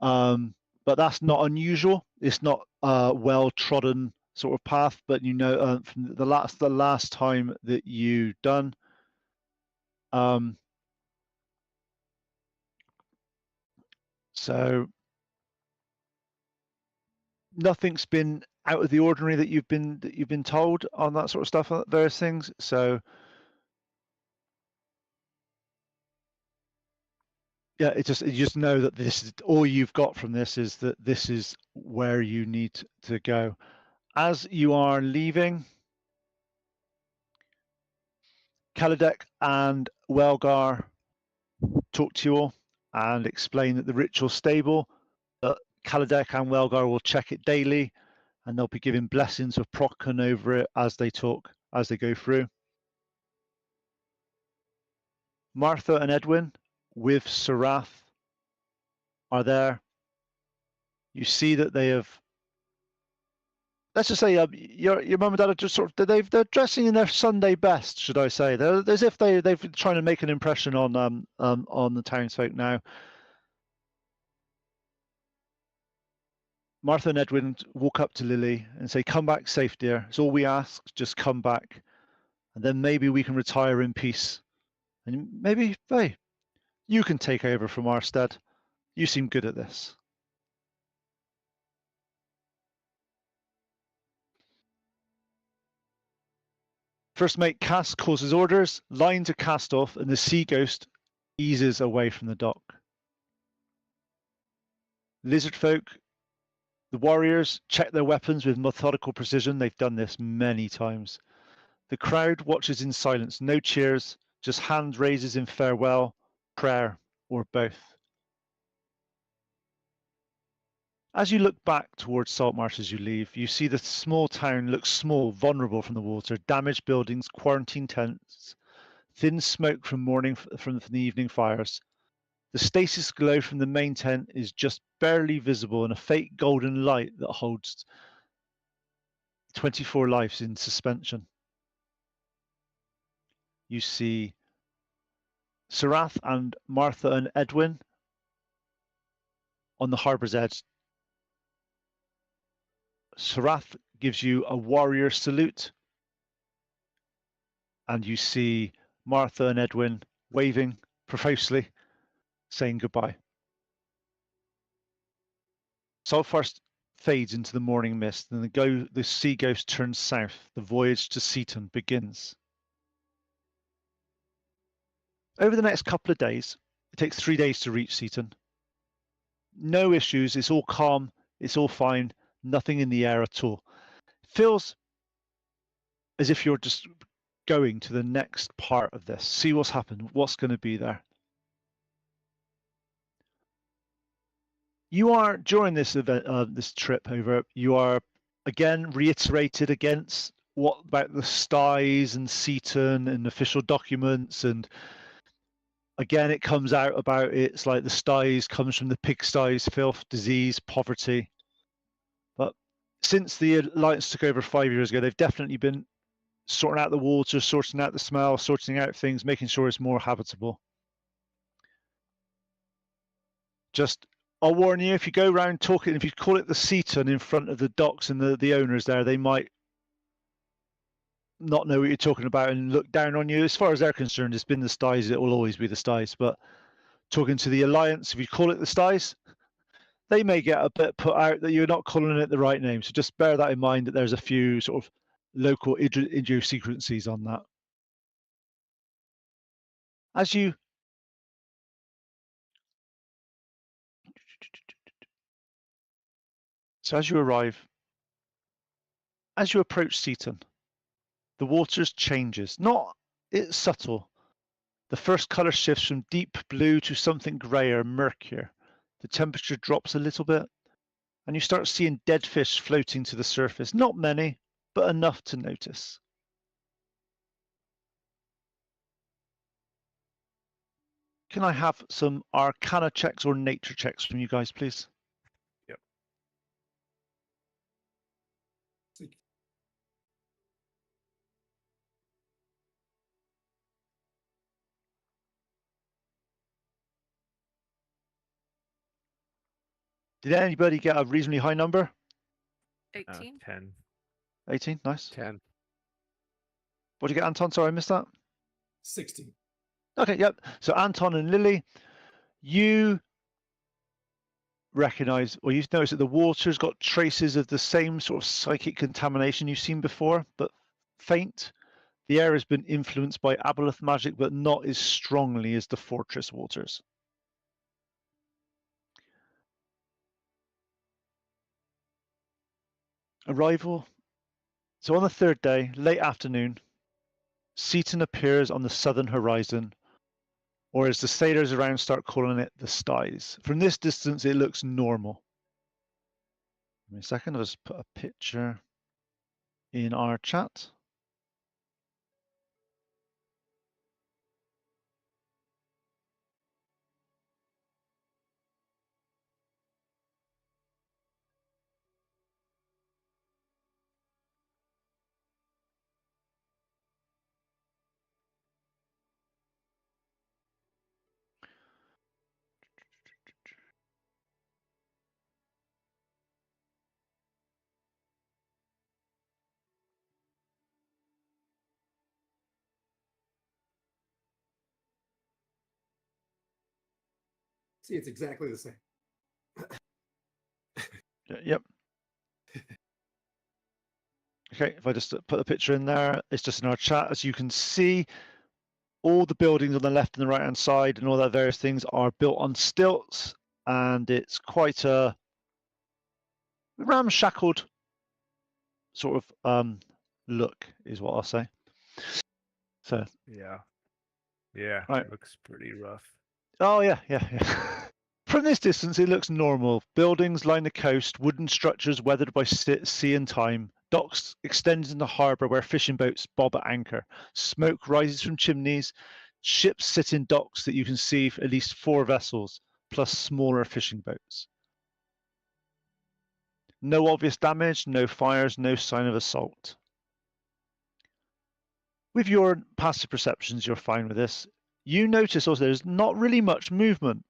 But that's not unusual. It's not a well-trodden sort of path. But from the last time that you done, so nothing's been out of the ordinary that you've been told on that sort of stuff, various things. So yeah, you just know that this is all you've got from this is that this is where you need to go. As you are leaving, Kaladek and Welgar talk to you all and explain that the ritual's stable, that Kaladek and Welgar will check it daily, and they'll be giving blessings of Procon over it as they talk, as they go through. Martha and Edwin with Sarath are there. You see that they have, let's just say, your mum and dad are just sort of they're dressing in their Sunday best, should I say? They're as if they've been trying to make an impression on the townsfolk now. Martha and Edwin walk up to Lily and say, "Come back safe, dear. It's all we ask. Just come back, and then maybe we can retire in peace. And maybe, hey, you can take over from our stead. You seem good at this." First mate Cass calls his orders, lines are cast off, and the sea ghost eases away from the dock. Lizard folk, the warriors, check their weapons with methodical precision. They've done this many times. The crowd watches in silence, no cheers, just hand raises in farewell, prayer, or both. As you look back towards Saltmarsh as you leave, you see the small town looks small, vulnerable from the water, damaged buildings, quarantine tents, thin smoke from the evening fires. The stasis glow from the main tent is just barely visible in a faint golden light that holds 24 lives in suspension. You see Sarath and Martha and Edwin on the harbour's edge. Sarath gives you a warrior salute, and you see Martha and Edwin waving profusely, saying goodbye. Saltmarsh fades into the morning mist, and the sea ghost turns south. The voyage to Seaton begins. Over the next couple of days, it takes 3 days to reach Seaton. No issues, it's all calm, it's all fine, nothing in the air at all. It feels as if you're just going to the next part of this, see what's happened, what's going to be there. You are, during this event, this trip over, you are again reiterated against what about the styes and Seaton and official documents, and again it comes out about it's like the styes comes from the pigsties, filth, disease, poverty. But since the Alliance took over 5 years ago, they've definitely been sorting out the water, sorting out the smell, sorting out things, making sure it's more habitable. Just, I'll warn you, if you go around talking, if you call it the Seaton in front of the docks and the owners there, they might not know what you're talking about and look down on you. As far as they're concerned, it's been the styes, it will always be the styes. But talking to the Alliance, if you call it the styes, they may get a bit put out that you're not calling it the right name. So just bear that in mind, that there's a few sort of local idiosyncrasies on that. As you arrive, as you approach Seaton, the waters changes. It's subtle. The first colour shifts from deep blue to something greyer, murkier. The temperature drops a little bit, and you start seeing dead fish floating to the surface. Not many, but enough to notice. Can I have some Arcana checks or nature checks from you guys, please? Yep. Did anybody get a reasonably high number? 18. 10. 18, nice. 10. What did you get, Anton? Sorry, I missed that. 16. Okay, yep. So Anton and Lily, you recognize, or you notice that the water's got traces of the same sort of psychic contamination you've seen before, but faint. The air has been influenced by aboleth magic, but not as strongly as the fortress waters. Arrival. So on the third day, late afternoon, Seaton appears on the southern horizon, or as the sailors around start calling it, the skies. From this distance, it looks normal. Give me a second, I'll just put a picture in our chat. See, it's exactly the same. Yep. Okay, if I just put the picture in there, it's just in our chat. As you can see, all the buildings on the left and the right hand side and all that various things are built on stilts, and it's quite a ramshackled sort of look, is what I'll say. So, Yeah. Yeah. Right. Looks pretty rough. oh yeah. From this distance, it looks normal. Buildings line the coast, wooden structures weathered by sea and time. Docks extend into harbour where fishing boats bob at anchor. Smoke rises from chimneys. Ships sit in docks that you can see at least 4 vessels, plus smaller fishing boats. No obvious damage, no fires, no sign of assault. With your passive perceptions, you're fine with this. You notice also there's not really much movement.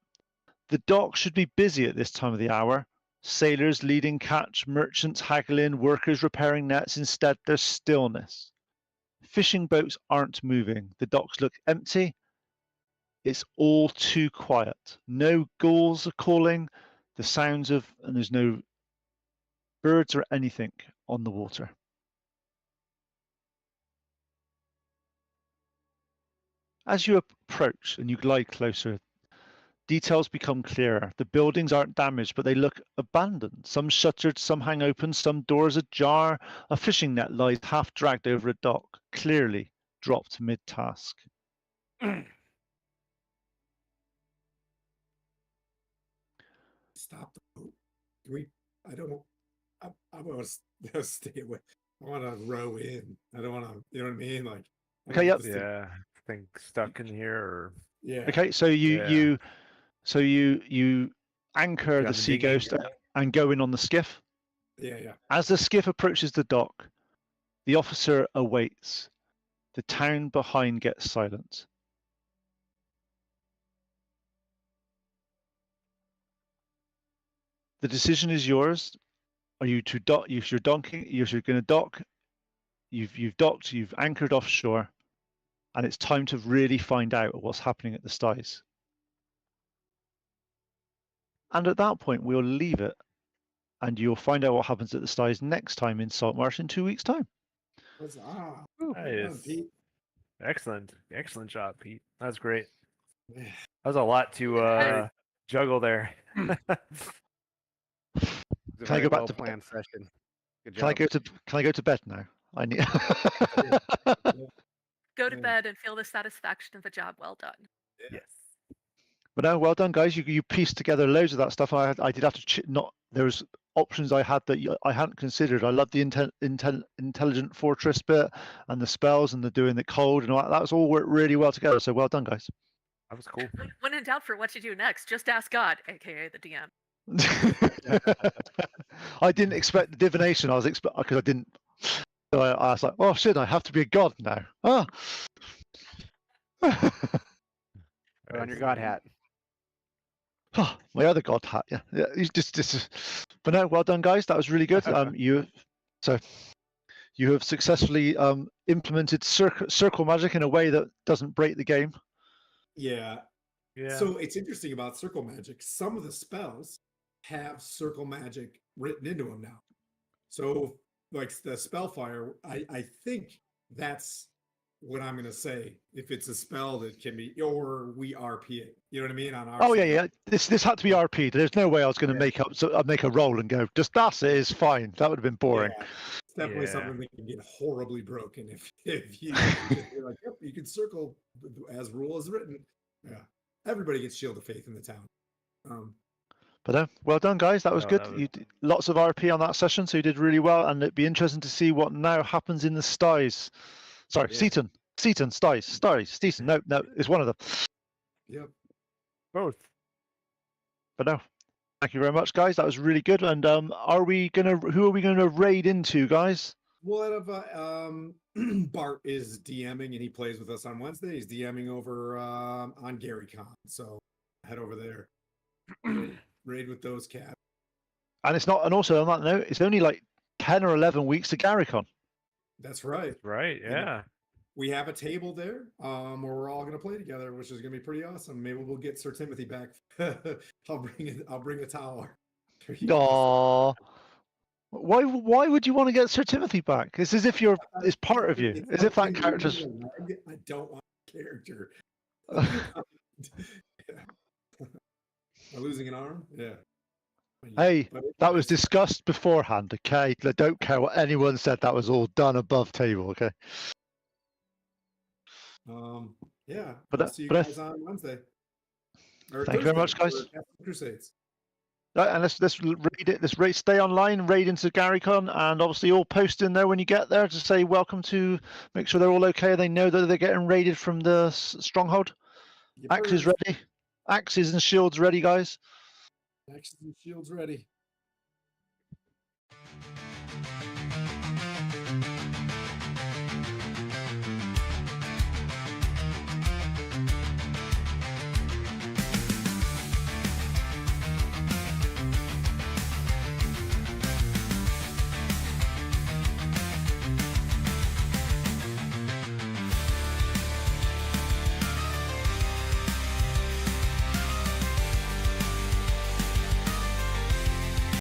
The dock should be busy at this time of the hour. Sailors leading catch, merchants haggling, workers repairing nets. Instead, there's stillness. Fishing boats aren't moving. The docks look empty. It's all too quiet. No gulls are calling. And there's no birds or anything on the water. As you approach and you glide closer, details become clearer. The buildings aren't damaged, but they look abandoned. Some shuttered, some hang open, some doors ajar. A fishing net lies half dragged over a dock, clearly dropped mid-task. Stop the boat. Can we? I don't. I want to stay away. I want to row in. I don't want to. You know what I mean? Like. I Okay, want yep. this thing- Yeah. I think stuck in here or Yeah. Okay, so you anchor Get the on the Sea dinghy. Ghost and go in on the skiff. Yeah. As the skiff approaches the dock, the officer awaits. The town behind gets silent. The decision is yours. Are you to dock? If you're docking, if you're going to dock, you've docked, you've anchored offshore, and it's time to really find out what's happening at the styes. And at that point, we'll leave it, and you'll find out what happens at the styes next time in Saltmarsh in 2 weeks' time. Nice. Nice. Pete. Excellent. Excellent job, Pete. That was great. Yeah. That was a lot to juggle there. It's a Can I very go back well to planned session. Good Can I job. go to bed now? I need. Go to Yeah. bed and feel the satisfaction of a job well done. Yes. But no, well done, guys. You pieced together loads of that stuff. I did have to not. There was options I had that I hadn't considered. I love the intelligent fortress bit and the spells and the doing the cold and all that. That was all worked really well together. So well done, guys. That was cool. When in doubt for what to do next, just ask God, aka the DM. I didn't expect the divination. I was because I didn't. So I was like, oh shit! I have to be a god now. Oh. Put on your god hat. Oh, my other god hat, yeah. Just. But no, well done, guys. That was really good. You have successfully implemented circle magic in a way that doesn't break the game. Yeah. Yeah. So it's interesting about circle magic. Some of the spells have circle magic written into them now. So like the spellfire, I think that's what I'm gonna say. If it's a spell that can be, or we RP it. You know what I mean? On our Oh yeah, side. yeah. This had to be RP. There's no way I was going to Yeah. make up. So I'd make a roll and go, just that's it. Is fine. That would have been boring. Yeah, it's definitely Yeah. something that can get horribly broken if you're like, yep, you can circle as rule is written. Yeah, everybody gets Shield of Faith in the town. But well done, guys. That was No, good. that was- You did lots of RP on that session, so you did really well. And it'd be interesting to see what now happens in the styes. Sorry, Yeah. Seaton, styes, Seaton. No, it's one of them. Yep. Both. But no, thank you very much, guys. That was really good. And who are we gonna raid into, guys? We'll have Bart is DMing and he plays with us on Wednesday. He's DMing over on GaryCon, so head over there. Raid with those cats. And it's not. And also on that note, it's only like 10 or 11 weeks to GaryCon. That's right. Right. Yeah. We have a table there where we're all going to play together, which is going to be pretty awesome. Maybe we'll get Sir Timothy back. I'll bring a tower. Aww. Why would you want to get Sir Timothy back? It's as if it's part of you. It's As if that losing character's. a leg. I don't want a character. Losing an arm? Yeah. Hey, But that was discussed beforehand, okay? I don't care what anyone said. That was all done above table, okay? yeah. But I'll that- see you but I guys on Wednesday. Or Thank you very much, Thursday guys. for Castle Crusades. And let's read it. Let's stay online, raid into GaryCon, and obviously all post in there when you get there to say welcome to. Make sure they're all okay. They know that they're getting raided from the Stronghold. Yippers. Axes ready. Axes and shields ready, guys. Axes and shields ready.